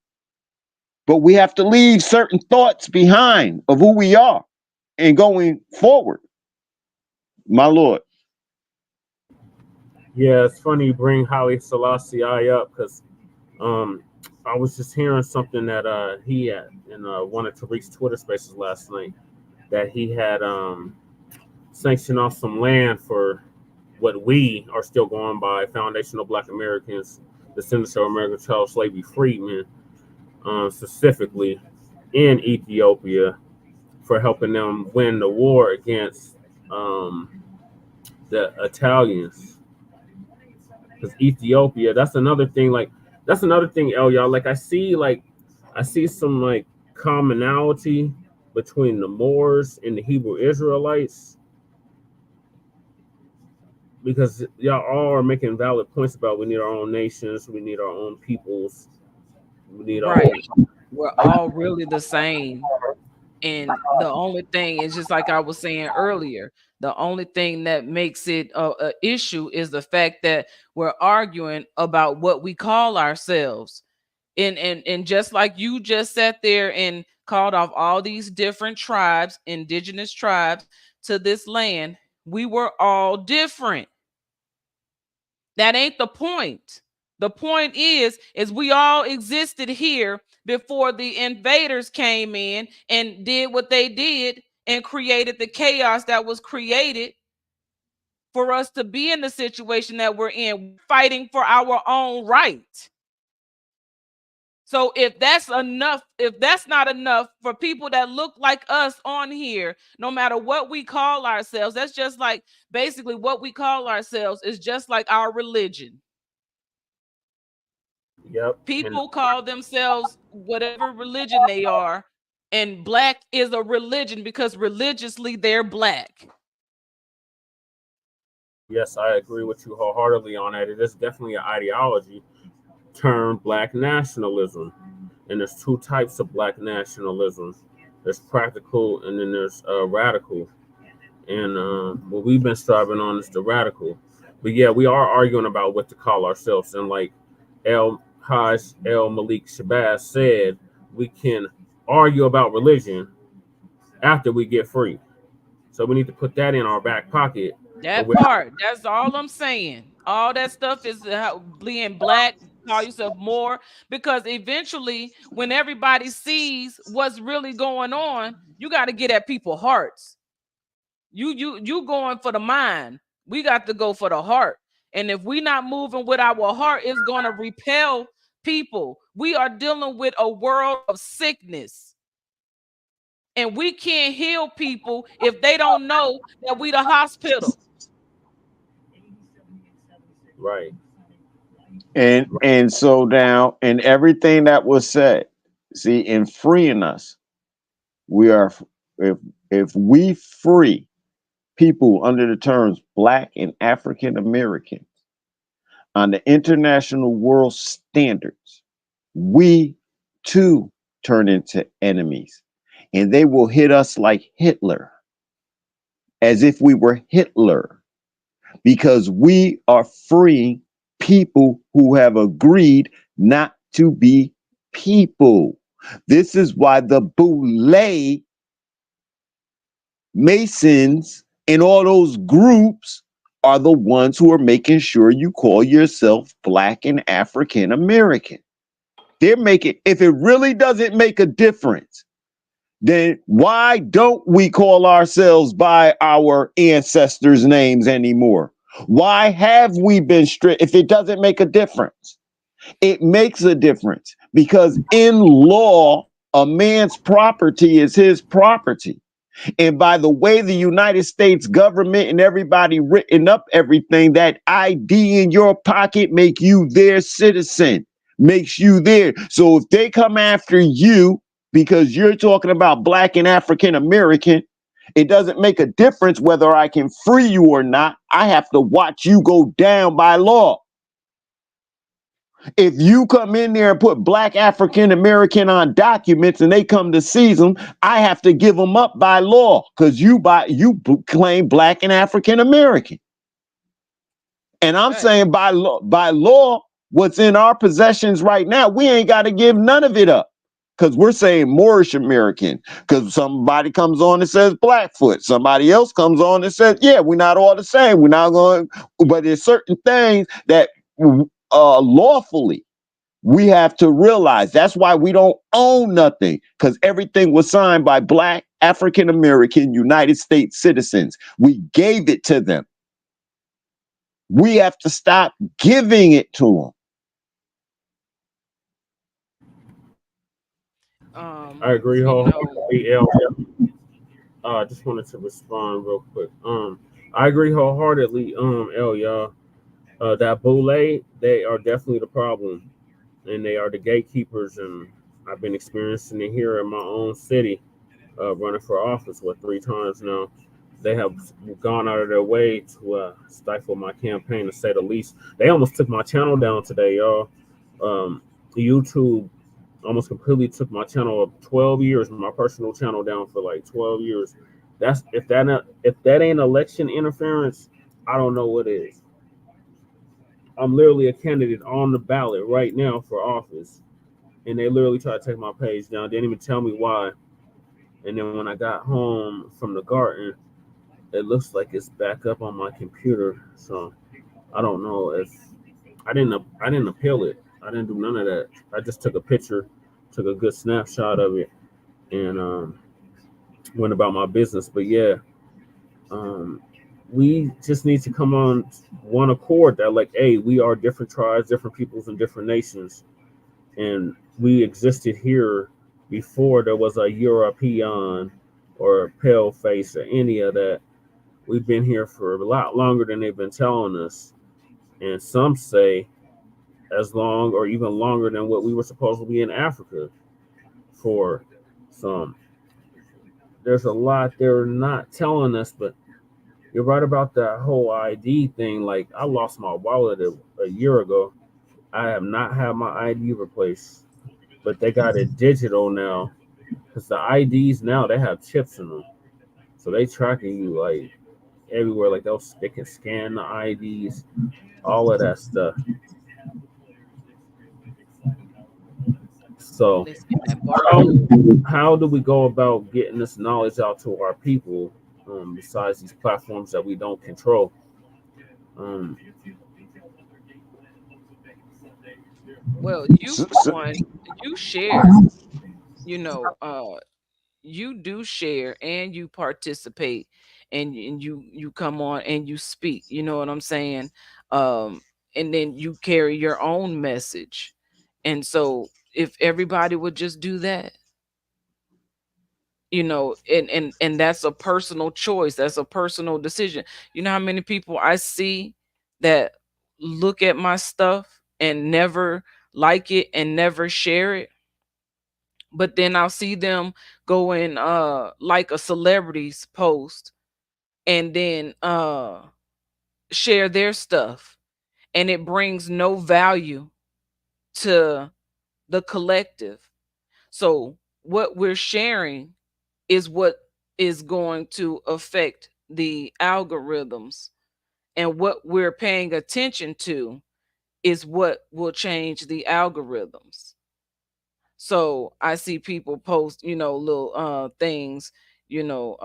But we have to leave certain thoughts behind of who we are and going forward. My Lord. Yeah, it's funny you bring Haile Selassie I up because I was just hearing something that he had in one of Tariq's Twitter spaces last night that he had sanctioned off some land for what we are still going by foundational Black Americans, descendants of American child slavery freedmen, specifically in Ethiopia for helping them win the war against the Italians. Because Ethiopia, that's another thing. That's another thing, y'all. I see some like commonality between the Moors and the Hebrew Israelites because y'all all are making valid points about we need our own nations, we need our own peoples, we need our Right. own. We're all really the same. And the only thing is just like I was saying earlier, the only thing that makes it a issue is the fact that we're arguing about what we call ourselves. And just like you just sat there and called off all these different tribes, indigenous tribes to this land, we were all different. That ain't the point. The point is we all existed here before the invaders came in and did what they did and created the chaos that was created for us to be in the situation that we're in, fighting for our own right. So if that's not enough for people that look like us on here, no matter what we call ourselves, that's just like basically what we call ourselves is just like our religion. Yep. And People call themselves whatever religion they are, and black is a religion because religiously they're black. yes, I agree with you wholeheartedly on that. It is definitely an ideology termed black nationalism. And there's two types of black nationalism. There's practical and then there's radical. And what we've been striving on is the radical. But yeah, we are arguing about what to call ourselves. And like El Haj El Malik Shabazz said, we can argue about religion after we get free. So we need to put that in our back pocket. That part, that's all I'm saying. All that stuff is being black, call yourself more, because eventually, when everybody sees what's really going on, you got to get at people's hearts. You going for the mind. We got to go for the heart. And if we not moving with our heart, it's going to repel people. We are dealing with a world of sickness. And we can't heal people if they don't know that we the hospital. Right. And so now, and everything that was said, see, in freeing us, we are if if we free people under the terms Black and African American on the international world standards, we too turn into enemies, and they will hit us like Hitler, as if we were Hitler, because we are freeing people who have agreed not to be people. This is why the Boule Masons and all those groups are the ones who are making sure you call yourself Black and African American. They're making, if it really doesn't make a difference, then why don't we call ourselves by our ancestors' names anymore? Why have we been strict? If it doesn't make a difference, it makes a difference, because in law, a man's property is his property. And by the way the United States government and everybody written up everything, that ID in your pocket make you their citizen, makes you there. So if they come after you because you're talking about Black and African American, it doesn't make a difference whether I can free you or not. I have to watch you go down by law. If you come in there and put Black African American on documents and they come to seize them, I have to give them up by law, because you claim Black and African American. And I'm saying by law, what's in our possessions right now, we ain't got to give none of it up, because we're saying Moorish American. Because somebody comes on and says Blackfoot, somebody else comes on and says, yeah, we're not all the same. We're not going, but there's certain things that lawfully we have to realize. That's why we don't own nothing, because everything was signed by Black African American United States citizens. We gave it to them. We have to stop giving it to Um, I agree you know, wholeheartedly, El. I just wanted to respond real quick. I agree wholeheartedly, El, y'all. That Boule, they are definitely the problem, and they are the gatekeepers. And I've been experiencing it here in my own city, running for office, 3 times now. They have gone out of their way to stifle my campaign, to say the least. They almost took my channel down today, y'all. YouTube almost completely took my channel of 12 years, my personal channel, down for like 12 years. That's if that ain't election interference, I don't know what is. I'm literally a candidate on the ballot right now for office, and they literally tried to take my page down. They didn't even tell me why. And then when I got home from the garden, it looks like it's back up on my computer. So I don't know if I didn't appeal it. I didn't do none of that. I just took a picture, took a good snapshot of it, and went about my business. But yeah, um, we just need to come on one accord that like, hey, we are different tribes, different peoples, and different nations, and we existed here before there was a European or a pale face or any of that. We've been here for a lot longer than they've been telling us, and some say as long or even longer than what we were supposed to be in Africa for. Some there's a lot they're not telling us, but you're right about that whole ID thing. Like I lost my wallet a year ago. I have not had my ID replaced, but they got it digital now because the IDs now they have chips in them, so they tracking you like everywhere. Like they can scan the IDs, all of that stuff. So Listen, that how, barcode. how do we go about getting this knowledge out to our people? Besides these platforms that we don't control, um, Well, you So, for so, one, you share, you know, you do share and you participate and you come on and you speak, you know what I'm saying? Um and then you carry your own message. And so if everybody would just do that, and that's a personal choice, that's a personal decision. You know how many people I see that look at my stuff and never like it and never share it, but then I'll see them go and like a celebrity's post and then share their stuff, and it brings no value to the collective. So what we're sharing is what is going to affect the algorithms, and what we're paying attention to is what will change the algorithms. So I see people post, little things, you know,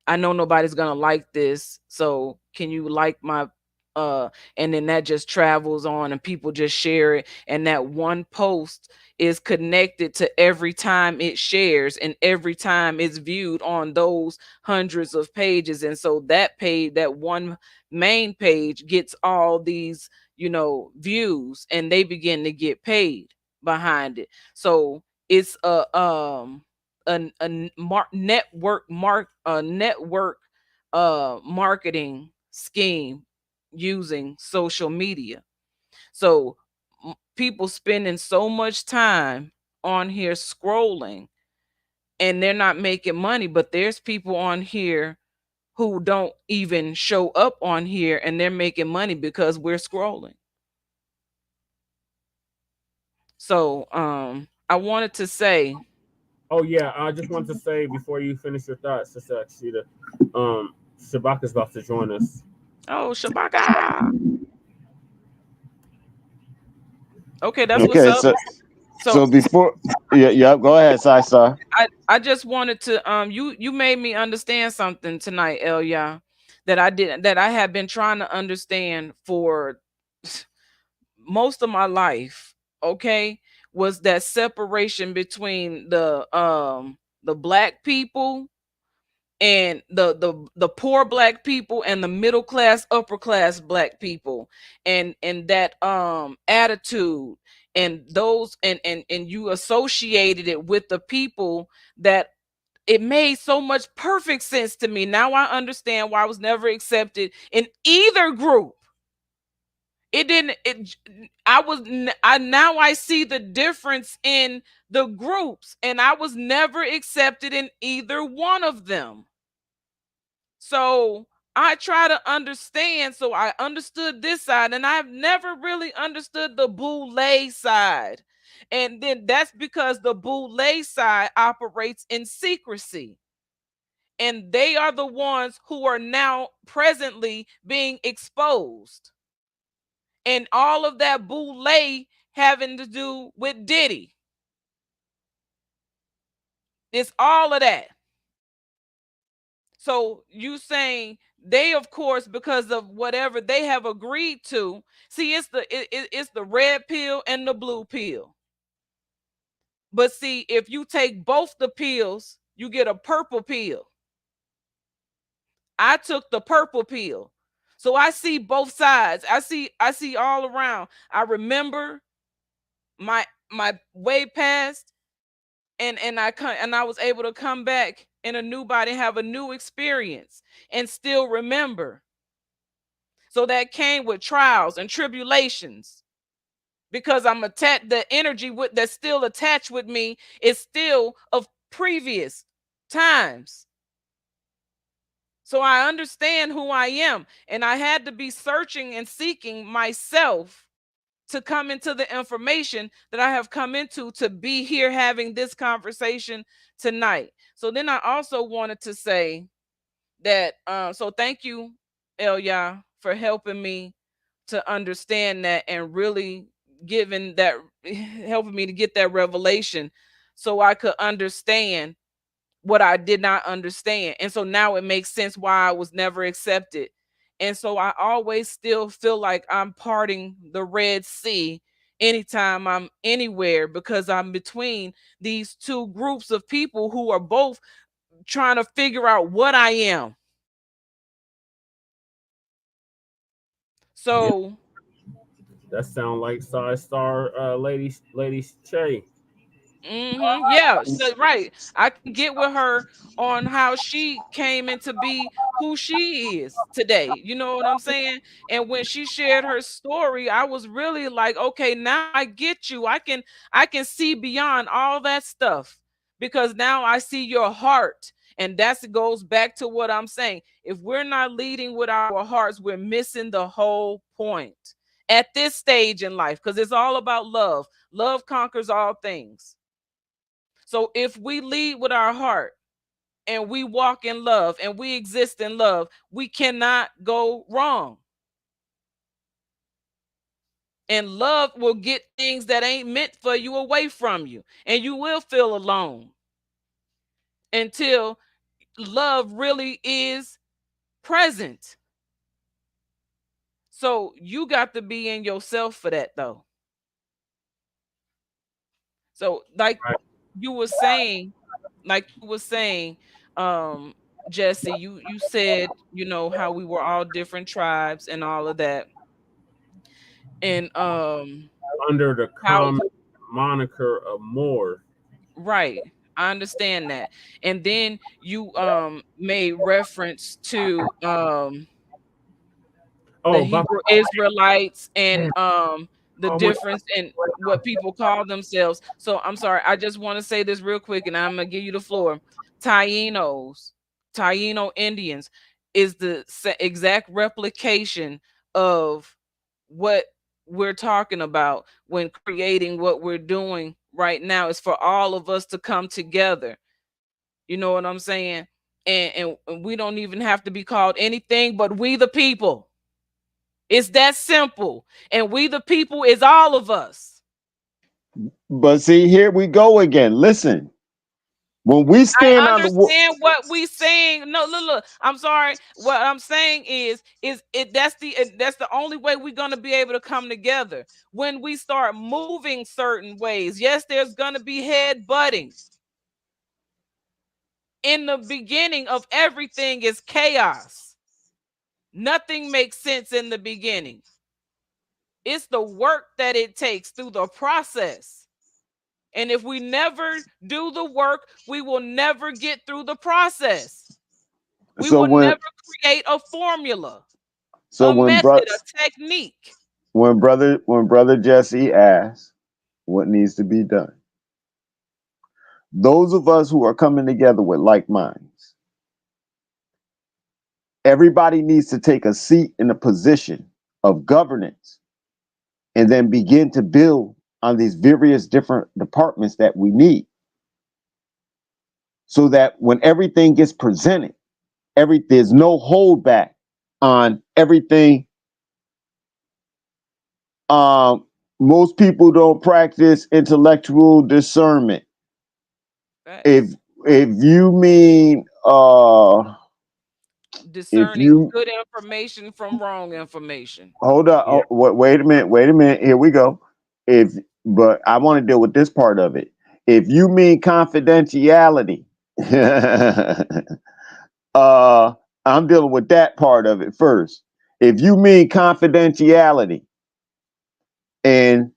I know nobody's gonna like this, so can you like my and then that just travels on and people just share it, and that one post is connected to every time it shares and every time it's viewed on those hundreds of pages. And so that page, that one main page, gets all these, views, and they begin to get paid behind it. So it's a network marketing scheme using social media. So people spending so much time on here scrolling, and they're not making money, but there's people on here who don't even show up on here and they're making money because we're scrolling. So I wanted to say, oh yeah, I just want to say before you finish your thoughts, Sister Akshita, Shabak is about to join us. oh, Shabaka. Okay, that's what's okay, up. so So before, yeah, go ahead, Sci. I just wanted to you made me understand something tonight, Elia, that I had been trying to understand for most of my life. Okay, was that separation between the black people and the poor black people and the middle class upper class black people, and that attitude, and those, and you associated it with the people that it made so much perfect sense to me. Now I understand why I was never accepted in either group. It didn't it I was I now I see the difference in the groups, and I was never accepted in either one of them. So I try to understand. So I understood this side, and I've never really understood the boule side. And then that's because the boule side operates in secrecy. And they are the ones who are now presently being exposed. And all of that boule having to do with Diddy. It's all of that. So you saying they, of course, because of whatever they have agreed to. See, it's the red pill and the blue pill. But see, if you take both the pills, you get a purple pill. I took the purple pill. So I see both sides. I see all around. I remember my way past, and I was able to come back in a new body, have a new experience, and still remember. So that came with trials and tribulations, because I'm attached. The energy that's still attached with me is still of previous times. So I understand who I am, and I had to be searching and seeking myself to come into the information that I have come into, to be here having this conversation tonight. So then I also wanted to say that so thank you, Elia, for helping me to understand that, and really giving that helping me to get that revelation, so I could understand what I did not understand. And so now it makes sense why I was never accepted. And so I always still feel like I'm parting the Red Sea anytime I'm anywhere, because I'm between these two groups of people who are both trying to figure out what I am. Yeah, So that sound like Side Star Lady Shay. yeah, so, right. I can get with her on how she came into be who she is today. You know what I'm saying? And when she shared her story, I was really like, okay, now I get you. I can see beyond all that stuff, because now I see your heart. And that goes back to what I'm saying. If we're not leading with our hearts, we're missing the whole point at this stage in life, because it's all about love. Love conquers all things. So if we lead with our heart, and we walk in love, and we exist in love, we cannot go wrong. And love will get things that ain't meant for you away from you. And you will feel alone until love really is present. So you got to be in yourself for that, though. So Right. you were saying, like you were saying, um, Jesse, you said, how we were all different tribes and all of that. And Under the how common moniker of Moors. right. I understand that. And then you made reference to the Oh, Hebrew Israelites, and man, the oh my difference in what people call themselves. So I'm sorry, I just want to say this real quick, and I'm gonna give you the floor. Tainos, Taino Indians is the exact replication of what we're talking about when creating what we're doing right now. Is for all of us to come together. You know what I'm saying? And we don't even have to be called anything but we the people. It's that simple. And we the people is all of us. But see, here we go again. Listen, when we stand I on the wo- understand what we saying. No, look. I'm sorry. What I'm saying is it that's the only way we're gonna be able to come together. When we start moving certain ways. Yes, there's gonna be head butting. In the beginning of everything is chaos. Nothing makes sense in the beginning. It's the work that it takes through the process. And if we never do the work, we will never get through the process. We so will when never create a formula, so a when method, bro a technique. when brother Jesse asks what needs to be done, those of us who are coming together with like minds, everybody needs to take a seat in a position of governance, and then begin to build on these various different departments that we need, so that when everything gets presented, there's no holdback on everything. um Most people don't practice intellectual discernment. if Facts. if you mean discerning good information from wrong information. Hold up. Yeah. Oh, wait a minute. Here we go. But I want to deal with this part of it. If you mean confidentiality, I'm dealing with that part of it first. If you mean confidentiality, and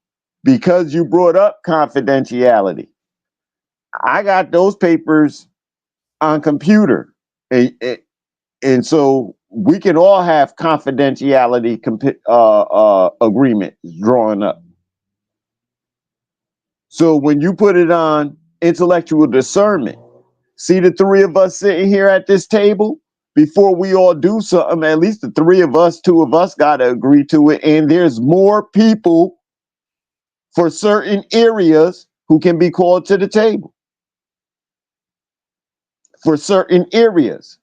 because you brought up confidentiality, I got those papers on computer, and so we can all have confidentiality agreements drawn up. So when you put it on intellectual discernment, see the three of us sitting here at this table. Before we all do something, at least the three of us, two of us got to agree to it. And there's more people for certain areas who can be called to the table for certain areas.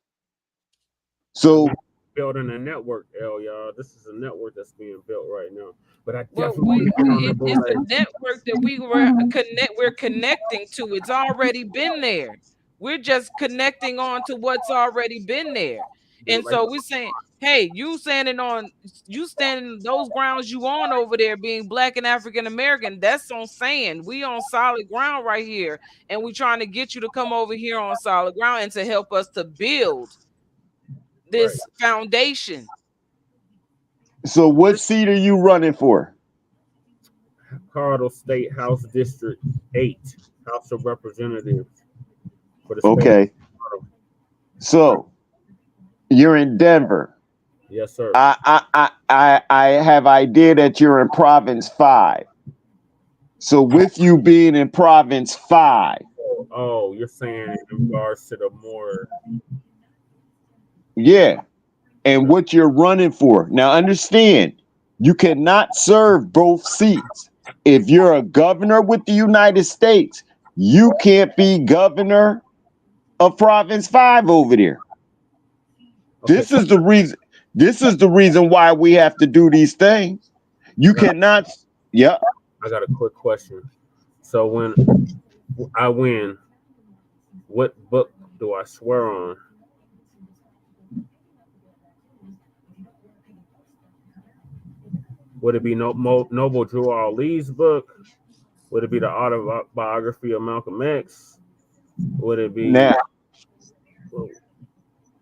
So building a network, y'all. This is a network that's being built right now. But I Well, definitely it's a network that we're connecting to. It's already been there. We're just connecting on to what's already been there. And so we're saying, hey, you standing those grounds you on over there being Black and African American, that's on sand. We on solid ground right here. And we're trying to get you to come over here on solid ground and to help us to build this foundation. So what seat are you running for? Colorado State House District 8, House of Representatives. For the okay. So you're in Denver. Yes, sir. I have idea that you're in Province 5. So with you being in Province 5. Oh, you're saying in regards to the more. Yeah. And what you're running for. Now understand, you cannot serve both seats. If you're a governor with the United States, you can't be governor of Province 5 over there. Okay. This is the reason why we have to do these things. You cannot. Yeah. I got a quick question. So when I win, what book do I swear on? Would it be Noble Drew Ali's book? Would it be the autobiography of Malcolm X? Would it be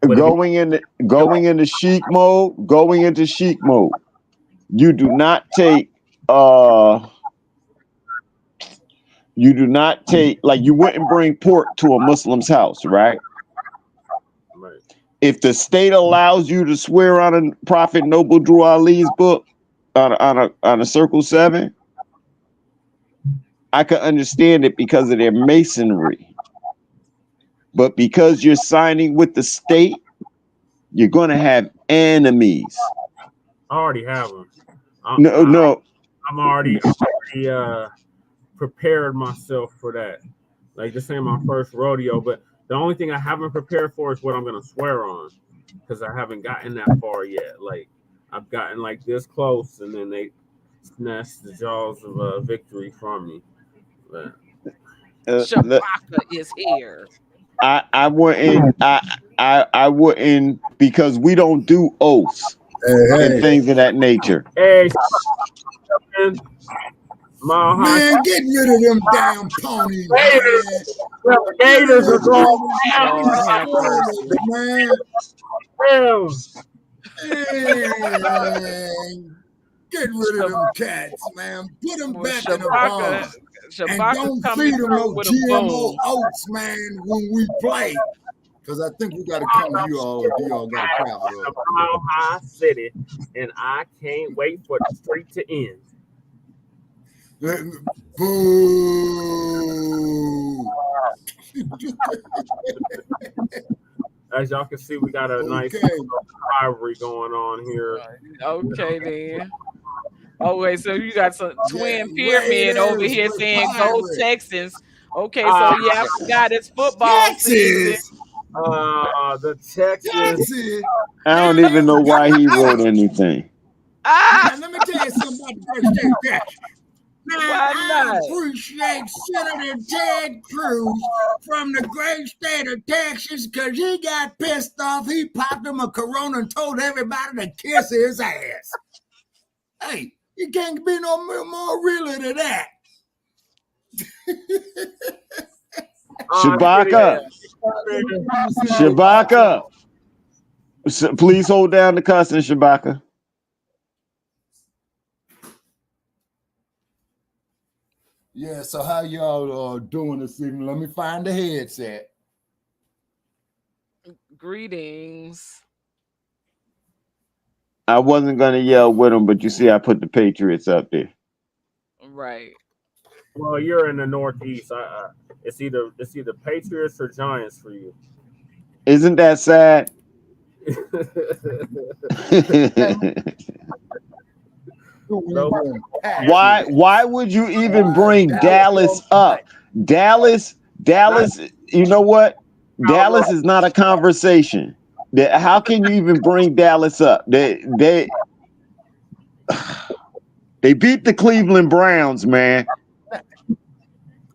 going into chic mode? Going into chic mode. You do not take like you wouldn't bring pork to a Muslim's house, right? Right. If the state allows you to swear on a Prophet Noble Drew Ali's book on a Circle 7, I could understand it because of their masonry. But because you're signing with the state, you're going to have enemies. I already have them. I'm already prepared myself for that. Like, this ain't my first rodeo, but the only thing I haven't prepared for is what I'm going to swear on, because I haven't gotten that far yet. Like, I've gotten like this close, and then they snatched the jaws of victory from me. Shabaka is here. I wouldn't, because we don't do oaths and things of that nature. Hey, man, get rid of them damn ponies, Gators are going man. Get rid of them cats, man. Put them back in the barn. And don't feed them no GMO oats, man, when we play. Because I think we got to come to you all. You all got to crap it up. Mile High City, and I can't wait for the street to end. Boo! As y'all can see, we got a nice rivalry going on here. Okay, then. Oh, wait, so you got some twin pyramid over here saying go Texans. Okay, so yeah, I forgot it's football season. The Texans. I don't even know why he wrote anything. Now, let me tell you something about the first day catch. Now, Why I not? appreciate Senator Ted Cruz from the great state of Texas because he got pissed off. He popped him a Corona and told everybody to kiss his ass. Hey, you can't be no more realer than that. Shabaka. Shabaka. Please hold down the cussing, Shabaka. Yeah, so how y'all doing this evening? Let me find the headset. Greetings. I wasn't gonna yell with him, but you see, I put the Patriots up there. Right. Well, you're in the Northeast. It's either Patriots or Giants for you. Isn't that sad? Why would you even bring Dallas up? Dallas, you know what? Dallas is not a conversation. How can you even bring Dallas up? They beat the Cleveland Browns, man.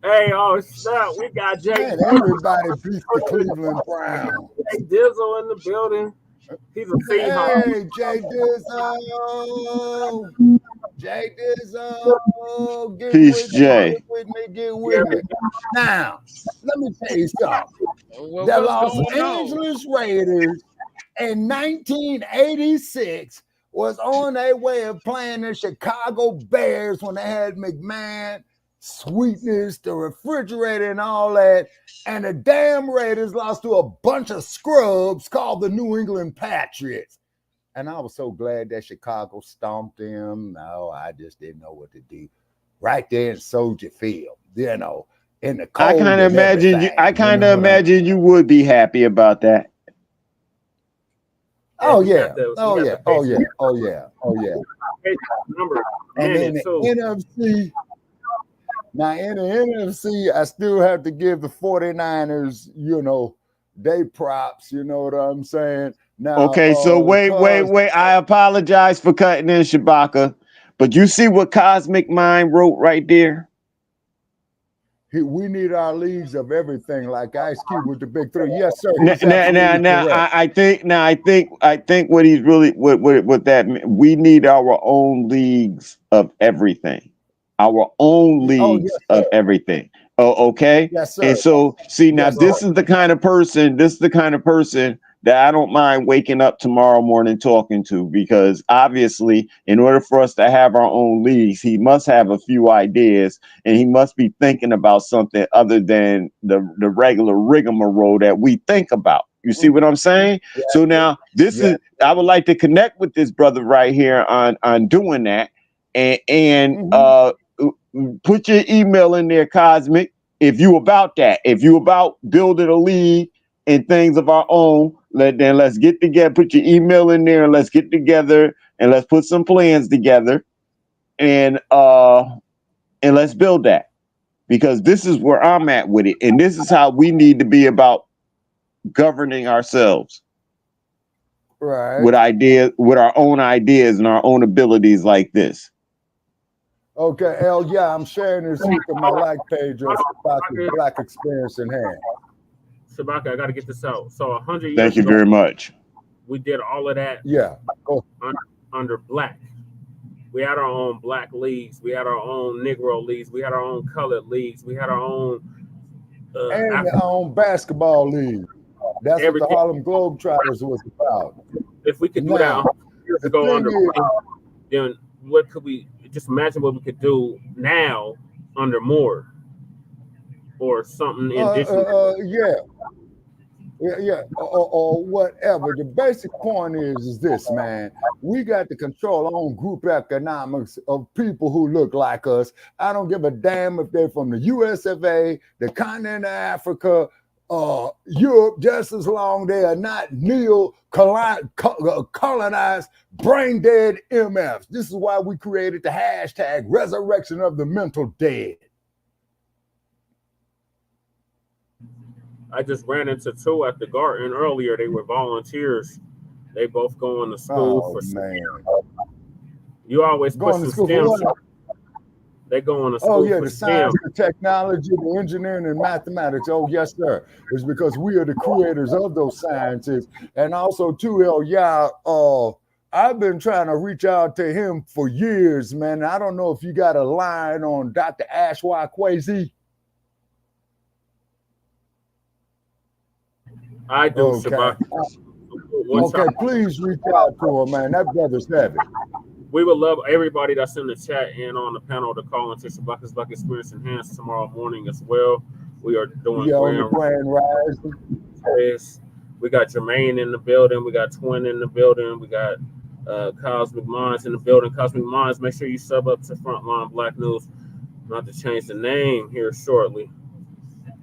Hey, oh snap! We got Jay. Man, everybody beats the Cleveland Browns. Jay Dizzle in the building. He's a Seahawk. Hey, Jay Dizzle. Jay Dizzle. Get Peace, with Jay. get with me. Now, let me tell you something. The Los Angeles Raiders in 1986 was on their way of playing the Chicago Bears when they had McMahon, Sweetness, the refrigerator, and all that. And the damn Raiders lost to a bunch of scrubs called the New England Patriots. And I was so glad that Chicago stomped them. No, I just didn't know what to do. Right there in Soldier Field, in the cold. I kind of imagine you would be happy about that. Oh yeah. And in the NFC, now in the NFC, I still have to give the 49ers, they props, you know what I'm saying? Now, okay, so wait. I apologize for cutting in, Shabaka, but you see what Cosmic Mind wrote right there? We need our leagues of everything, like Ice Cube with the big three. Yes, sir. I think what he's really what that we need our own leagues of everything. Our own leagues of everything. Oh, okay. Yes, sir. And so, see, now this is the kind of person that I don't mind waking up tomorrow morning talking to, because obviously, in order for us to have our own leagues, he must have a few ideas and he must be thinking about something other than the regular rigmarole that we think about. You see what I'm saying? Yeah. So now I would like to connect with this brother right here on doing that, and put your email in there, Cosmic, if you about that. If you about building a league and things of our own, then let's get together. Put your email in there and let's get together and let's put some plans together, and let's build that, because this is where I'm at with it, and this is how we need to be about governing ourselves, right? With our own ideas and our own abilities like this. Okay, yeah, I'm sharing this link on my like page of Black Experience in Hand. Shabaka, I got to get this out. So 100 years Thank you very much. We did all of that. Yeah. Under black. We had our own black leagues. We had our own Negro leagues. We had our own colored leagues. We had our own and our own basketball league. That's everything. What the Harlem Globetrotters was about. If we could do that 100 years ago under black, then what could we just imagine what we could do now under Moore or something yeah, or whatever. The basic point is this, man. We got to control our own group economics of people who look like us. I don't give a damn if they're from the US of A, the continent of Africa, Europe, just as long they are not colonized, brain dead MFs. This is why we created the hashtag resurrection of the mental dead. I just ran into two at the garden earlier. They were volunteers. They both going to school for STEM. You always push the STEM. They going to Oh school yeah, for the STEM. science, the technology, the engineering, and mathematics. Oh yes, sir. It's because we are the creators of those sciences, and also too, yeah. I've been trying to reach out to him for years, man. I don't know if you got a line on Dr. Ashwa Kwesi. I do, Okay. Shabbat. Okay, please reach out to him, man. That brother's heavy. We would love everybody that's in the chat and on the panel to call into Shabaka's Black Experience Enhanced tomorrow morning as well. We are doing On the Grand Rising. We got Jermaine in the building. We got Twin in the building. We got Cosmic Minds in the building. Cosmic Minds, make sure you sub up to Frontline Black News. Not to change the name here shortly.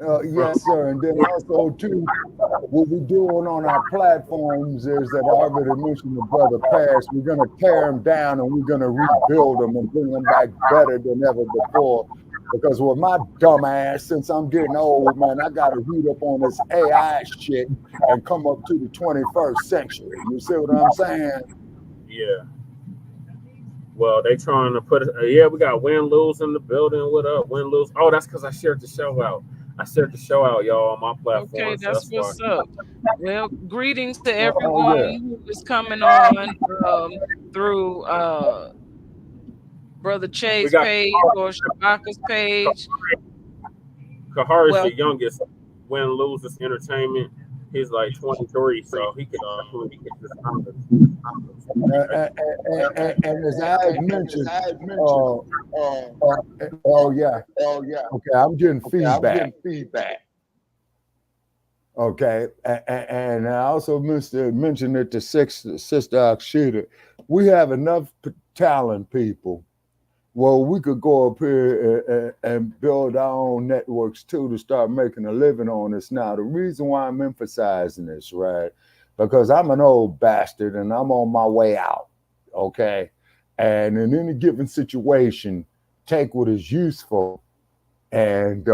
Yes, sir. And then also, too, what we're doing on our platforms is that I already mentioned the brother past. We're going to tear them down and we're going to rebuild them and bring them back better than ever before. Because with my dumb ass, since I'm getting old, man, I got to read up on this AI shit and come up to the 21st century. You see what I'm saying? Yeah. Well, they trying to put we got Win Lose in the building. What up, Win Lose? Oh, that's because I shared the show out. I shared the show out, y'all, on my platform. Okay, so that's what's why. up. Well, greetings to everyone who is coming on through Brother Chase page or Shabaka's page. Kahar is the youngest. Win Lose is entertainment. He's like 23, so he can definitely get this number. And as I had mentioned, oh yeah. Okay, I'm getting feedback. Okay, and I also mentioned it to Sister Akshita. We have enough talent, people. Well, we could go up here and build our own networks too to start making a living on this. Now, the reason why I'm emphasizing this, right? Because I'm an old bastard and I'm on my way out. Okay, and in any given situation, take what is useful and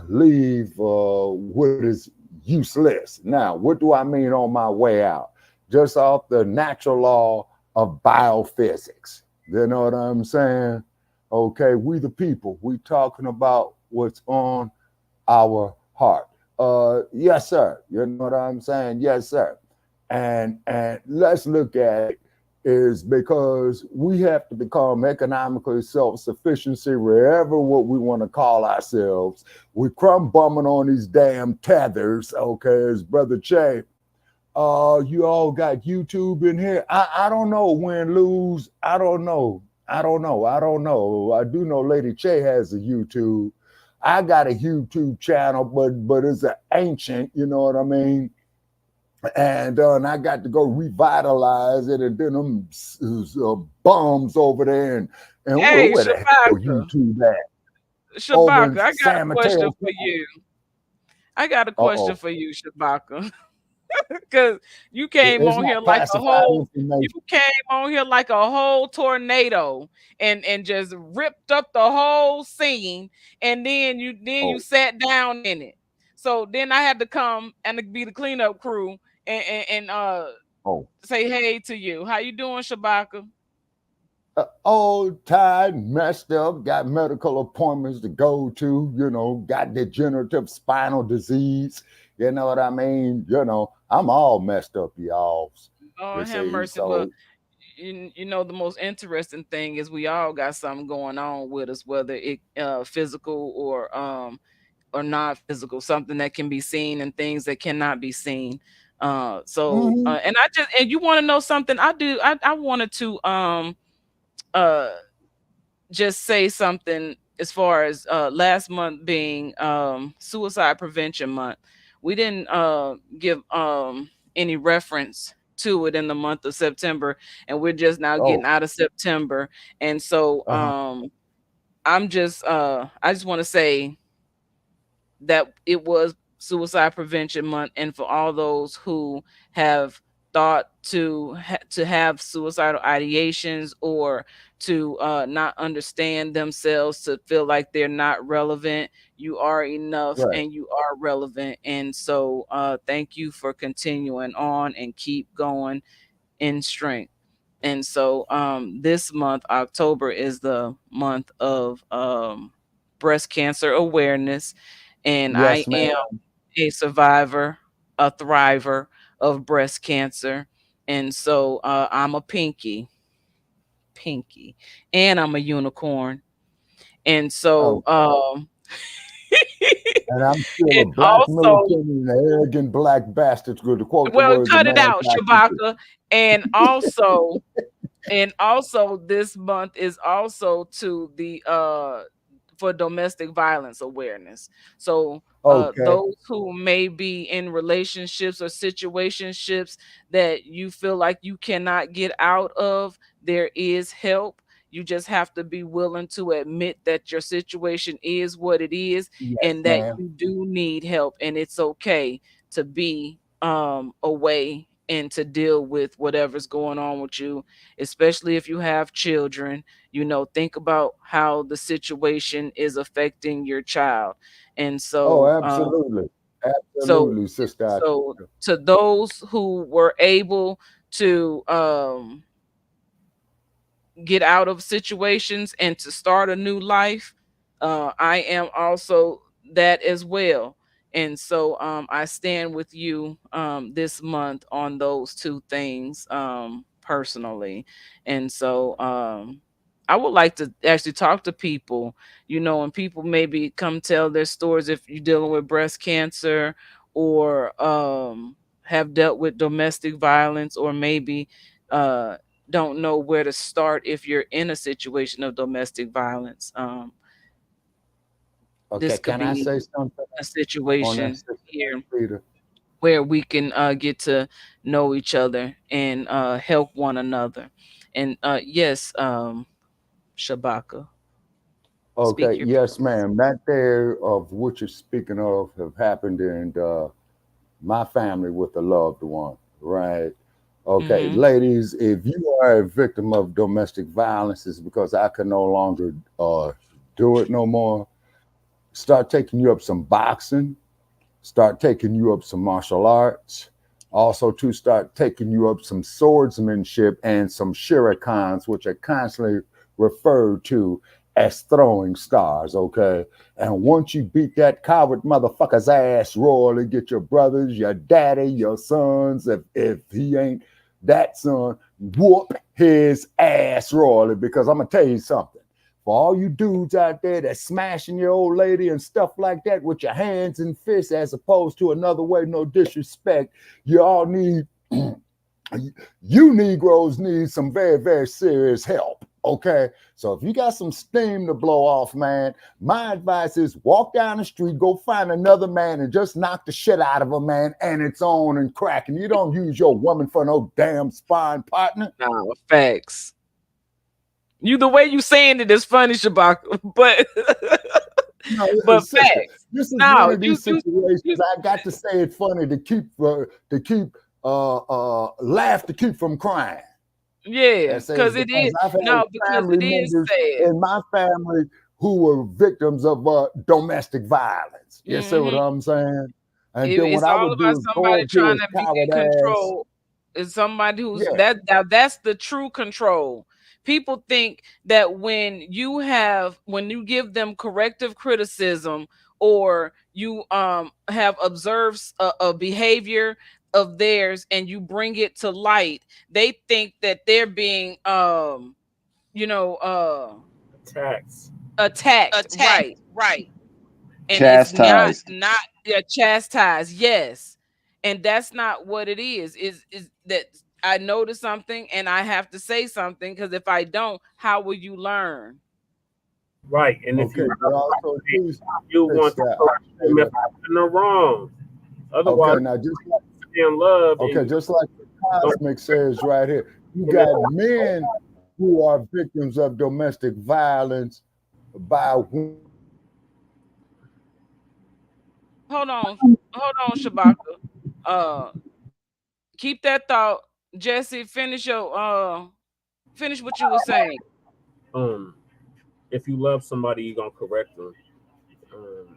leave what is useless. Now, what do I mean on my way out? Just off the natural law of biophysics. You know what I'm saying? Okay, we the people, we talking about what's on our heart. Yes, sir. You know what I'm saying? Yes, sir. And let's look at it is because we have to become economically self-sufficiency wherever what we want to call ourselves. We crumb bumming on these damn tethers, okay, as Brother Che. You all got YouTube in here. I don't know, Win Lose. I don't know. I do know Lady Che has a YouTube. I got a YouTube channel, but it's an ancient, you know what I mean? And I got to go revitalize it, and then them bums over there, and hey, where the hell YouTube at? Shabaka, I got a question for you. Shabaka. Because you came on here like a whole tornado and just ripped up the whole scene, and then you sat down in it. So then I had to come and be the cleanup crew and say hey to you. How you doing, Shabaka? Old, tired, messed up, got medical appointments to go to, you know, got degenerative spinal disease. You know what I mean? You know, I'm all messed up, y'all. Oh, have mercy. But you know, the most interesting thing is we all got something going on with us, whether it physical or not physical, something that can be seen and things that cannot be seen. And you want to know something? I wanted to just say something as far as last month being suicide prevention month. We didn't give any reference to it in the month of September, and we're just now getting out of September. And so I just want to say that it was suicide prevention month, and for all those who have thought to have suicidal ideations or to not understand themselves, to feel like they're not relevant, you are enough and you are relevant. And so thank you for continuing on and keep going in strength. And so this month, October, is the month of breast cancer awareness. And I Yes, ma'am. am a survivor, a thriver of breast cancer. And so I'm a pinky, and I'm a unicorn. And so Oh, and I'm still a and black also, militant and an arrogant black bastard, to quote the well, words of cut it man. out, Shabaka. And also, this month is also to the for domestic violence awareness. So Okay. those who may be in relationships or situationships that you feel like you cannot get out of, there is help. You just have to be willing to admit that your situation is what it is, Yes, and that ma'am. you do need help, and it's okay to be away and to deal with whatever's going on with you, especially if you have children. Think about how the situation is affecting your child. And Oh, so absolutely. so Absolutely, sister. so to those who were able to get out of situations and to start a new life, I am also that as well. And so I stand with you this month on those two things personally. And so I would like to actually talk to people, and people maybe come tell their stories if you're dealing with breast cancer, or have dealt with domestic violence, or maybe don't know where to start if you're in a situation of domestic violence. Okay, This could can I be say something a on that, situation sister here Peter? where we can get to know each other and help one another. And yes, Shabaka, Okay, speak your yes, piece. ma'am. That there of what you're speaking of have happened in my family with a loved one, right? Okay, Mm-hmm. ladies, if you are a victim of domestic violence, it's because I can no longer do it no more. Start taking you up some boxing, start taking you up some martial arts. Also, to start taking you up some swordsmanship and some shurikens, which are constantly referred to as throwing stars. Okay. And once you beat that coward motherfucker's ass royally, get your brothers, your daddy, your sons, if he ain't that son, whoop his ass royally. Because I'm going to tell you something, for all you dudes out there that's smashing your old lady and stuff like that with your hands and fists, as opposed to another way, no disrespect, you all need, you Negroes need some very, very serious help. Okay. So if you got some steam to blow off, man, my advice is walk down the street, go find another man and just knock the shit out of a man, and it's on and cracking. You don't use your woman for no damn spine partner. No, facts. You the way you saying it is funny, Shabaka, but No, but sister, facts. this is one No, of you these you situations. you I got to say it funny to keep laugh to keep from crying. yeah, That says because I've had because family it is members sad. in my family who were victims of domestic violence. You see what Hmm. I'm saying? And then what It's I all would do about is go somebody up to trying his to be coward in ass. control. Is somebody who's Yeah, that's the true control. People think that when you give them corrective criticism, or you have observed a behavior of theirs and you bring it to light, they think that they're being you know uh Tax. attacked, right? And it's not Chastised. not yeah, chastised, yes. And that's not what it is that I notice something and I have to say something, because if I don't, how will you learn? Right. And if okay, you but love also somebody, too, you want to sister correct them if Ada. they're wrong. Otherwise, Okay, now in love and just like the don't Cosmic says right here, you and got men who are victims of domestic violence by Hold on, Shabaka. Uh Keep that thought. Jesse, finish what you were saying. um if you love somebody, you're gonna correct them. Um,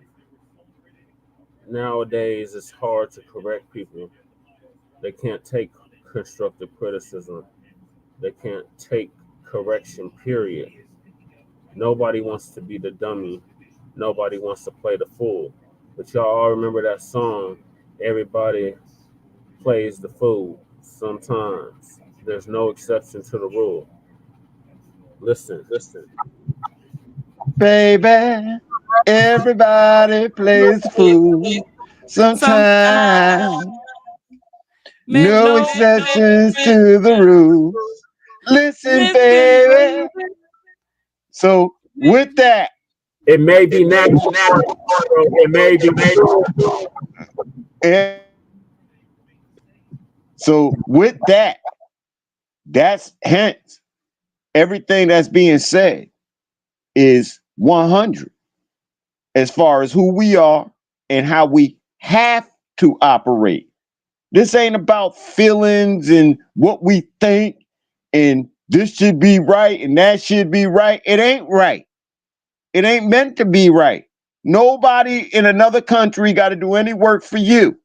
Nowadays, it's hard to correct people. They can't take constructive criticism. They can't take correction, period. Nobody wants to be the dummy. Nobody wants to play the fool. But y'all all remember that song, Everybody Plays the Fool. Sometimes. There's no exception to the rule. Listen. Baby, everybody plays the fool Sometimes, sometimes. No no exceptions to the rules. Listen, listen, baby. baby. So with that, It may be natural. It may be true. eh, so with that, that's hence everything that's being said is 100 as far as who we are and how we have to operate. This ain't about feelings and what we think and this should be right and that should be right. It ain't right. It ain't meant to be right. Nobody in another country got to do any work for you.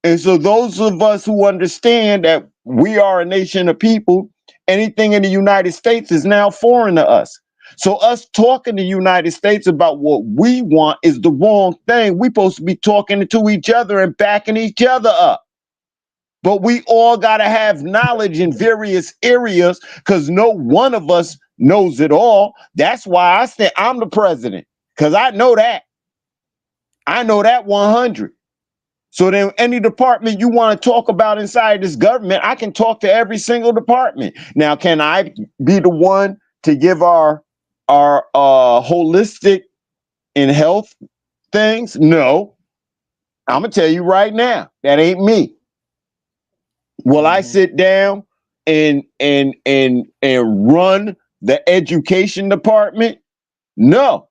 And so those of us who understand that we are a nation of people, anything in the United States is now foreign to us. So us talking to the United States about what we want is the wrong thing. We're supposed to be talking to each other and backing each other up. But we all got to have knowledge in various areas because no one of us knows it all. That's why I said I'm the president because I know that. I know that 100. So then any department you want to talk about inside this government, I can talk to every single department. Now, can I be the one to give our holistic and health things? No. I'm gonna tell you right now, that ain't me. Will I sit down and run the education department? No.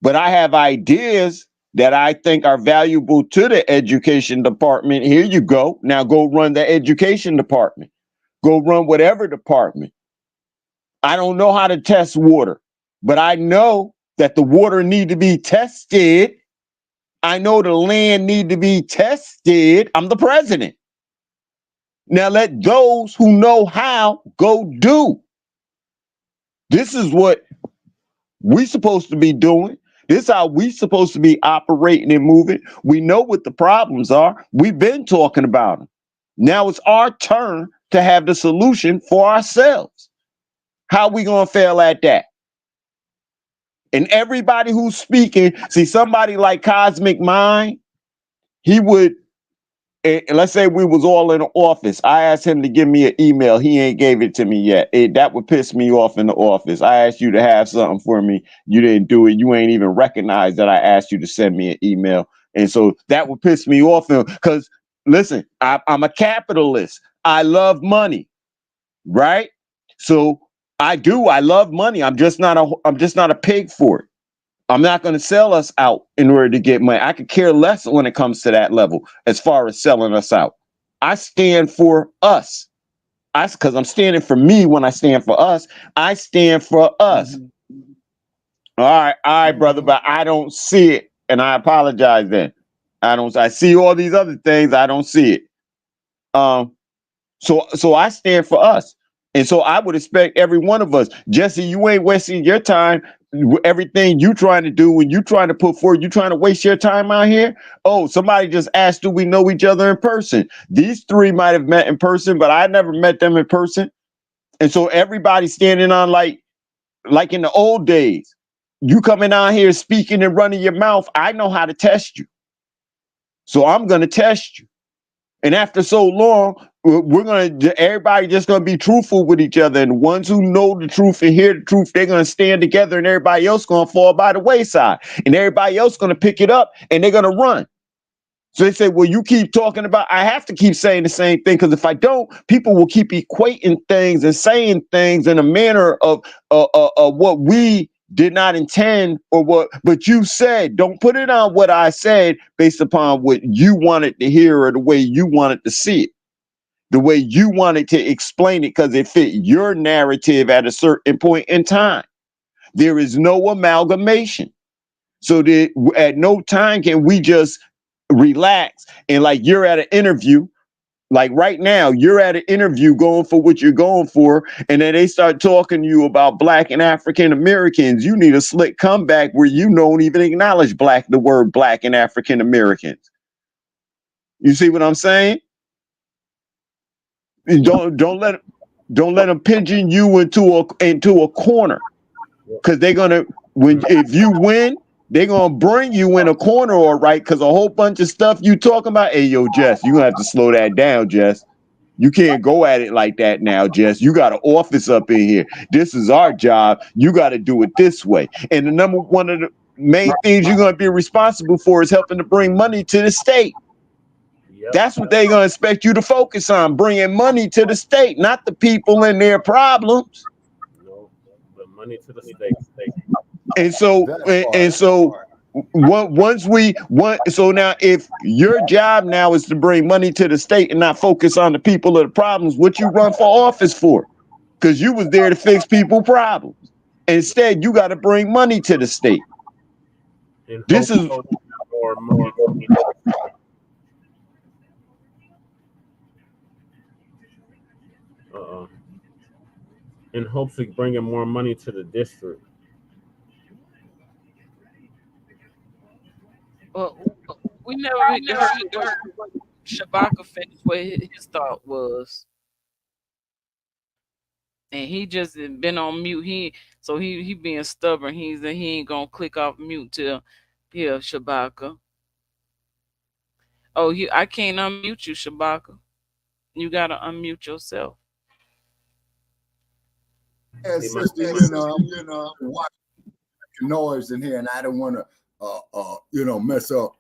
But I have ideas that I think are valuable to the education department. Here you go. Now go run the education department. Go run whatever department. I don't know how to test water, but I know that the water need to be tested. I know the land need to be tested. I'm the president. Now let those who know how go do. This is what we supposed to be doing. This is how we supposed to be operating and moving. We know what the problems are. We've been talking about them. Now it's our turn to have the solution for ourselves. How we gonna fail at that? And everybody who's speaking, see somebody like Cosmic Mind, he would let's say we was all in the office. I asked him to give me an email. He ain't gave it to me yet. That would piss me off in the office. I asked you to have something for me. You didn't do it. You ain't even recognize that I asked you to send me an email. And so that would piss me off because listen, I'm a capitalist. I love money, right? So I do. I love money. I'm just not a pig for it. I'm not going to sell us out in order to get money. I could care less when it comes to that level as far as selling us out. I stand for us. Because I'm standing for me when I stand for us. I stand for us. All right, brother, but I don't see it. And I apologize then. I see all these other things. I don't see it. So I stand for us. And so I would expect every one of us, Jesse, you ain't wasting your time. Everything you trying to do when you trying to put forward, you trying to waste your time out here. Oh, somebody just asked, do we know each other in person? These three might have met in person, but I never met them in person. And so everybody's standing on like in the old days. You coming out here speaking and running your mouth. I know how to test you. So I'm going to test you. And after so long, everybody just gonna be truthful with each other. And the ones who know the truth and hear the truth, they're gonna stand together, and everybody else gonna fall by the wayside. And everybody else gonna pick it up and they're gonna run. So they say, well, you keep talking about, I have to keep saying the same thing, because if I don't, people will keep equating things and saying things in a manner of what we did not intend or what, but you said. Don't put it on what I said based upon what you wanted to hear or the way you wanted to see it, the way you wanted to explain it, because it fit your narrative at a certain point in time. There is no amalgamation. So that at no time can we just relax and like you're at an interview, Like right now, you're at an interview going for what you're going for, and then they start talking to you about Black and African Americans. You need a slick comeback where you don't even acknowledge the word Black and African Americans. You see what I'm saying? Don't let them pigeon you into a corner, because they're gonna if you win, they're gonna bring you in a corner, all right? Because a whole bunch of stuff you talking about. Hey, yo, Jess, you gonna have to slow that down, Jess. You can't go at it like that now, Jess. You got an office up in here. This is our job. You got to do it this way. And one of the main things you're going to be responsible for is helping to bring money to the state. Yep. That's what they're going to expect you to focus on, bringing money to the state, not the people and their problems. No, but money to the state. And so, so now if your job now is to bring money to the state and not focus on the people of the problems, what you run for office for? Because you was there to fix people problems. Instead, you got to bring money to the state. This is more money. In hopes of bringing more money to the district. Well, we never heard Shabaka finish what his thought was, and he just been on mute. He being stubborn. He ain't gonna click off mute till here, Shabaka. Oh, I can't unmute you, Shabaka. You gotta unmute yourself. Yeah, sister, noise in here, and I don't want to, mess up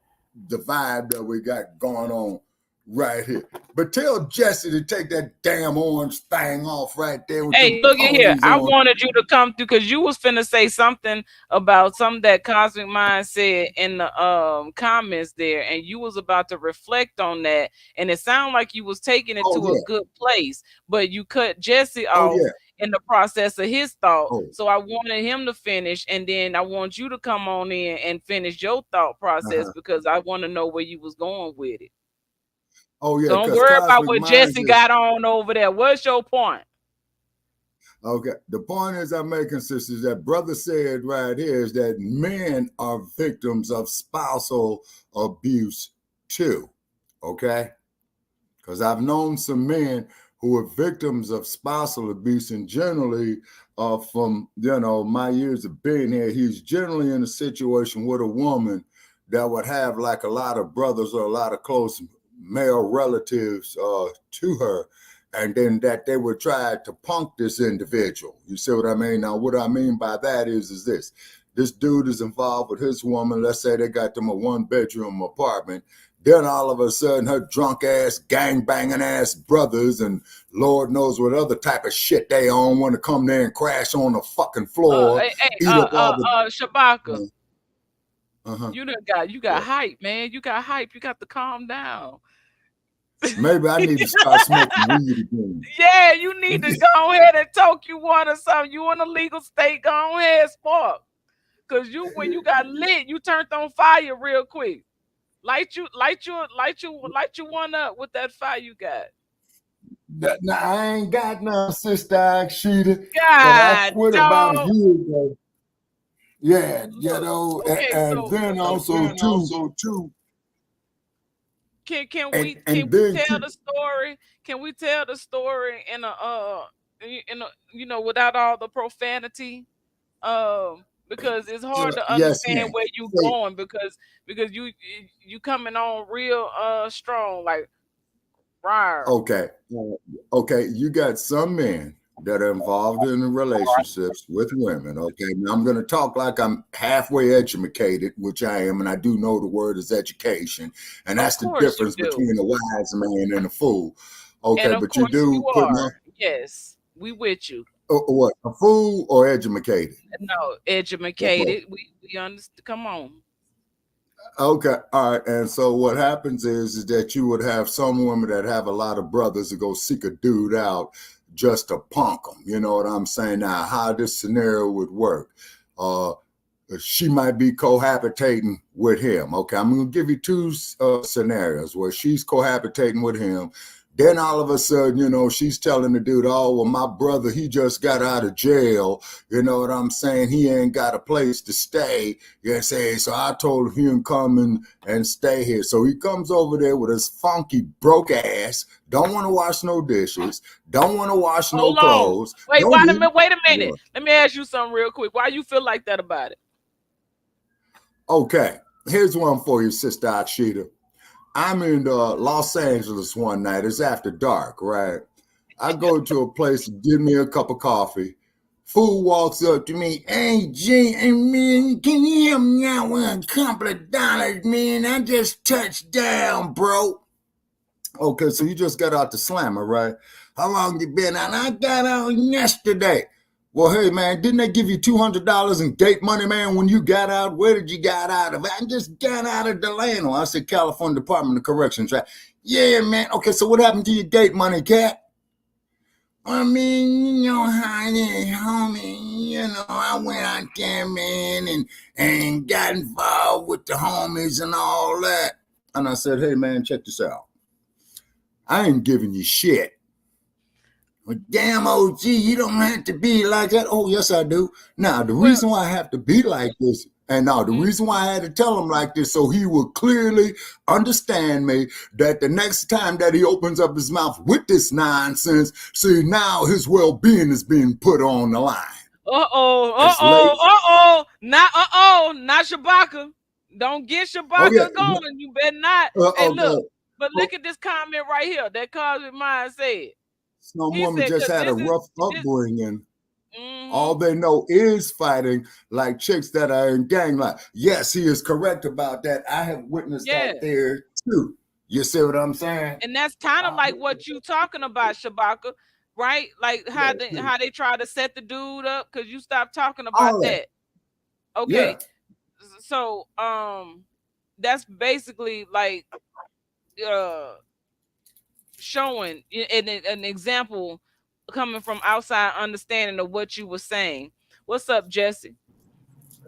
the vibe that we got going on right here. But tell Jesse to take that damn orange thing off right there. Hey, look at here. I wanted you to come through because you was finna say something about something that Cosmic Mind said in the comments there, and you was about to reflect on that, and it sounded like you was taking it to a good place, but you cut Jesse off in the process of his thought. So I wanted him to finish, and then I want you to come on in and finish your thought process because I want to know where you was going with it. Oh yeah. Don't worry about what Jesse got on over there. What's your point? Okay. The point is I'm making, sisters, that brother said right here is that men are victims of spousal abuse too. Okay. Because I've known some men who are victims of spousal abuse, and generally from, my years of being here, he's generally in a situation with a woman that would have like a lot of brothers or a lot of close male relatives to her, and then that they would try to punk this individual. You see what I mean? Now, what I mean by that is this dude is involved with his woman. Let's say they got them a 1-bedroom apartment. Then all of a sudden, her drunk ass, gang banging ass brothers and Lord knows what other type of shit they own want to come there and crash on the fucking floor. Shabaka. You got hype, man. You got hype. You got to calm down. Maybe I need to start smoking weed again. Yeah, you need to go ahead and talk you one or something. You in a legal state, go ahead, spark. Cause when you got lit, you turned on fire real quick. Light you one up with that fire you got. Now I ain't got no sister Akshita. God, I quit about a year ago. Yeah, and then also too. Can we tell the story? Can we tell the story in a without all the profanity? Because it's hard to understand where you going because you coming on real strong like rawr. Okay, you got some men that are involved in relationships with women. Okay, now I'm going to talk like I'm halfway educated, which I am, and I do know the word is education, and that's the difference between a wise man and a fool. Okay, but you do yes, we with you. What, a fool or educated? No, educated. We understand. Come on. Okay, all right. And so what happens is that you would have some women that have a lot of brothers to go seek a dude out just to punk them. You know what I'm saying? Now, how this scenario would work. She might be cohabitating with him. Okay, I'm going to give you two scenarios where she's cohabitating with him, Then all of a sudden, you know, she's telling the dude, oh, well, my brother, he just got out of jail. You know what I'm saying? He ain't got a place to stay. You know, so I told him he can come and stay here. So he comes over there with his funky broke ass, don't want to wash no dishes, don't want to wash no clothes. Wait a minute. Yeah. Let me ask you something real quick. Why you feel like that about it? Okay, here's one for you, Sister Achita. I'm in Los Angeles one night. It's after dark, right? I go to a place to give me a cup of coffee. Fool walks up to me. Hey, Jay, hey, man, can you help me out with a couple of dollars, man? I just touched down, bro. Okay, so you just got out the slammer, right? How long you been out? I got out yesterday. Well, hey, man, didn't they give you $200 in gate money, man, when you got out? Where did you get out of? I just got out of Delano. I said, California Department of Corrections, right? Yeah, man. Okay, so what happened to your gate money, cat? I mean, you know how it is, homie. You know, I went out there, man, and got involved with the homies and all that. And I said, hey, man, check this out. I ain't giving you shit. Well, damn, OG, you don't have to be like that. Oh, yes, I do. Now, the reason why I have to be like this, and now the reason why I had to tell him like this, so he will clearly understand me, that the next time that he opens up his mouth with this nonsense, see, now his well-being is being put on the line. Not Shabaka. Don't get Shabaka going. You better not. Hey, look, but look at this comment right here that Cosmic Mind said. Some woman just had a rough upbringing. All they know is fighting, like chicks that are in gang life. Yes, he is correct about that. I have witnessed that there too. You see what I'm saying? And that's kind of like what you talking about, Shabaka, right? Like how they try to set the dude up, because you stopped talking about that. Okay. Yeah. So that's basically like showing an example coming from outside understanding of what you were saying. What's up, Jesse?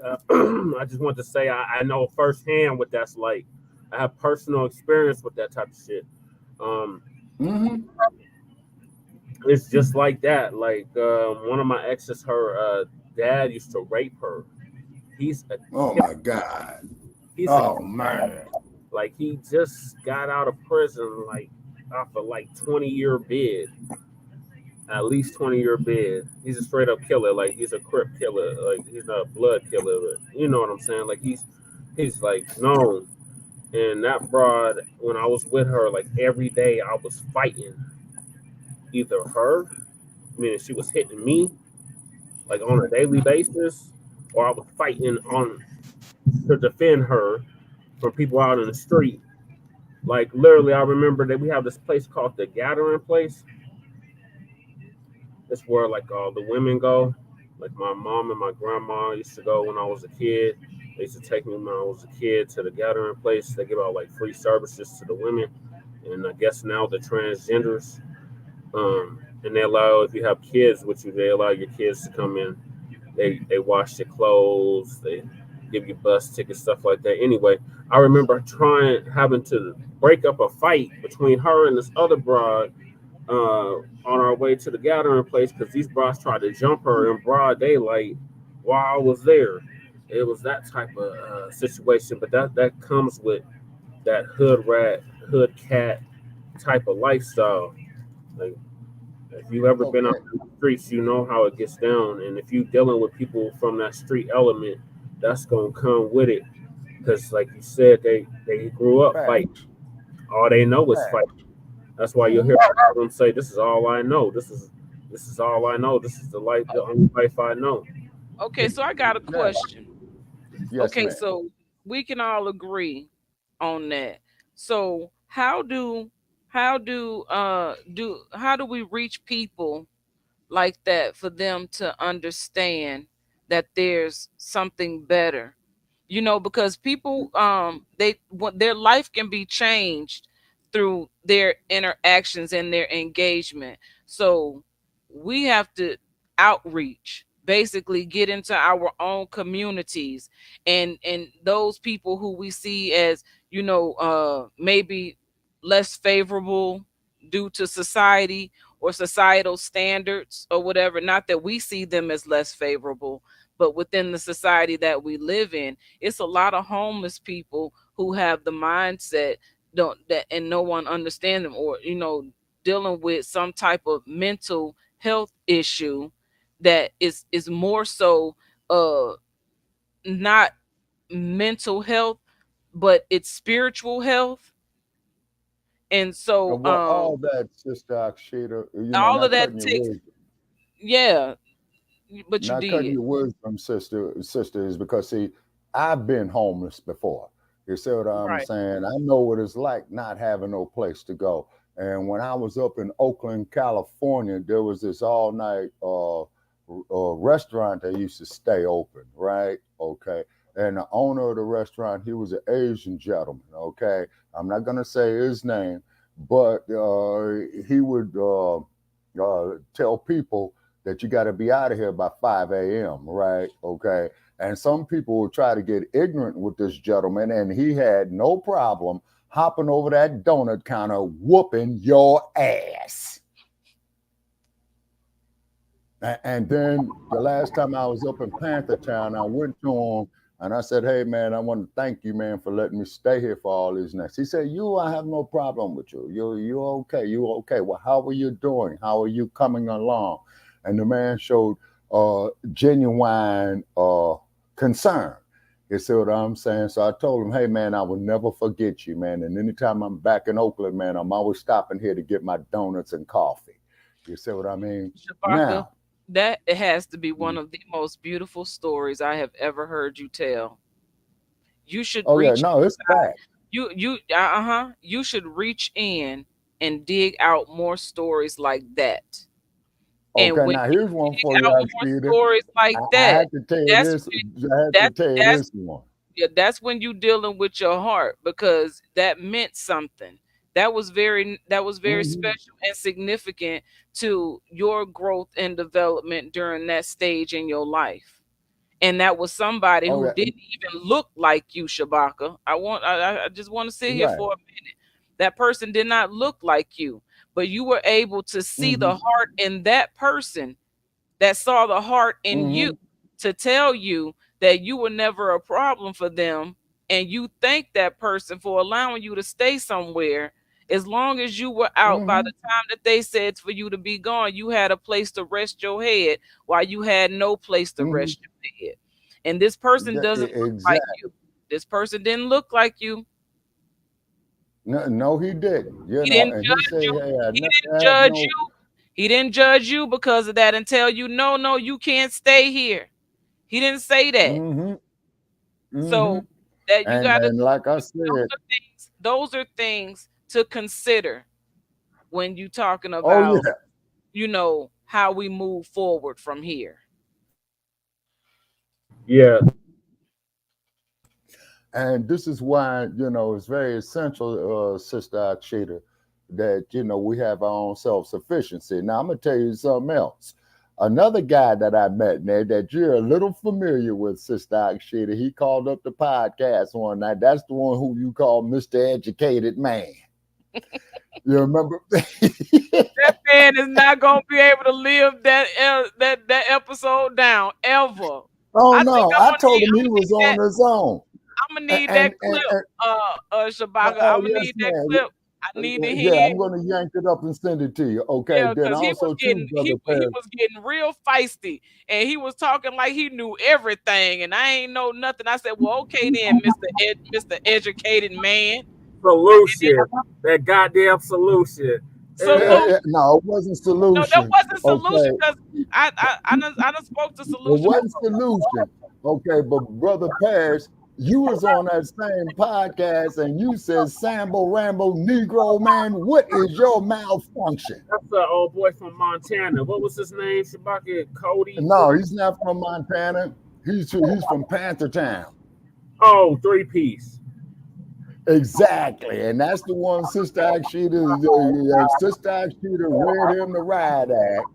I just want to say I know firsthand what that's like. I have personal experience with that type of shit. It's just like that. Like one of my exes, her dad used to rape her. He's a my God. He's man. Like he just got out of prison like off of like 20-year bid. At least 20-year bid. He's a straight up killer. Like he's a crip killer. Like he's not a blood killer, but you know what I'm saying? Like he's like known. And that broad, when I was with her, like every day I was fighting either her, meaning she was hitting me like on a daily basis, or I was fighting to defend her from people out in the street. Like literally, I remember that we have this place called the Gathering Place. It's where like all the women go. Like my mom and my grandma used to go when I was a kid. They used to take me when I was a kid to the Gathering Place. They give out like free services to the women, and I guess now the transgenders. And they allow, if you have kids with you, they allow your kids to come in. They wash your clothes. They give you bus tickets, stuff like that. Anyway, I remember having to break up a fight between her and this other broad on our way to the Gathering Place because these broads tried to jump her in broad daylight while I was there. It was that type of situation, but that comes with that hood rat, hood cat type of lifestyle. Like if you've ever been out in the streets, you know how it gets down. And if you're dealing with people from that street element, that's gonna come with it. Because like you said, they grew up fighting. All they know is fighting. That's why you'll hear them say, "This is all I know. This is all I know. This is the only life I know." Okay, so I got a question. Yes, okay, so we can all agree on that. So how do we reach people like that for them to understand that there's something better? You know, because people their life can be changed through their interactions and their engagement. So we have to outreach, basically get into our own communities and those people who we see as, you know, maybe less favorable due to society or societal standards or whatever. Not that we see them as less favorable, but within the society that we live in, it's a lot of homeless people who have the mindset don't that and no one understands them, or dealing with some type of mental health issue that is more so not mental health, but it's spiritual health. And so Well, all that, Sister Akshita, all of not that cutting your takes, wisdom, yeah, but you not cutting did. your wisdom, sister, is because see, I've been homeless before. You see what I'm Right. saying? I know what it's like not having no place to go. And when I was up in Oakland, California, there was this all night restaurant that used to stay open, right? Okay. And the owner of the restaurant, he was an Asian gentleman, okay? I'm not going to say his name, but he would tell people that you got to be out of here by 5 a.m., right? Okay. And some people will try to get ignorant with this gentleman, and he had no problem hopping over that donut counter, whooping your ass. And then the last time I was up in Panther Town, I went to him and I said, "Hey, man, I want to thank you, man, for letting me stay here for all these nights." He said, I have no problem with you. You okay. You okay. Well, how are you doing? How are you coming along? And the man showed genuine concern. You see what I'm saying? So I told him, "Hey, man, I will never forget you, man. And anytime I'm back in Oakland, man, I'm always stopping here to get my donuts and coffee." You see what I mean? Shabaka, Now, that it has to be one of the most beautiful stories I have ever heard you tell. You should oh yeah, reach no, it's fact. you should reach in and dig out more stories like that. And Okay, when now you here's one dig for you, out more Akita. stories like I that, had to tell you that's this. when I had to tell you that's this one. yeah, that's when you dealing with your heart, because that meant something. That was very Hmm. special and significant to your growth and development during that stage in your life. And that was somebody Oh who yeah, didn't even look like you, Shabaka. I just want to sit here right. for a minute. That person did not look like you, but you were able to see Hmm. the heart in that person that saw the heart in you, Hmm. to tell you that you were never a problem for them. And you thank that person for allowing you to stay somewhere. As long as you were out, by Hmm. the time that they said for you to be gone, you had a place to rest your head, while you had no place to Hmm. rest your head. And this person doesn't look like Exactly. you. This person didn't look like you. No, no, he didn't. He didn't And he judge said, you. "Hey, I He never didn't had judge no." you. He didn't judge you because of that and tell you, no, no, you can't stay here. He didn't say that. Hmm. Hmm. So that you got to, And like I said, those are things to consider when you talking oh about, yeah. how we move forward from here. Yeah, And this is why, it's very essential, Sister Akshita, that, we have our own self sufficiency. Now, I'm going to tell you something else. Another guy that I met, man, that you're a little familiar with, Sister Akshita, he called up the podcast one night. That's the one who you call Mr. Educated Man. You remember? That man is not gonna be able to live that episode down ever. Oh I think no, I'm I gonna told need him I'm he gonna need was on that his own. I'm gonna need And, that and, clip, and Shabaka. I'm oh gonna yes, need that man. clip. I need to Yeah, hear. I'm gonna yank it up and send it to you. Okay. Yeah, Then because he was also too, getting Brother he Perry. was getting real feisty, and he was talking like he knew everything, and I ain't know nothing. I said, "Well, okay then, Mr. Educated Man." solution. That goddamn solution. Salute. No, it wasn't No, that solution. wasn't solution, Okay, because I done spoke to it solution wasn't before. solution. Okay, but Brother Paris, you was on that same podcast and you said, "Sambo Rambo Negro man, what is your malfunction?" That's the old boy from Montana. What was his name? Shabaka Cody. No, he's not from Montana. He's from Panther Town. Oh, three piece. Exactly, and that's the one Sister Akshita read him the riot act,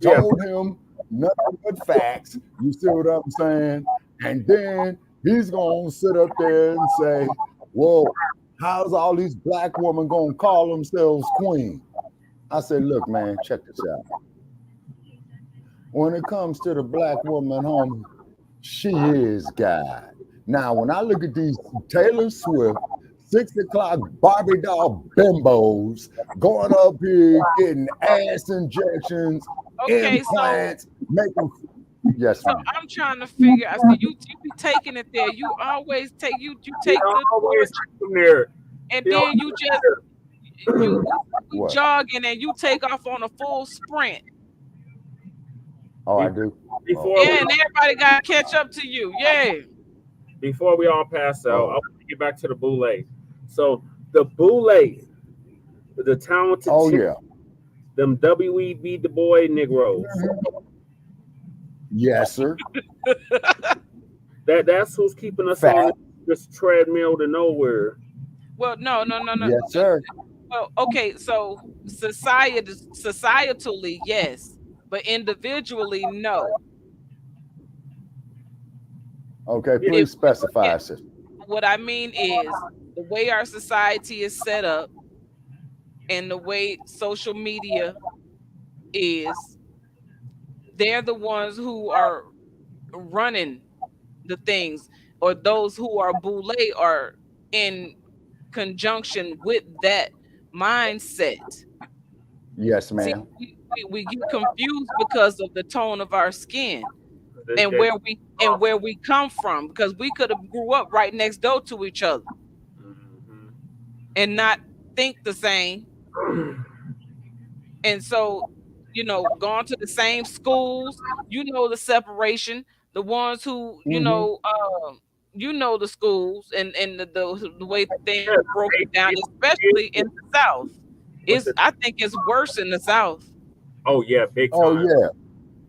Yeah. told him nothing but facts. You see what I'm saying? And then he's gonna sit up there and say, "Well, How's all these black women gonna call themselves queen? I said, look, man, check this out. When it comes to the black woman, homie, she is God. Now, when I look at these Taylor Swift, 6 o'clock Barbie doll bimbos going up here getting ass injections, implants, making. Yes, so ma'am. I'm trying to figure out. So you be taking it there. You always take you take the always from there. and then you just you What? jogging and you take off on a full sprint. Oh, I do. Before Yeah, and everybody got to catch up to you. Yeah. Before we all pass out, Oh. I want to get back to the boule. So the boule, the talented, yeah, them W.E.B. Du Bois Negroes. Yes, sir. That's who's keeping us on this treadmill to nowhere. Well, no. Yes, sir. Well, okay, so societally, yes, but individually, no. Okay, please specify, sister. What I mean is the way our society is set up and the way social media is, they're the ones who are running the things, or those who are boule are in conjunction with that mindset. Yes, See, ma'am. we get confused because of the tone of our skin and They- where we come from, because we could have grew up right next door to each other and not think the same. And so, gone to the same schools, the separation, the ones who, the schools and the way things broke down, especially in the South. I think it's worse in the South. Oh yeah, big time. Oh yeah.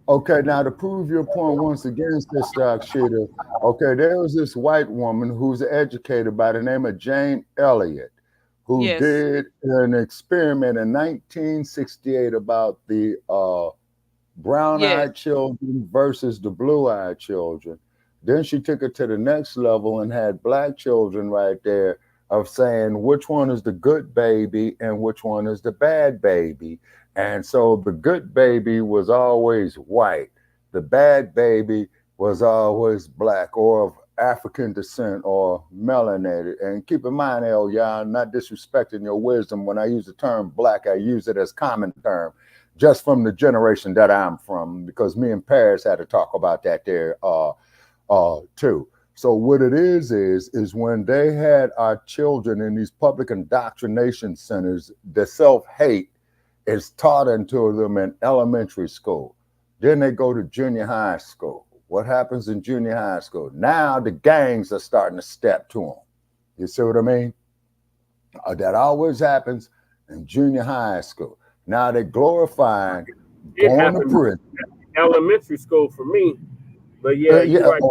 Okay, now to prove your point once again, Sister Akshita, okay, there was this white woman who's educated by the name of Jane Elliott, who Yes. did an experiment in 1968 about the brown-eyed children versus the blue-eyed children. Then she took it to the next level and had black children right there of saying which one is the good baby and which one is the bad baby. And so the good baby was always white. The bad baby was always black or of African descent or melanated. And keep in mind, y'all, not disrespecting your wisdom. When I use the term black, I use it as common term, just from the generation that I'm from, because me and Paris had to talk about that there too. So what it is when they had our children in these public indoctrination centers, the self-hate is taught into them in elementary school. Then they go to junior high school. What happens in junior high school? Now the gangs are starting to step to them. You see what I mean? That always happens in junior high school. Now they're glorifying going to prison. Elementary school for me. But yeah, you're right.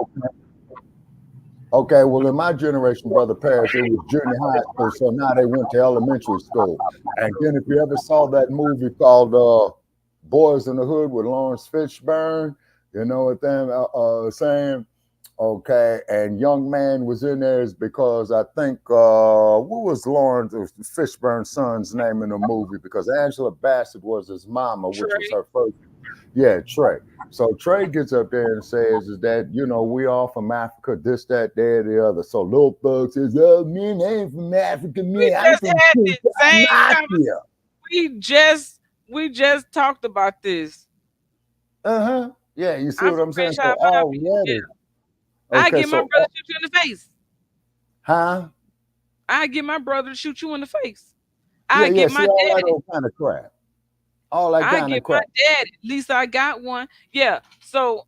Okay, well, in my generation, Brother Parrish, it was junior high school, so now they went to elementary school. And then if you ever saw that movie called Boys in the Hood with Lawrence Fishburne, you know what I'm saying? Okay, and Young Man was in there is because I think, what was Lawrence Fishburne's son's name in the movie? Because Angela Bassett was his mama, which was her first. Yeah, Trey. So Trey gets up there and says is that, we all from Africa, this, that, there, the other. So Lil Thug says, oh, man, I ain't from Africa, man. I'm from We just talked about this. Uh-huh. Yeah, you see what I'm saying? So already. I get my brother to shoot you in the face. Huh? I get my brother to shoot you in the face. I get my daddy. All that kind of crap. All that kind of crap. My daddy. At least I got one. Yeah. So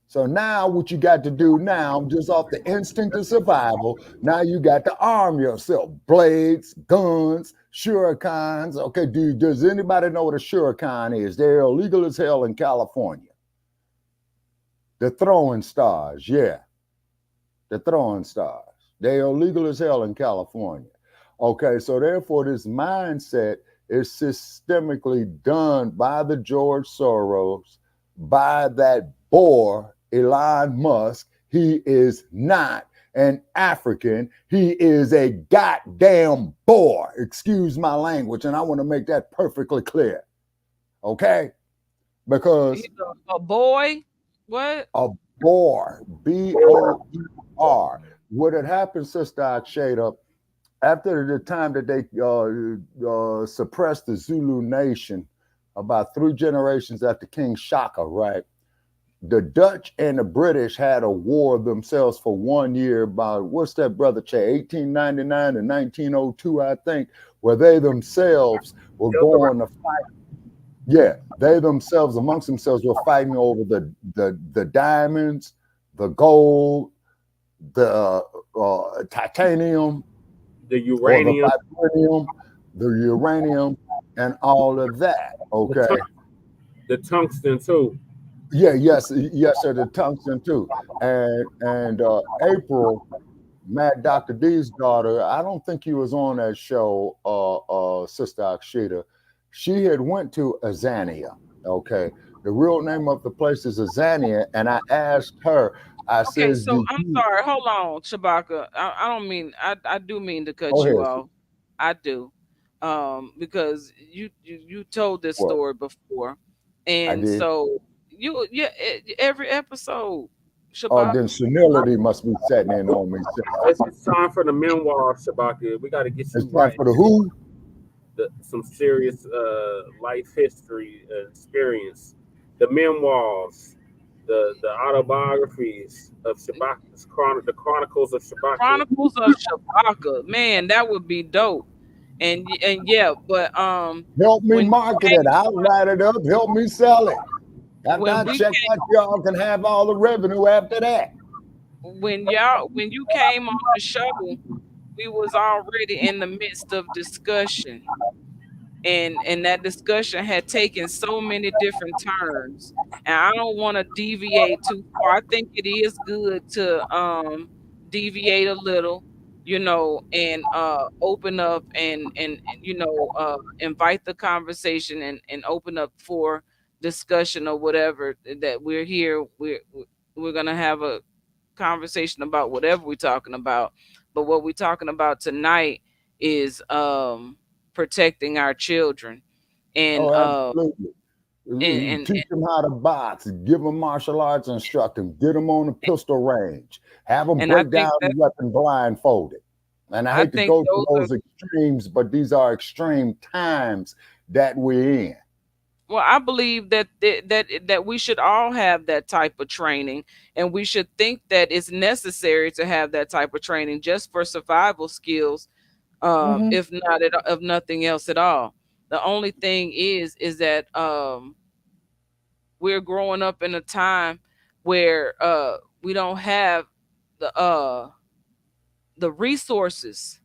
So now what you got to do now, just off the instinct of survival, now you got to arm yourself. Blades, guns, shurikens. Okay, does anybody know what a shuriken is? They're illegal as hell in California. The throwing stars, yeah. The throwing stars. They are illegal as hell in California. Okay, so therefore this mindset is systemically done by the George Soros, by that bore, Elon Musk. He is not and African, he is a goddamn boy. Excuse my language, and I want to make that perfectly clear. Okay? Because He's a boy. What? a boar, Boer. What had happened, Sister Akshada, after the time that they suppressed the Zulu nation, about 3 generations after King Shaka, right? The Dutch and the British had a war themselves for 1 year about, what's that, Brother Che, 1899 to 1902, I think, where they themselves were going to fight. Yeah, they themselves, amongst themselves, were fighting over the diamonds, the gold, the titanium, the or the uranium, vibranium, the uranium, and all of that. Okay. the tungsten too. Yeah, yes, sir, the tungsten too. And April, Mad Dr. D's daughter, I don't think he was on that show, Sister Akshita. She had went to Azania. Okay. The real name of the place is Azania. And I asked her, I Okay, says, so did I'm you sorry. Hold on, Shabaka. I don't mean I do mean to cut go you ahead? off. I do. Because you told this What? story before. I And did. so every episode, Oh, Shabaka. then senility must be setting in on me, sister. It's time for the memoir, Shabaka. We got to get It's you time right. for the who? Some serious life history experience. The memoirs, the autobiographies of Shabaka's the chronicles of Shabaka. Chronicles of Shabaka. Man, that would be dope. And yeah, but Help me when market it. I'll write it up. Help me sell it. After when I we check that, y'all can have all the revenue after that. when you came on the show, we was already in the midst of discussion, and that discussion had taken so many different turns, and I don't want to deviate too far. I think it is good to deviate a little, and open up and invite the conversation and open up for discussion or whatever. That we're here, we're gonna have a conversation about whatever we're talking about. But what we're talking about tonight is protecting our children. And Oh, absolutely. and Teach them how to box, give them martial arts, instruct them, get them on the pistol range, have them and I break think down the that weapon blindfolded. And I I hate to think go to those are those extremes, but these are extreme times that we're in. well, I believe that we should all have that type of training, and we should think that it's necessary to have that type of training just for survival skills, Mm-hmm. if nothing else at all. The only thing is that we're growing up in a time where we don't have the resources,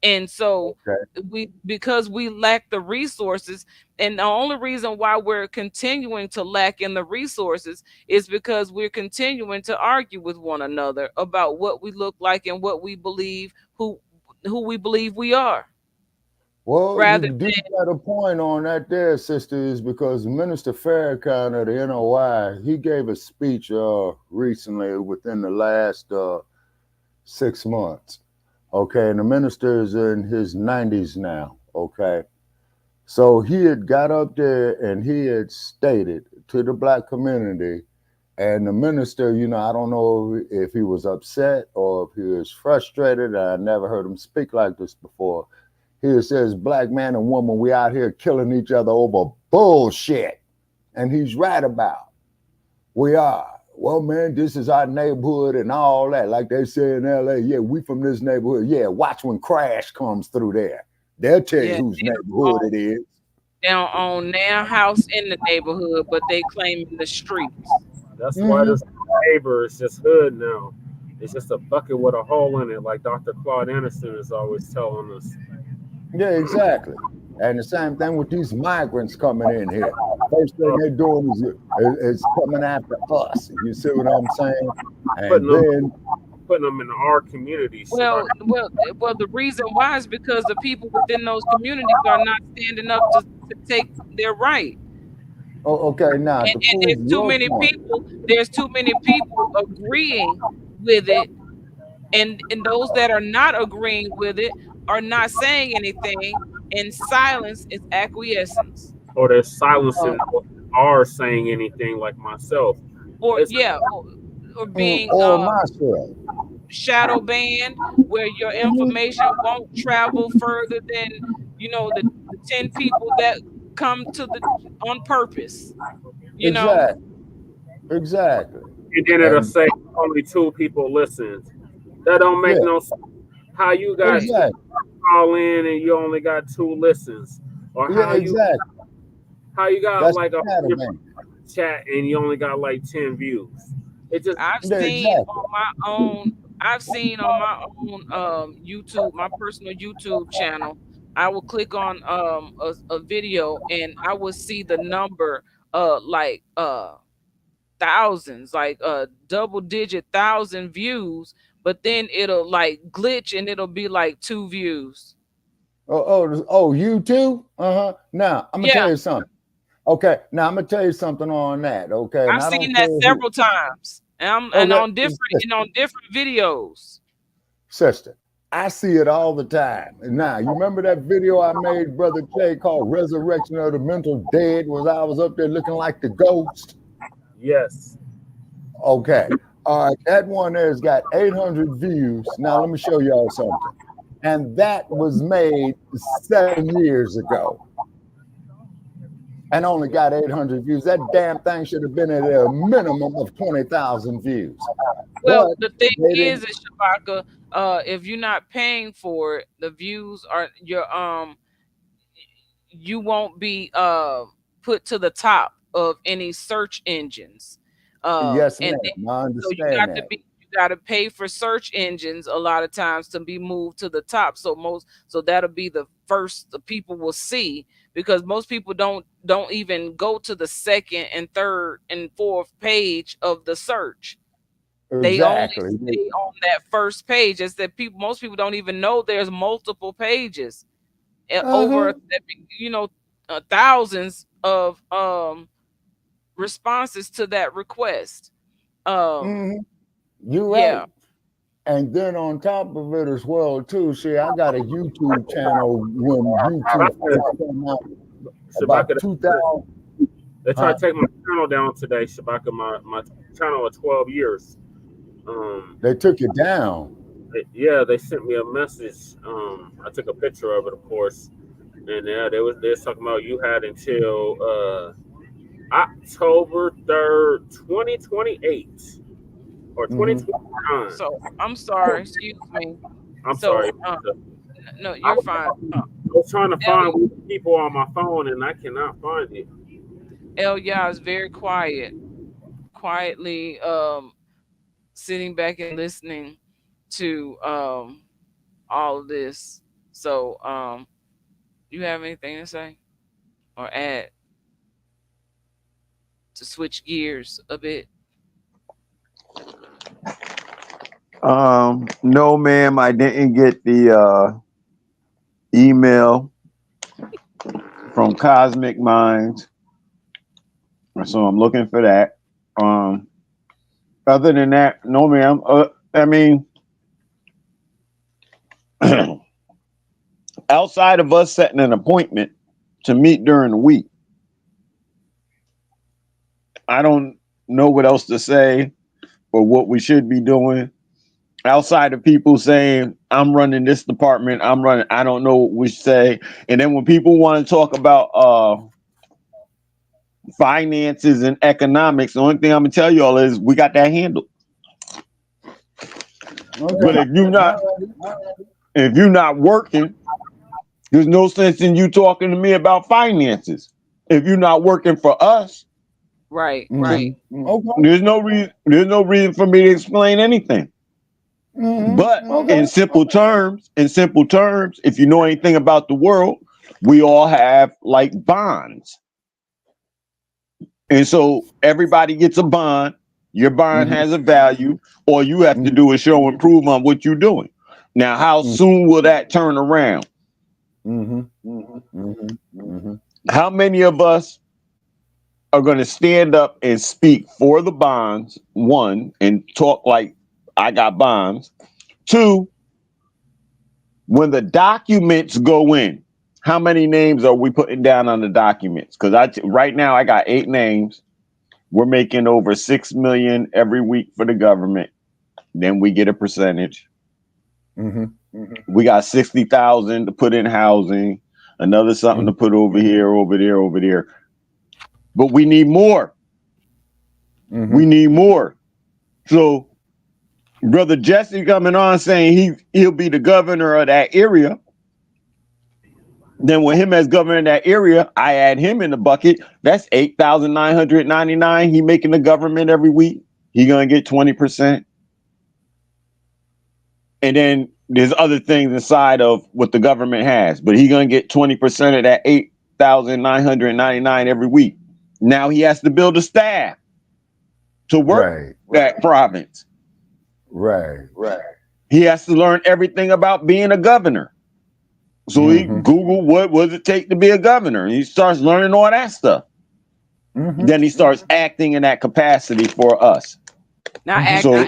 and so Okay. because we lack the resources, and the only reason why we're continuing to lack in the resources is because we're continuing to argue with one another about what we look like and what we believe, who we believe we are, Well, you rather do than got a point on that there, sister, is because Minister Farrakhan of the NOI, he gave a speech recently within the last 6 months. Okay, and the minister is in his 90s now. Okay, so he had got up there and he had stated to the black community, and the minister, I don't know if he was upset or if he was frustrated. I never heard him speak like this before. He says, black man and woman, we out here killing each other over bullshit. And he's right about. We are. Well, man, this is our neighborhood and all that. Like they say in LA, yeah, we from this neighborhood. Yeah, watch when Crash comes through there. They'll tell you yeah, whose neighborhood it is. they don't own their house in the neighborhood, but they claim in the streets. That's why Mm-hmm. this neighbor is just hood now. It's just a bucket with a hole in it, like Dr. Claude Anderson is always telling us. Yeah, exactly. And the same thing with these migrants coming in here. First thing they're doing is coming after us. You see what I'm saying? And Putting them, then, putting them in our communities. Well, the reason why is because the people within those communities are not standing up to take their right. okay, now to And prove your point. there's too many people agreeing with it, and those that are not agreeing with it are not saying anything, and silence is acquiescence. Or they're Uh, silencing or saying anything like myself. Or It's yeah, or being or myself. shadow banned, where your Mhm. information won't travel further than the 10 people that come to the on purpose. You know, Exactly. Exactly. and then it'll And say only 2 people listened. That don't make yeah, no sense. How you got right? 2 exactly. call in and you only got 2 listens, or Yeah, exactly. how you got That's like the shadow 100 man. chat and you only got like 10 views. It just I've Yeah, seen exactly. on my own. I've seen on my own YouTube, my personal YouTube channel. I will click on a video and I will see the number like thousands, like double digit thousand views, but then it'll like glitch and it'll be like 2 views. You too? Now I'm gonna tell Yeah, you something. Okay, now I'm gonna tell you something on that. Okay, and I've I don't seen care that who. several times, and Okay, on different videos. sister, I see it all the time. And now you remember that video I made, Brother Jay, called "Resurrection of the Mental Dead"? Was I was up there looking like the ghost? yes. Okay, all right, that one there has got 800 views. Now let me show y'all something. And that was made 7 years ago and only got 800 views. That damn thing should have been at a minimum of 20,000 views. Well, But the thing they is, didn't. Shabaka, if you're not paying for it, the views are you won't be put to the top of any search engines. Yes, And ma'am. then, I so understand that. you got to pay for search engines a lot of times to be moved to the top. So that'll be the people will see, because most people don't even go to the second and third and fourth page of the search. They only Exactly. stay on that first page. It's that most people don't even know there's multiple pages, over Uh-huh. thousands of responses to that request. Mm-hmm. You're right. Yeah. And then on top of it as well, too, see, I got a YouTube channel when YouTube first came out Shabaka, about 2000. they tried Huh? to take my channel down today. Shabaka, my channel of 12 years. They took it down. Yeah, they sent me a message. I took a picture of it, of course, and yeah, they was talking about you had until October 3rd, 2028 or Mm-hmm. 2029. So I'm sorry, excuse me. I'm So sorry. no, I you're was, fine. I was trying to find people on my phone and I cannot find it. Elia is very quietly sitting back and listening to all of this. So you have anything to say or add to switch gears a bit? No, ma'am, I didn't get the email from Cosmic Minds, so I'm looking for that. Other than that, no, ma'am. I mean, outside of us setting an appointment to meet during the week, I don't know what else to say or what we should be doing. Outside of people saying, I'm running this department, I don't know what we say. And then when people want to talk about finances and economics, the only thing I'm gonna tell y'all is we got that handled. Okay. But if you're not working, there's no sense in you talking to me about finances. If you're not working for us, Right, Mm-hmm. right. Okay. there's no reason for me to explain anything. Mm-hmm. But Okay. in simple terms, if you know anything about the world, we all have like bonds. And so everybody gets a bond. Your bond Mm-hmm. has a value. All you have to do is show and prove on what you're doing. Now, how soon will that turn around? Mm-hmm. Mm-hmm. Mm-hmm. How many of us are going to stand up and speak for the bonds, one, and talk like I got bonds, Two, when the documents go in, how many names are we putting down on the documents? Because right now I got 8 names. We're making over 6 million every week for the government. Then we get a percentage. We got 60,000 to put in housing, another something to put over here, over there, over there. But we need more. We need more. So Brother Jesse coming on saying he'll be the governor of that area. Then with him as governor in that area, I add him in the bucket. That's 8,999. He making the government every week. He gonna get 20%. And then there's other things inside of what the government has, but he gonna get 20% of that 8,999 every week. Now he has to build a staff to work that province. Right. He has to learn everything about being a governor. So he Googled what does it take to be a governor, and he starts learning all that stuff. Then he starts acting in that capacity for us. Acting.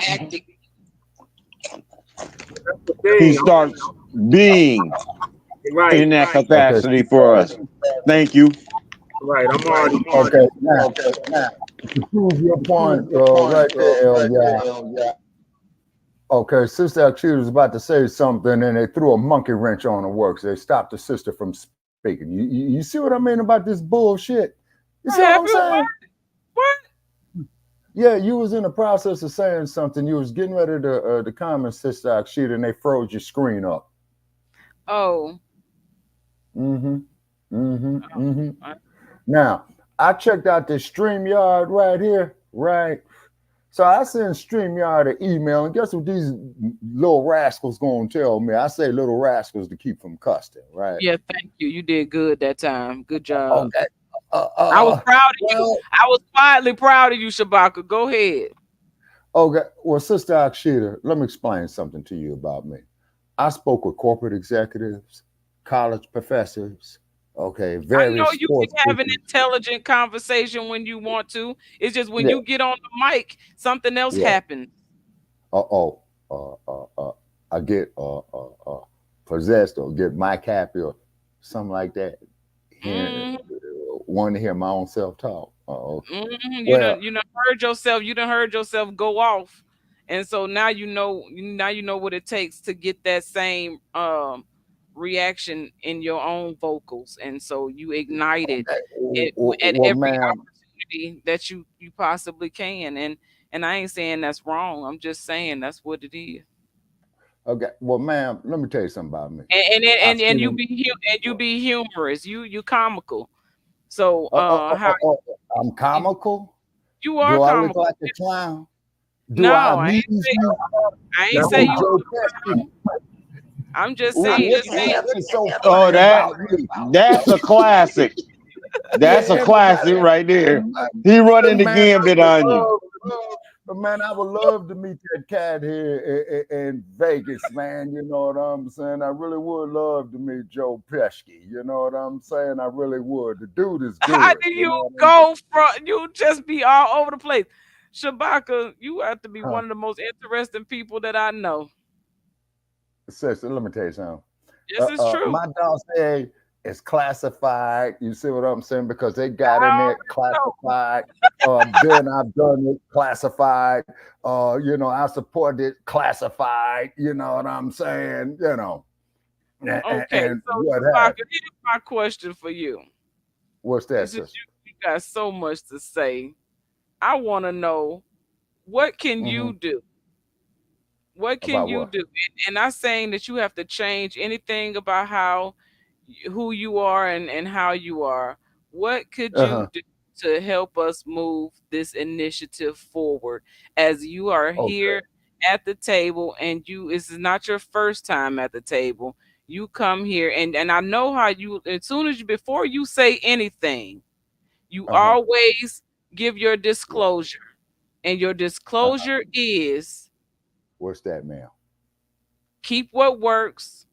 He starts being in that capacity for us. Thank you. Right, I'm already okay. Now, to prove your point, right there, yeah. Okay, Sister Akshita was about to say something, and they threw a monkey wrench on the works. They stopped the sister from speaking. You see what I mean about this bullshit? You see what I'm saying? What? Yeah, you was in the process of saying something. You was getting ready to comment, Sister Akshita, and they froze your screen up. Oh. Now, I checked out this StreamYard right here, right? So I send StreamYard an email, and guess what these little rascals gonna tell me? I say little rascals to keep from cussing, right? Yeah, thank you. You did good that time. Good job. Okay. I was proud of you. I was quietly proud of you, Shabaka. Go ahead. Okay. Well, Sister Akshita, let me explain something to you about me. I spoke with corporate executives, college professors. Okay, I know you can have an intelligent conversation when you want to. It's just when you get on the mic, something else happens. I get possessed or get mic happy or something like that. Wanting to hear my own self talk. You done heard yourself. You done heard yourself go off, and so now you know. Now you know what it takes to get that same reaction in your own vocals, and so you ignite it at every opportunity that you possibly can. And I ain't saying that's wrong. I'm just saying that's what it is. Okay, well, ma'am, let me tell you something about me. And you be humorous. You comical. So I'm comical. You are Do comical. I look like a clown? I ain't say you. I'm just saying. Oh, that's a classic. That's a classic right there. He running the gambit on you. But man, I would love to meet that cat here in Vegas, man. You know what I'm saying? I really would love to meet Joe Pesci. You know what I'm saying? I really would. The dude is good. How do you go from you just be all over the place? Shabaka, you have to be one of the most interesting people that I know. Sister, let me tell you something. This is true. My dog say it's classified. You see what I'm saying? Because they got in it classified. Then I've done it classified. I support it classified. You know what I'm saying? You know. Okay, so Shabaka, here's my question for you. What's that, sister? You got so much to say. I want to know, what can you do? What can you do? And not saying that you have to change anything about who you are and how you are. What could you do to help us move this initiative forward as you are here at the table, and this is not your first time at the table. You come here and I know how you, before you say anything, you always give your disclosure. And your disclosure is, what's that, ma'am? Keep what works,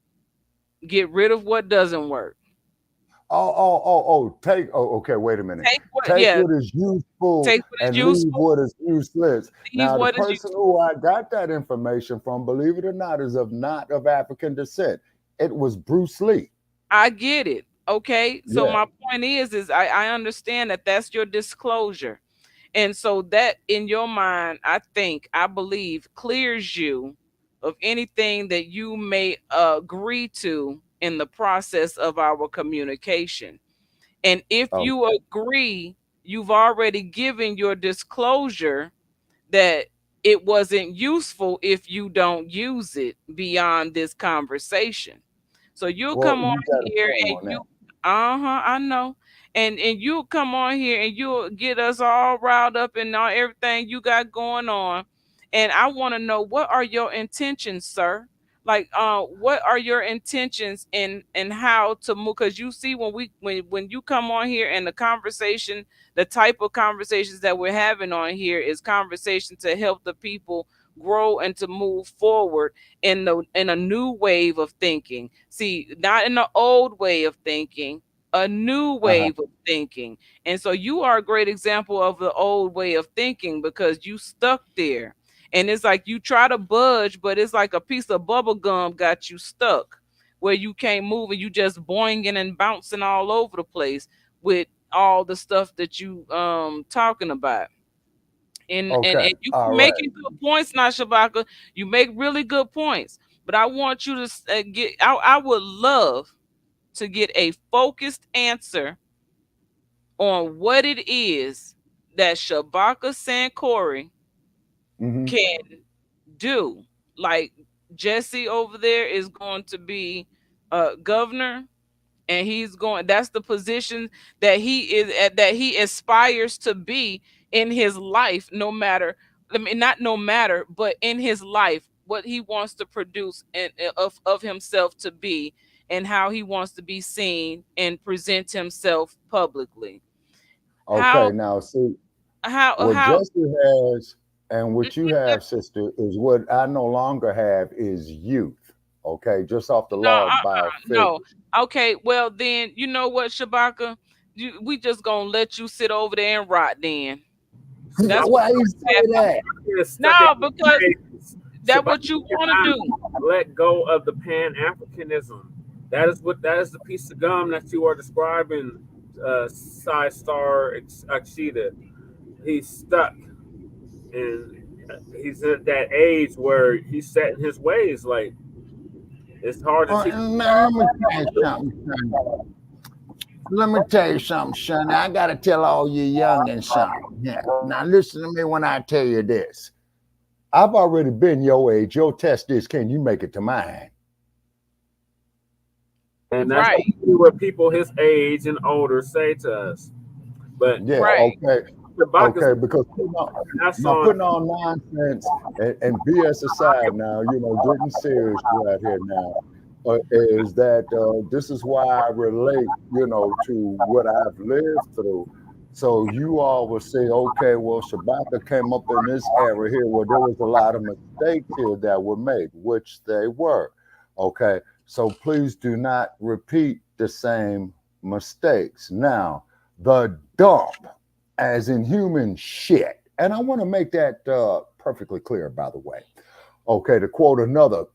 get rid of what doesn't work. Okay, wait a minute. Take what, Take yeah, what is useful take what is and leave useful, what is useless. leave Now, the what is person useful. who I got that information from, believe it or not, is not of African descent. It was Bruce Lee. I get it. Okay. So Yeah. my point is I understand that that's your disclosure. And so that in your mind, I believe clears you of anything that you may agree to in the process of our communication. And if Oh, you agree, you've already given your disclosure that it wasn't useful if you don't use it beyond this conversation. So you'll well, come on you got a here point and on you, that. I know, and you'll come on here and you'll get us all riled up and all everything you got going on, and I want to know, what are your intentions, sir? Like, what are your intentions and how to move? Because you see, when you come on here and the conversation, the type of conversations that we're having on here is conversation to help the people grow and to move forward in a new wave of thinking. See, not in the old way of thinking, a new Uh-huh. wave of thinking. And so you are a great example of the old way of thinking because you stuck there. And it's like you try to budge, but it's like a piece of bubble gum got you stuck where you can't move and you just boinging and bouncing all over the place with all the stuff that you talking about. And Okay. you All right. making good points now, Shabaka. You make really good points, but I want you to get. I would love to get a focused answer on what it is that Shabaka Sankori Mm-hmm. can do. Like Jesse over there is going to be governor, and he's going, that's the position that he is at, that he aspires to be in his life, no matter, I mean, not no matter, but in his life, what he wants to produce and of himself to be, and how he wants to be seen and present himself publicly. Okay. How Now, see, what how Jesse has and what you have, sister, is what I no longer have is youth. Okay. Just off the no, law of biophysics. no. Okay, well then, you know what, Shabaka, we just gonna let you sit over there and rot then. That's what Why you say that? You're stuck in No, your because ways. that Shabbat what you want to cannot do. let go of the Pan Africanism. That is the piece of gum that you are describing, Sai Star Akshita. He's stuck, and he's at that age where he's set in his ways. Like, it's hard to teach. Man, let me tell you something, son. Let me tell you something, son. I gotta tell all you youngins something. Yeah. Now listen to me when I tell you this. I've already been your age. Your test is, can you make it to mine? And that's Right, what people his age and older say to us. But Yeah, right. okay. Shabbat is Okay, because that's now on. putting on nonsense and BS aside now, getting serious right here now, is that this is why I relate, to what I've lived through. So you all will say, okay, well, Shabaka came up in this era here where there was a lot of mistakes here that were made, which they were. Okay, so please do not repeat the same mistakes. Now, the dump, as in human shit. And I want to make that perfectly clear, by the way. Okay, to quote another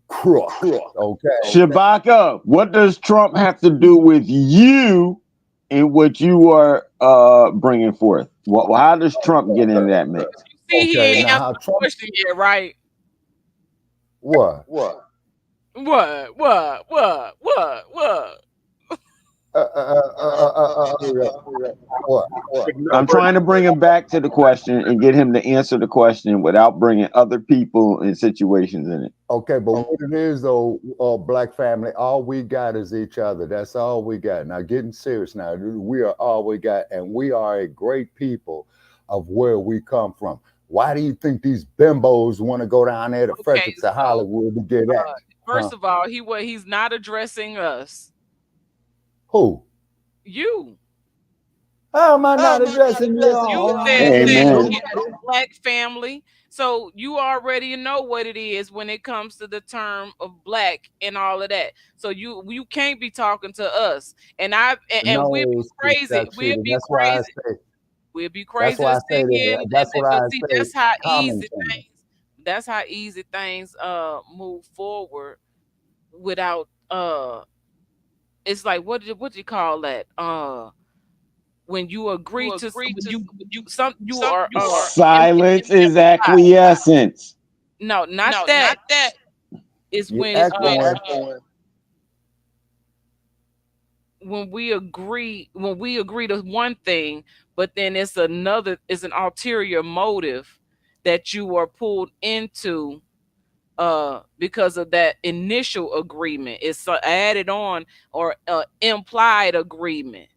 crook. Okay. Shabaka, what does Trump have to do with you and what you are bringing forth? How does Trump get into that mix? You see, he Okay, ain't now answered how the Trump, question yet, right? what? What? What? I'm trying to bring him back to the question and get him to answer the question without bringing other people and situations in it. Okay, but what it is though, black family, all we got is each other. That's all we got. Now, getting serious now, we are all we got, and we are a great people of where we come from. Why do you think these bimbos want to go down there to Okay, Frederick to so Hollywood to get at? first of all, he's not addressing us. Who? You. How am I not addressing you all? You said Amen. black family, so you already know what it is when it comes to the term of black and all of that. So you can't be talking to us, and we'll be No, crazy. Sister Sheila. That's why I say. We'll be That's crazy why to I say sit here that. That's what but I see say. Common sense. that's how easy things move forward without it's like what do you call that? When you agree to when you some you are Silence is acquiescence. no, not that. It's You when echoing. when we agree to one thing, but then it's an ulterior motive that you are pulled into because of that initial agreement. It's added on or implied agreement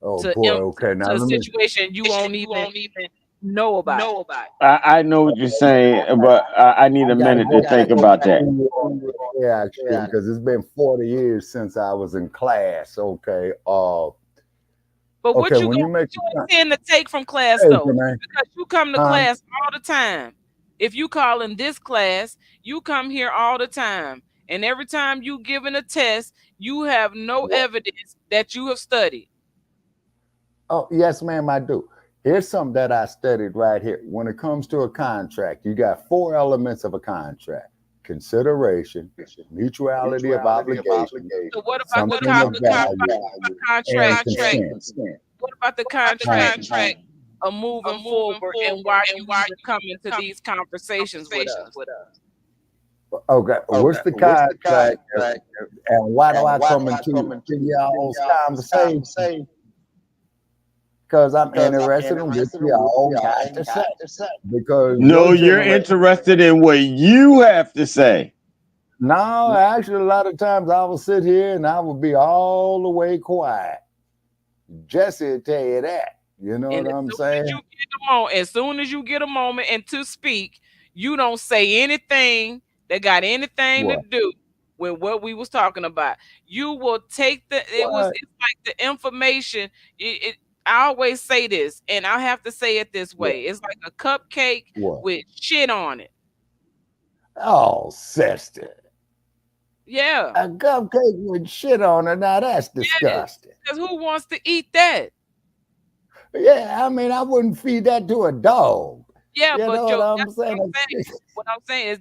Oh to boy. Okay. Now to a let me. situation you won't even know about. I know what you're saying, but I need a I got to minute to get back think about to that. you on yeah, actually, because it's been 40 years since I was in class. Okay. But Okay. When you make intend to take from class hey, though? man, Because you come to huh? class all the time. If you call in this class, you come here all the time. And every time you giving a test, you have no evidence that you have studied. Oh, yes, ma'am, I do. Here's something that I studied right here. When it comes to a contract, you got four elements of a contract: consideration, mutuality of obligation, So what about the something of value, and contract? consent. What about the Huh? contract of moving forward and why you even come into these conversations with us? Okay, what's the contract, and why do I come into y'all's conversation? Because I'm interested in what y'all got to say. Because No, your you're generation. interested in what you have to say. No, actually, a lot of times I will sit here and I will be all the way quiet. Jesse will tell you that. You know And what I'm saying? as soon as you get a moment and to speak, you don't say anything that got anything to What? do with what we was talking about. You will take What? it's like the information. I always say this, and I have to say it this What? way. It's like a cupcake What? with shit on it. Oh, sister. Yeah. A cupcake with shit on it. Now that's disgusting. Because who wants to eat that? Yeah, I mean, I wouldn't feed that to a dog. Yeah, You but know what I'm that's what saying? I'm saying. What I'm saying is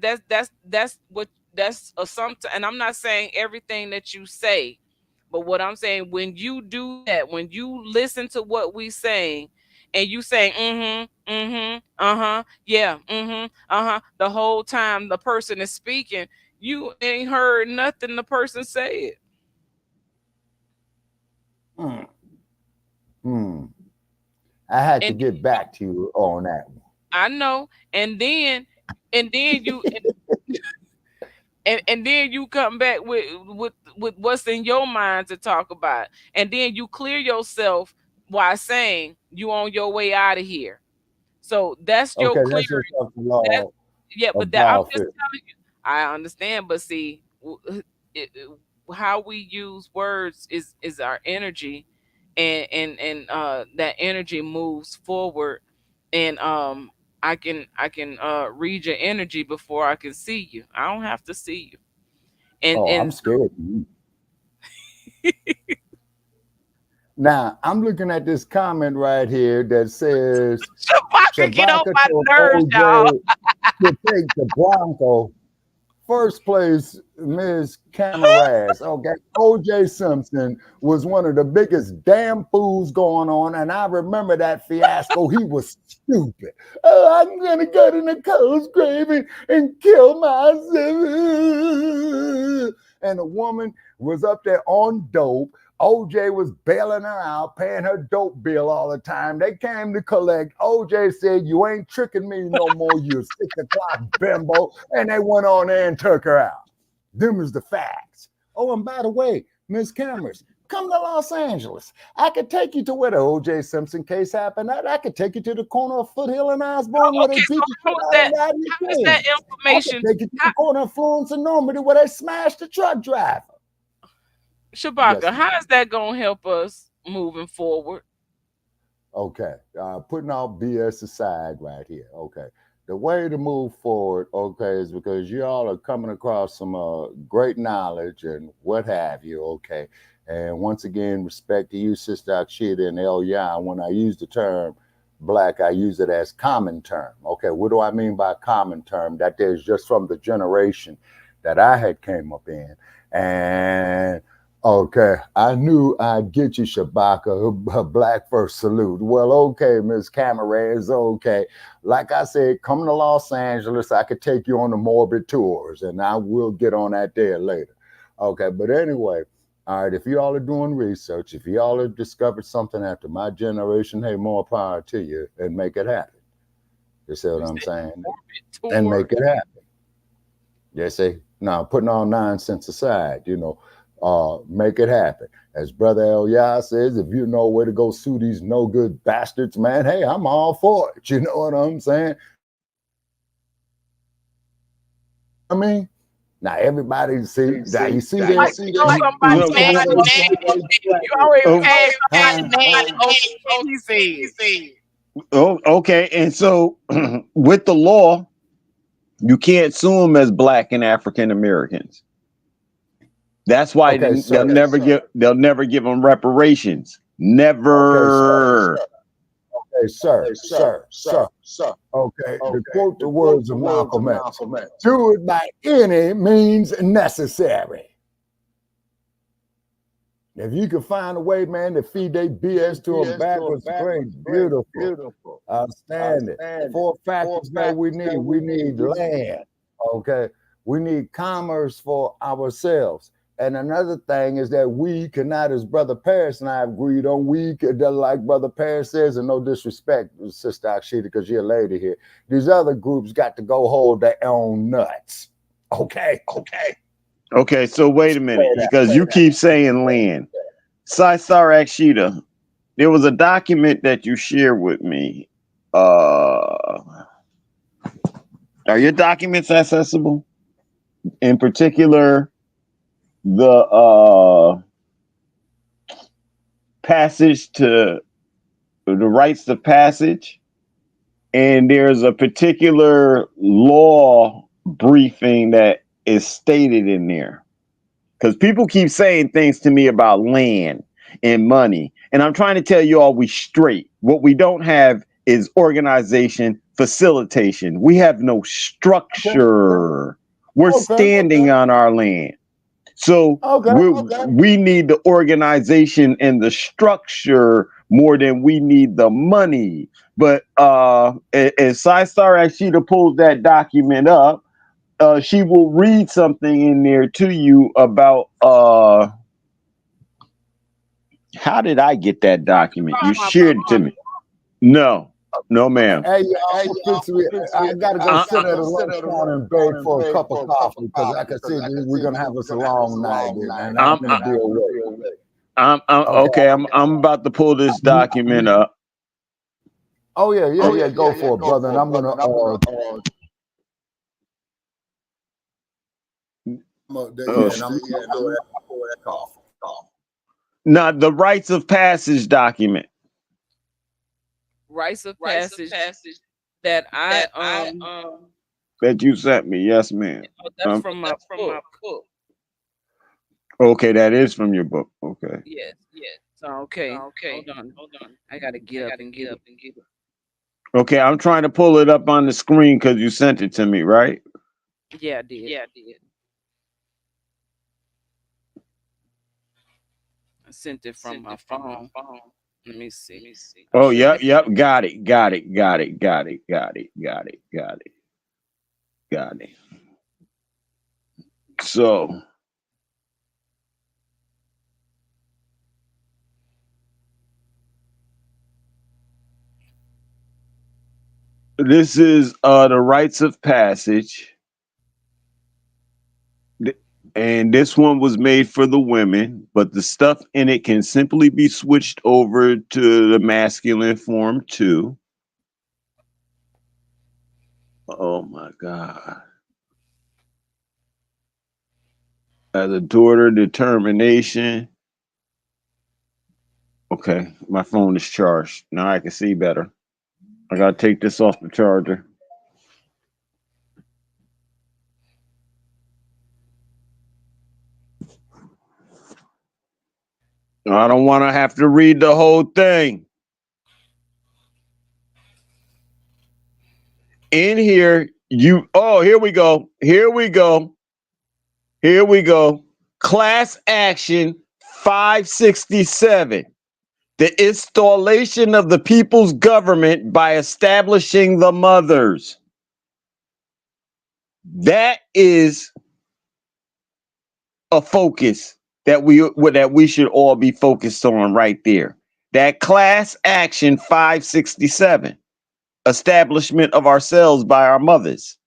that's something, and I'm not saying everything that you say, but what I'm saying, when you do that, when you listen to what we saying, and you saying yeah, the whole time the person is speaking, you ain't heard nothing the person said. Hmm. Hmm. I had to And get back to you on that one. I know, and then you and then you come back with what's in your mind to talk about, and then you clear yourself while saying you on your way out of here. So that's your Okay, clearing. that's just a That's law but that I'm about just it. telling you. I understand, but see, how we use words is our energy, and that energy moves forward, and I can read your energy before I can see you. I don't have to see you, and Oh, I'm and scared of you. Now, I'm looking at this comment right here that says Shabaka get on Shabaka my told nerves, y'all. OJ to take the Bronco. First place, Ms. Camaraz. Okay, OJ Simpson was one of the biggest damn fools going on, and I remember that fiasco. He was stupid. Oh, I'm gonna go to Nicole's grave and kill myself. And a woman was up there on dope. OJ was bailing her out, paying her dope bill all the time. They came to collect. OJ said, "You ain't tricking me no more, you 6 o'clock bimbo." And they went on there and took her out. Them is the facts. Oh, and by the way, Miss Cameras, come to Los Angeles. I could take you to where the OJ Simpson case happened at. I could take you to the corner of Foothill and Osborne where they Okay, beat so the shit out of Rodney how is that King. I could information? take you to the corner of Florence and Normandy where they smashed the truck driver. Yes, Shabaka, how is that gonna help us? moving forward. Okay, putting all BS aside right here. Okay, the way to move forward, okay, is because y'all are coming across some great knowledge and what have you. Okay, and once again, respect to you, Sister Akshita and El Yan. When I use the term black, I use it as common term. Okay, what do I mean by common term? That is just from the generation that I had came up in, and okay, I knew I'd get you, Shabaka, a black first salute. Well, okay, Miss Camarez, okay. Like I said, coming to Los Angeles, I could take you on the morbid tours, and I will get on that there later. Okay, but anyway, all right, if you all are doing research, if you all have discovered something after my generation, hey, more power to you, and make it happen. You see what I'm saying? And make it happen. You see? Now, putting all nonsense aside, make it happen. As Brother El says, if you know where to go sue these no good bastards, man, hey, I'm all for it. You know what I'm saying? I mean, now everybody see that you see that. You always Oh, okay. And so with the law, you can't sue them as black and African Americans. That's why they'll never give them reparations. Never. Okay, sir. Okay, to quote the words of Malcolm X, do it by any means necessary. If you can find a way, man, to feed their BS to them backwards, great, beautiful, outstanding. For factors that we need land, okay? We need commerce for ourselves. And another thing is that we cannot, as Brother Paris and I have agreed on, like Brother Paris says, and no disrespect, Sister Akshita, because you're a lady here, these other groups got to go hold their own nuts. Okay. Okay, so wait a minute, because you keep saying land. Star Akshita, there was a document that you shared with me. Are your documents accessible? In particular, the passage to the rites of passage, and there's a particular law briefing that is stated in there. Because people keep saying things to me about land and money, and I'm trying to tell you all we straight. What we don't have is organization, facilitation. We have no structure. We're standing on our land. So we need the organization and the structure more than we need the money. But as Star Akshita pulls that document up, she will read something in there to you about how did I get that document? You shared it to me. No, ma'am. Hey, I gotta go sit at a lunch corner and beg for a cup of coffee because I can see we're gonna have us a long night, and I'm gonna be away. Okay. I'm about to pull this document up. Oh yeah. Go for it, brother. And I'm gonna. Now, the rites of passage document. Rites of passage that that you sent me. Yes, ma'am. That's from my book. Okay, that is from your book. Okay. Yes. So okay. Hold on. I gotta get up and get it. Okay, I'm trying to pull it up on the screen because you sent it to me, right? Yeah, I did. I sent it from my phone. Let me see. Oh, yep. Got it. So this is the rites of passage. And this one was made for the women, but the stuff in it can simply be switched over to the masculine form too. Oh my God. As a daughter, determination. Okay, my phone is charged. Now I can see better. I gotta take this off the charger. I don't want to have to read the whole thing. In here, here we go. Here we go. Here we go. Class action 567. The installation of the people's government by establishing the mothers. That is a focus that we should all be focused on right there. That class action 567, establishment of ourselves by our mothers.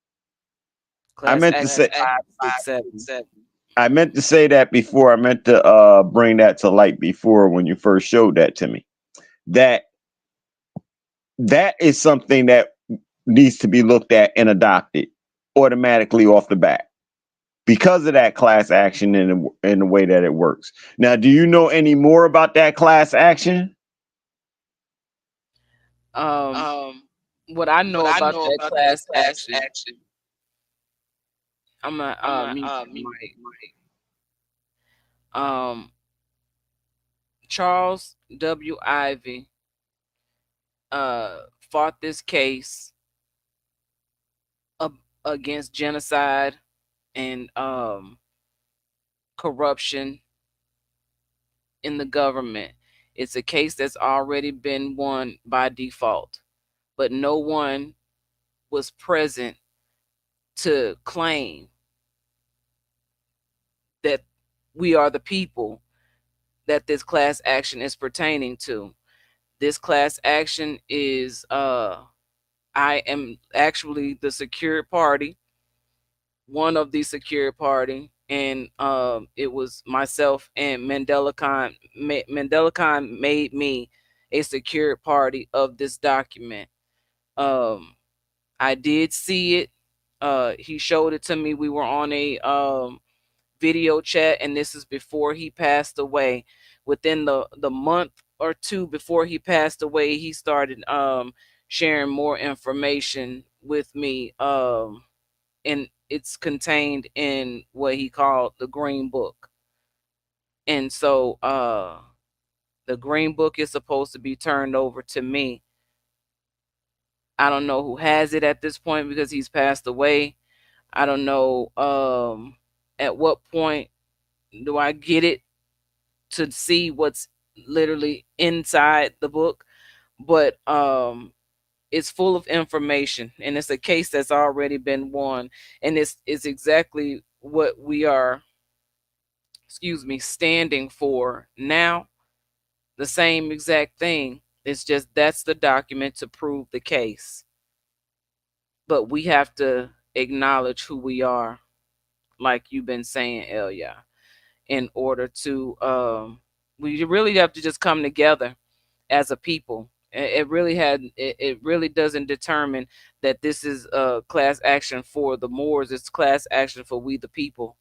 Class I meant to say 567. I meant to say that before. I meant to bring that to light before when you first showed that to me. That is something that needs to be looked at and adopted automatically off the bat because of that class action and the way that it works. Now, do you know any more about that class action? What I know about that class action, I'm gonna mute the mic. Charles W. Ivy fought this case against genocide and corruption in the government. It's a case that's already been won by default, but no one was present to claim that we are the people that this class action is pertaining to. This class action is I am actually the secured party, one of the secured party, and it was myself and Mandela Khan. Mandela Khan made me a secured party of this document. I did see it. He showed it to me. We were on a video chat, and this is before he passed away. Within the month or two before he passed away, he started sharing more information with me, and it's contained in what he called the Green Book. And so the Green Book is supposed to be turned over to me. I don't know who has it at this point because he's passed away. I don't know at what point do I get it to see what's literally inside the book, but it's full of information, and it's a case that's already been won, and it's exactly what we are, standing for now. The same exact thing. It's just that's the document to prove the case, but we have to acknowledge who we are, like you've been saying, Elia, in order to we really have to just come together as a people. It really doesn't determine that this is a class action for the Moors. It's class action for we the people.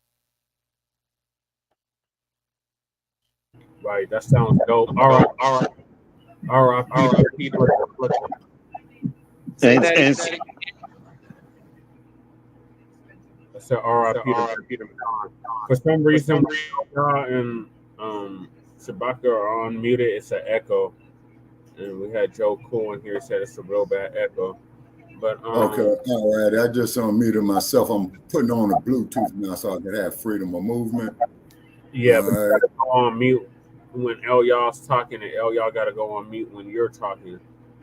Right, that sounds dope. All right, Peter. Say that again. I said R.I.P. to Peter McCon. For some reason, and Shabaka are unmuted. It's an echo, and we had Joe Cool in here said it's a real bad echo. But okay, all right. I just unmuted myself. I'm putting on a Bluetooth now so I can have freedom of movement. Yeah, but you gotta go on mute when y'all's talking, and y'all gotta go on mute when you're talking.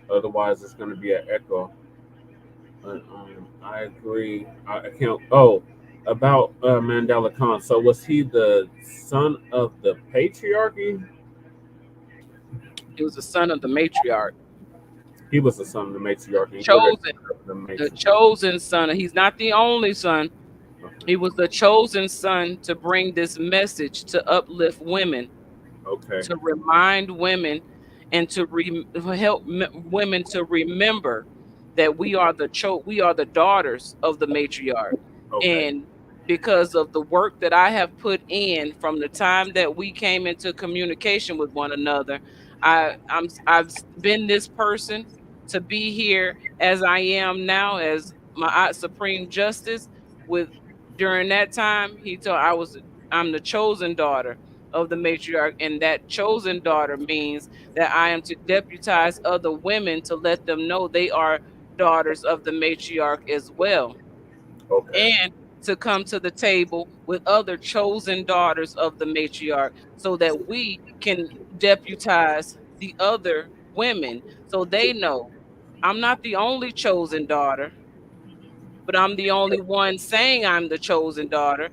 Otherwise, it's gonna be an echo. But I agree. I can't. Oh, about Mandela Khan. So was he the son of the patriarchy? He was the son of the matriarch. He was the son of the matriarchy. The chosen son. He's not the only son. He was the chosen son to bring this message to uplift women, to remind women, and to help women to remember that we are the daughters of the matriarch. And because of the work that I have put in from the time that we came into communication with one another, I've been this person to be here as I am now as my Supreme Justice. With during that time, he told I'm the chosen daughter of the matriarch, and that chosen daughter means that I am to deputize other women to let them know they are daughters of the matriarch as well, Okay. and to come to the table with other chosen daughters of the matriarch so that we can deputize the other women so they know I'm not the only chosen daughter, but I'm the only one saying I'm the chosen daughter.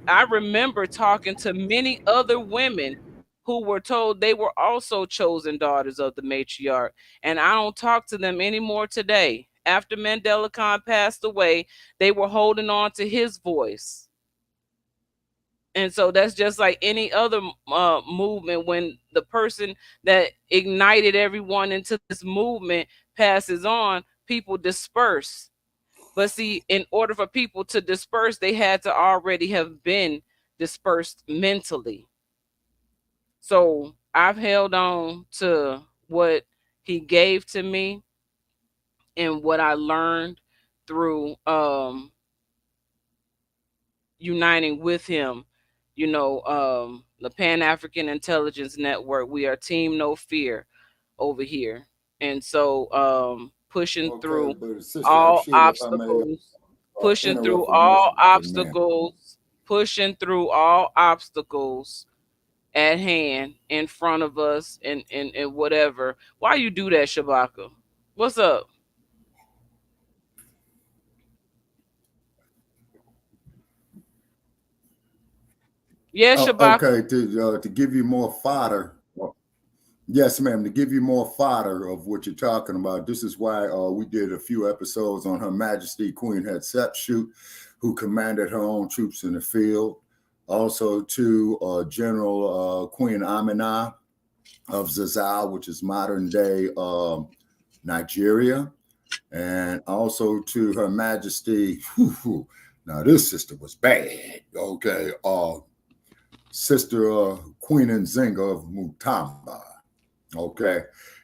I remember talking to many other women who were told they were also chosen daughters of the matriarch, and I don't talk to them anymore today. After Mandela Khan passed away, they were holding on to his voice. And so that's just like any other movement. When the person that ignited everyone into this movement passes on, people disperse. But see, in order for people to disperse, they had to already have been dispersed mentally. So I've held on to what he gave to me and what I learned through uniting with him. The Pan African Intelligence Network. We are Team No Fear over here. And so pushing Okay, through but Sister all Akshita, if I may obstacles, pushing through interrupt for all a minute. obstacles, pushing through all obstacles at hand in front of us and whatever. Why you do that, Shabaka? What's up? Yeah, Shabaka. Okay, to give you more fodder. Yes, ma'am. To give you more fodder of what you're talking about, this is why we did a few episodes on Her Majesty Queen Hatshepsut, who commanded her own troops in the field. Also to General Queen Amina of Zazal, which is modern day Nigeria. And also to Her Majesty, now this sister was bad, okay, Sister Queen Nzinga of Mutamba. Okay,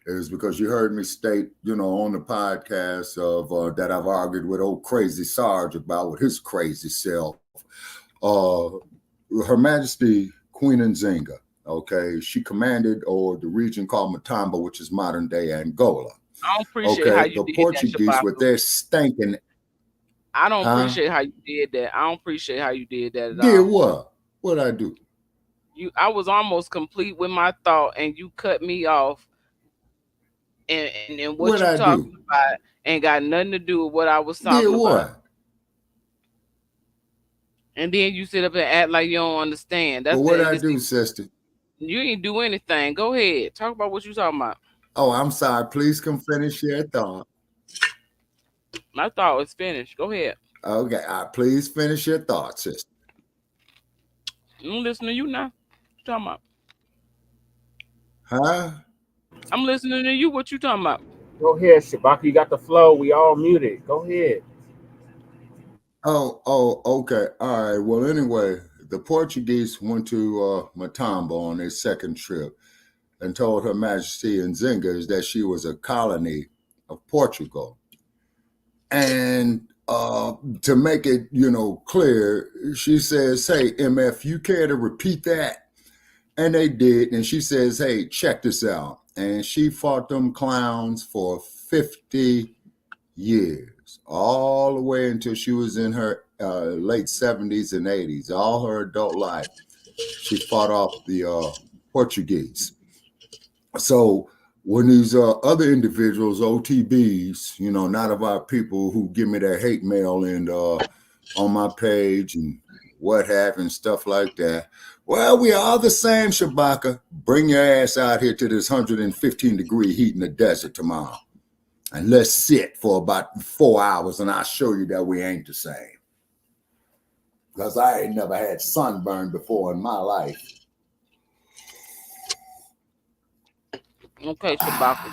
is because you heard me state, on the podcast of that I've argued with old crazy Sarge about with his crazy self. Her Majesty Queen Nzinga, okay, she commanded or the region called Matamba, which is modern day Angola. I don't appreciate how Okay, you the did that, Portuguese with Shabaka. their stinking, I don't huh? appreciate how you did that. I don't appreciate how you did that at Did all. what? What I do? I was almost complete with my thought and you cut me off, and what What you I talking do? about ain't got nothing to do with what I was Did talking about. what? And then you sit up and act like you don't understand. But That's what the I this, do, sister? you ain't do anything. Go ahead. Talk about what you talking about. Oh, I'm sorry. Please come finish your thought. My thought was finished. Go ahead. Okay, please finish your thought, sister. I'm listening to you now. What you talking about? Huh? I'm listening to you. What you talking about? Go ahead, Shabaka. You got the flow. We all muted. Go ahead. Oh, okay. All right. Well, anyway, the Portuguese went to Matamba on their second trip and told Her Majesty Nzinga that she was a colony of Portugal. And to make it, clear, she says, "Hey, MF, you care to repeat that?" And they did. And she says, "Hey, check this out." And she fought them clowns for 50 years, all the way until she was in her late 70s and 80s. All her adult life, she fought off the Portuguese. So when these other individuals, OTBs, not of our people, who give me their hate mail and on my page and what have and stuff like that. Well, we are the same, Shabaka. Bring your ass out here to this 115-degree heat in the desert tomorrow. And let's sit for about 4 hours and I'll show you that we ain't the same. Because I ain't never had sunburn before in my life. Okay, Shabaka.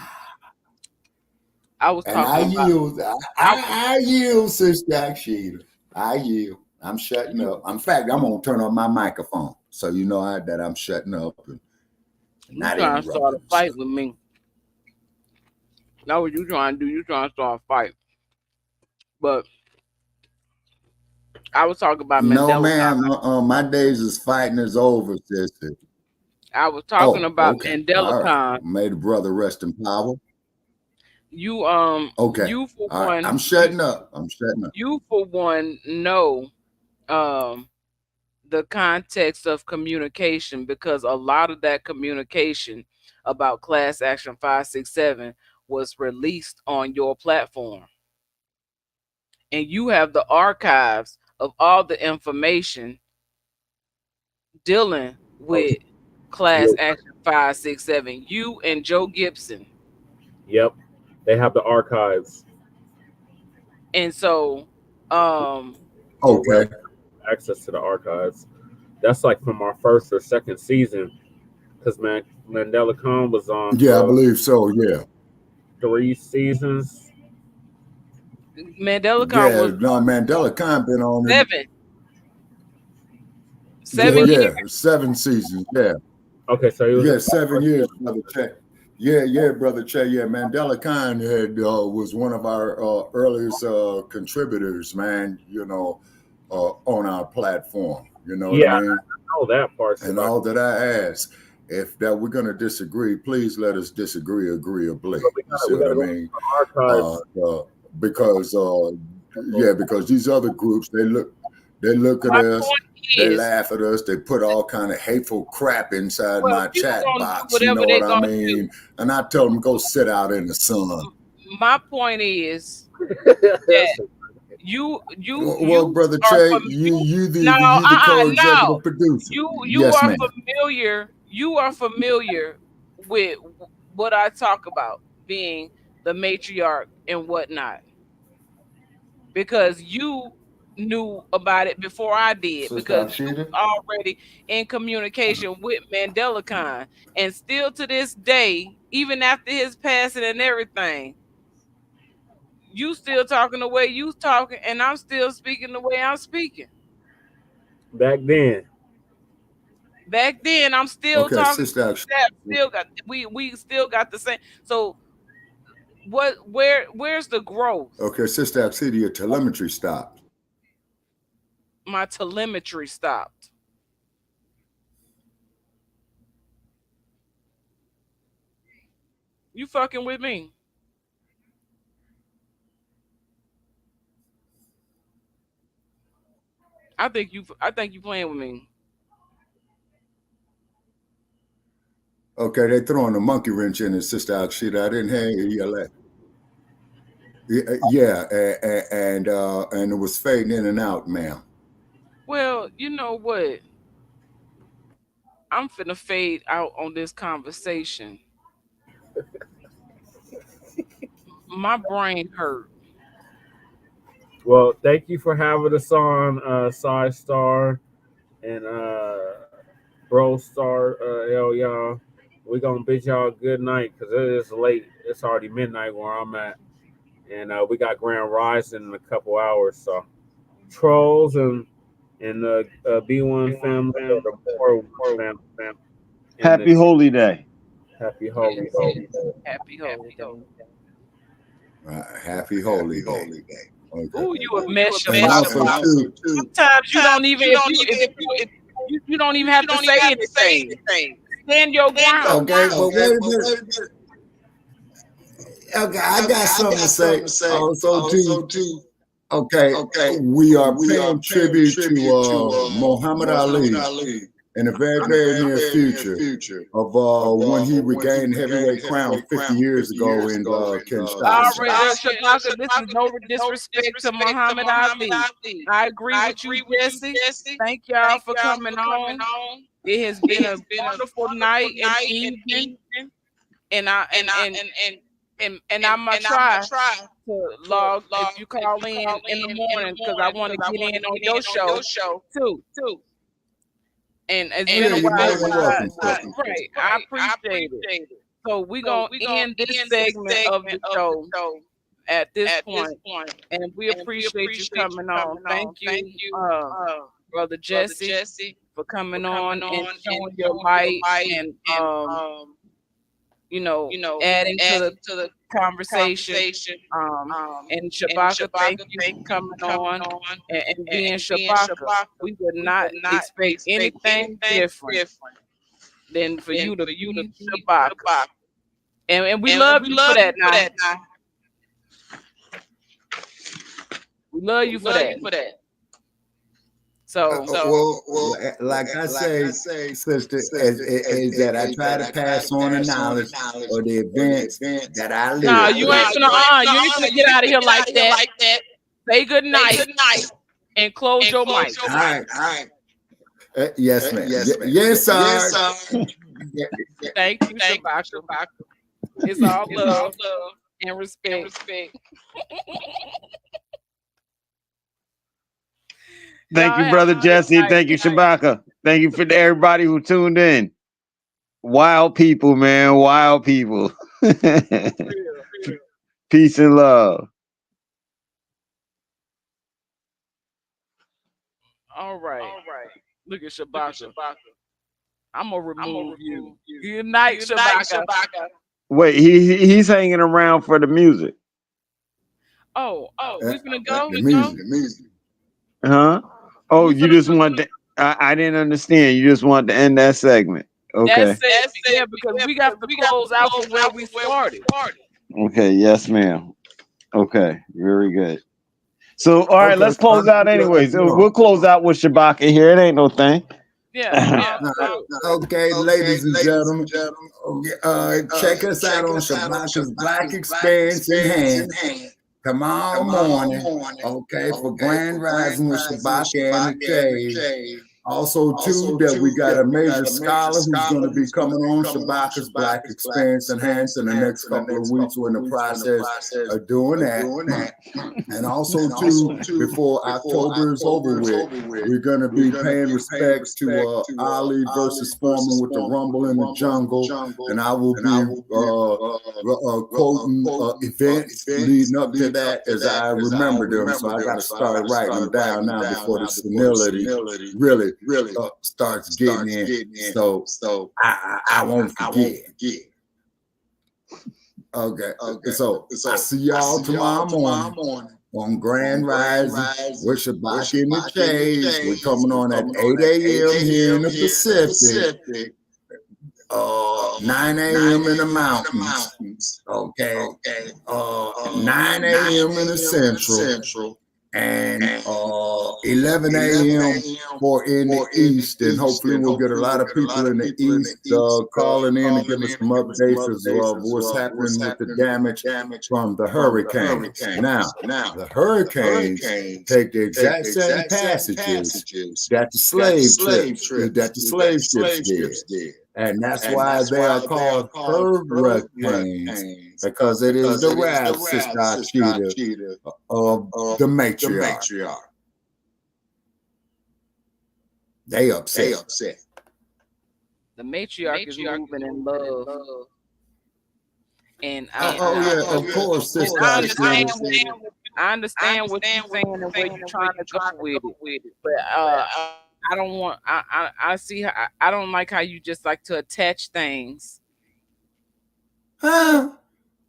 I was And talking about. I yield, Sister Akshita. I yield. I'm shutting up. In fact, I'm going to turn on my microphone so you know that I'm shutting up. You trying to start a fight with me? That's what you trying to do. You trying to start a fight. But I was talking about No, Mandela. man. My days is fighting is over, sister. I was talking about okay. Mandela All right. Con. May the brother rest in power. You Okay. you for All one. right. I'm shutting up. You for one know the context of communication, because a lot of that communication about Class Action 567 was released on your platform. And you have the archives of all the information dealing with Class Action 567. You and Joe Gibson. Yep. They have the archives. And so Okay. Access to the archives. That's like from our first or second season. Because Mandela Con was on. Yeah, I believe so. Yeah. 3 seasons. Mandela Con was Mandela Con been on 7 years. 7 seasons. Yeah. Okay, so he was 7 years, brother Che. Yeah, brother Che. Yeah, Mandela Khan was one of our earliest contributors, man. On our platform. You know what I mean? I know that part. And all that I ask, if that we're gonna disagree, please let us disagree agreeably. You see what I mean? Because these other groups, they look at us. They laugh at us. They put all kind of hateful crap inside my chat box. You know what I mean? And I tell them, go sit out in the sun. My point is that you brother Che, you the co-executive producer. You are familiar. You are familiar with what I talk about, being the matriarch and whatnot, because you knew about it before I did, because you were already in communication with Mandela Khan. And still to this day, even after his passing and everything, you still talking the way you talking, and I'm still speaking the way I'm speaking. Back then, I'm still talking. Sister, we still got the same. So where's the growth? Okay, Sister Alcidia, your telemetry stopped. My telemetry stopped. You fucking with me? I think you playing with me. Okay, they throwing a monkey wrench in it, Sister Alcida. I didn't hear you yell at. Yeah, and it was fading in and out, ma'am. Well, you know what? I'm finna fade out on this conversation. My brain hurt. Well, thank you for having us on, Side Star and Bro Star, y'all. We're gonna bid y'all good night because it is late. It's already midnight where I'm at. And we got Grand Rising in a couple hours. So trolls and the B1 family, or the More family. Happy Holy Day. Happy Holy Day. Happy Holy Day. Happy Holy Day. Okay. Ooh, you a mess. Sometimes you don't even you don't even have to say anything. Stand your ground. Okay, but wait a minute. Okay, I got something to say. Also, too. Okay, we are paying tribute to Muhammad Ali in the very, very near future of when he regained heavyweight crown 50 years ago in Kinshasa. This is no disrespect to Muhammad Ali. I agree with you, Jesse. Thank y'all for coming on. It has been a wonderful night and evening, and I'm gonna try to log if you call in the morning, because I want to get in on your show too. And it's been a while. I appreciate it. So we're gonna end this segment of the show at this point, and we appreciate you coming on. Thank you, Brother Jesse, for coming on and showing your light and adding to the conversation. And Shabaka, thank you for coming on and being Shabaka. We would not expect anything different than for you to be Shabaka. And we love you for that now. We love you for that. So, like I say, sister, is that I try to pass on the knowledge or the events that I live. No, you ain't gonna get out of here like that. Say good night and close your mic. All right. Yes, ma'am. Yes, sir. Thank you, Shabaka. It's all love and respect. Thank you, Brother Jesse. Thank you, Shabaka. Thank you for everybody who tuned in. Wild people, man. Wild people. Peace and love. All right. Look at Shabaka. I'm gonna remove you. Good night, Shabaka. Wait, he's hanging around for the music. Oh, we gonna go? The music. Huh? Oh, you just want to... I didn't understand. You just want to end that segment. Okay. That's it, because we got to close out from where we started. Okay, yes, ma'am. Okay, very good. So, all right, let's close out anyways. We'll close out with Shabaka here. It ain't no thing. Yeah. Okay, ladies and gentlemen, check us out on Shabaka's Black Experience in Hand. Tomorrow morning, okay, for Grand Rising with Shabaka and the Cave. Also, too, that we got a major scholar who's going to be coming on Shabaka's Black Experience Enhanced in the next couple of weeks. We're in the process of doing that. And also, too, before October is over with, we're going to be paying respect to Ali versus Foreman with the Rumble in the Jungle. And I will be quoting events leading up to that as I remember them. So I got to start writing them down now before the senility really starts getting in. So I won't forget. Okay. So I see y'all tomorrow morning on Grand Rising with Shabaka in the Cave. We're coming on at 8 a.m. here in the Pacific. 9 a.m. in the mountains. Okay. 9 a.m. in the central. And 11 a.m. for in the east, and hopefully we'll get a lot of people in the east calling in and give us some updates of what's happening with the damage from the hurricanes. Now, the hurricanes take the exact same passages that the slave ships did. And that's why they are called hurricanes, because it is the wrath, Sister Achita, of the matriarch. They upset. The matriarch is moving in love. And of course, Sister Achita. I understand what you're saying and where you're trying to go with it. But I don't want. I see. I don't like how you just like to attach things to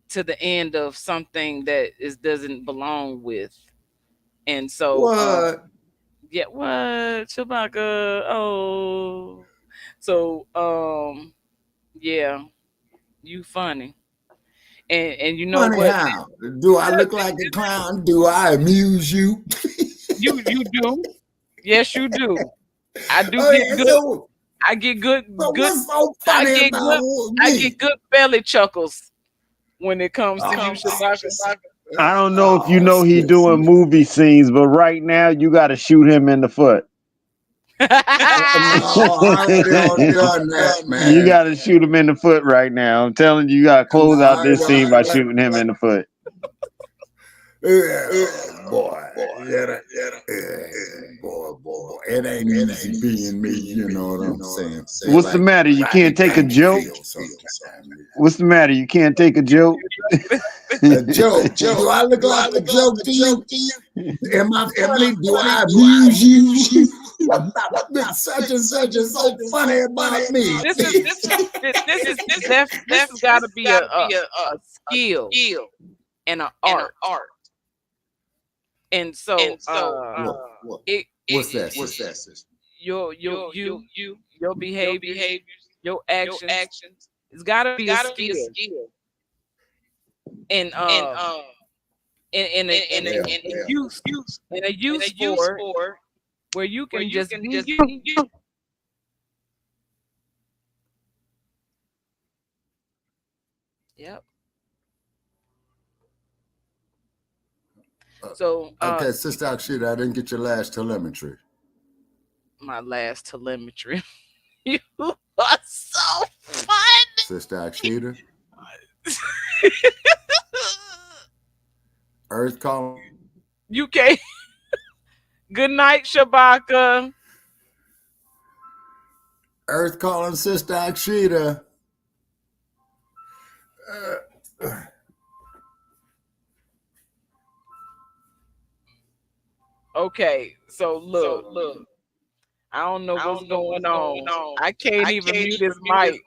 the end of something that doesn't belong with, and so what? What, Shabaka? Oh, so yeah, you funny, and you know funny what? How? Do I look like a clown? Do I amuse you? You do. Yes, you do. I do get good. So, I get good. What's so funny I get good belly chuckles when it comes to you, Shabaka. I don't know if you know he doing movie scenes, but right now you got to shoot him in the foot. I already done that, man. You got to shoot him in the foot right now. I'm telling you, you got to close out this scene by shooting him in the foot. Boy. It ain't easy being me, you know what I'm saying? What's the matter? You can't take a joke? What's the matter? You can't take a joke? A joke? Do I look like a joke to you? Am I funny? Do I amuse you? such and such is so funny about me. This has got to be a skill and an art. And so, what's that? Your behaviors, your actions. It's got to be a skill. And in a use for where you can just be you. Yep. So okay, Sister Akshita, I didn't get your last telemetry. My last telemetry. You are so funny, Sister Akshita. Earth calling. You can't. Good night, Shabaka. Earth calling Sister Akshita. Okay, so look. I don't know what's going on. I can't even mute his mic.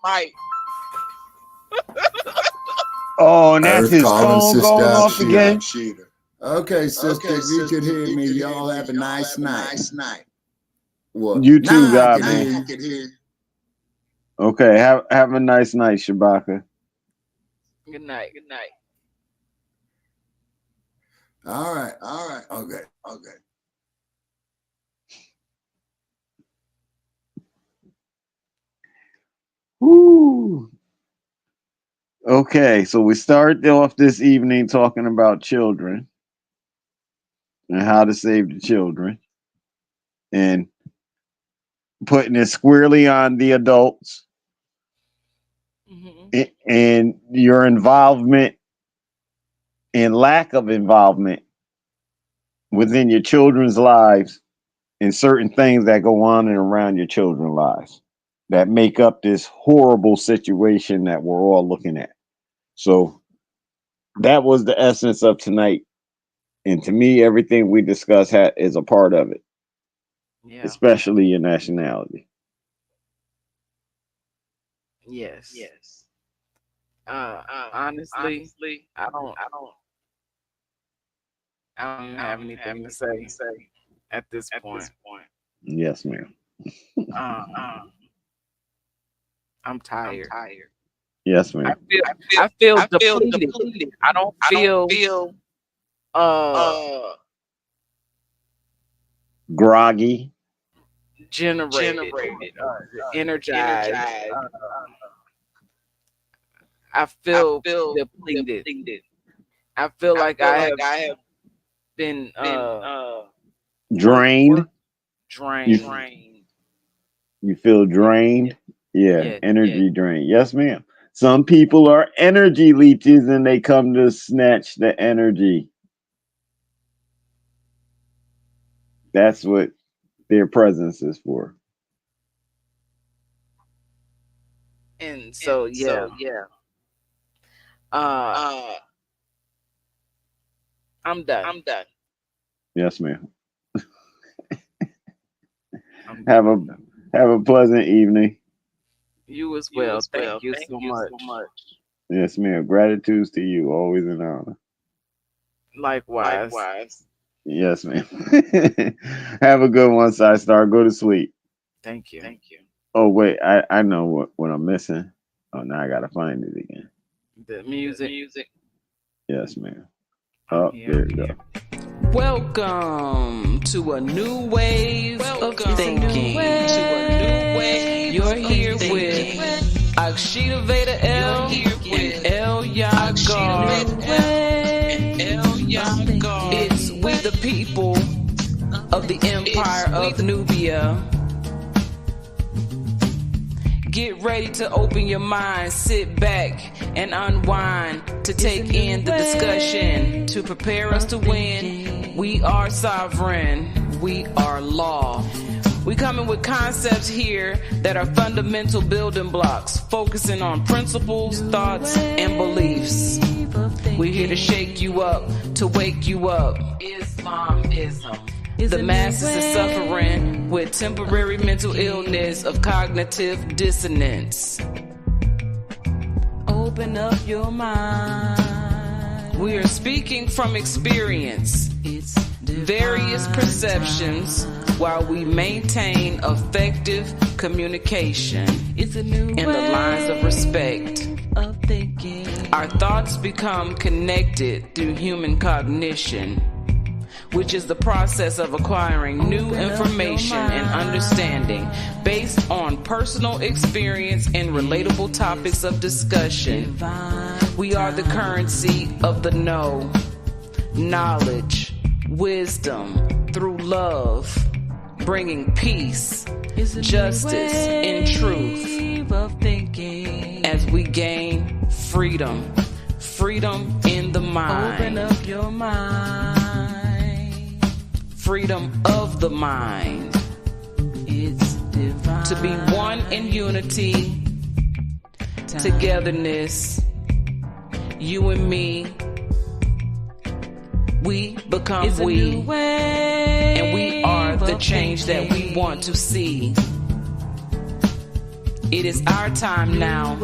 Oh, and that's his phone going off again. Okay, sister, if you could hear me, y'all have a nice night. What? You too, God, man. Okay, have a nice night, Shabaka. Good night. All right. Okay. Woo. Okay, so we started off this evening talking about children and how to save the children and putting it squarely on the adults and your involvement and lack of involvement within your children's lives and certain things that go on and around your children's lives that make up this horrible situation that we're all looking at. So that was the essence of tonight. And to me, everything we discussed is a part of it, especially your nationality. Yes. Honestly, I don't have anything to say at this point. Yes, ma'am. I'm tired. Yes, ma'am. I feel depleted. I don't feel groggy, generated, energized. I feel depleted. I feel like I have been drained. You feel drained? Yeah, energy drained. Yes, ma'am. Some people are energy leeches and they come to snatch the energy. That's what their presence is for. And so, I'm done. Yes, ma'am. Have a pleasant evening. You as well. Thank you so much. Yes, ma'am. Gratitude to you. Always an honor. Likewise. Yes, ma'am. Have a good one, Side Star. Go to sleep. Thank you. Oh, wait. I know what I'm missing. Oh, now I got to find it again. The music. Yes, ma'am. Oh, there you go. Welcome to a new wave of thinking. You're here with Akshita Veda L and El Yagar. It's we the people of the Empire of Nubia. Get ready to open your mind, sit back and unwind to take in the discussion, to prepare us to win. We are sovereign, we are law. We coming with concepts here that are fundamental building blocks, focusing on principles, thoughts, and beliefs. We're here to shake you up, to wake you up. Islamism. The masses is suffering with temporary mental illness of cognitive dissonance. Open up your mind. We are speaking from experience. It's various perceptions while we maintain effective communication in the lines of respect. Our thoughts become connected through human cognition, which is the process of acquiring new information and understanding based on personal experience and relatable topics of discussion. We are the currency of the know, knowledge, wisdom through love, bringing peace, justice, and truth as we gain freedom, freedom in the mind. Open up your mind. Freedom of the mind. It's divine. To be one in unity, togetherness, you and me, we become we, and we are the change that we want to see. It is our time now,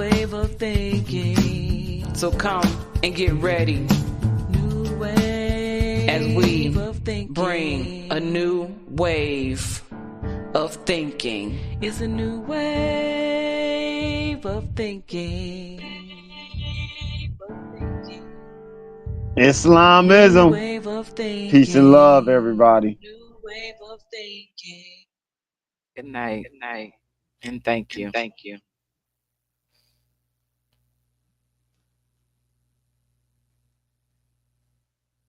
so come and get ready as we bring a new wave of thinking. It's a new wave of thinking. Islamism. Peace and love, everybody. Good night. Good night. And thank you. Thank you.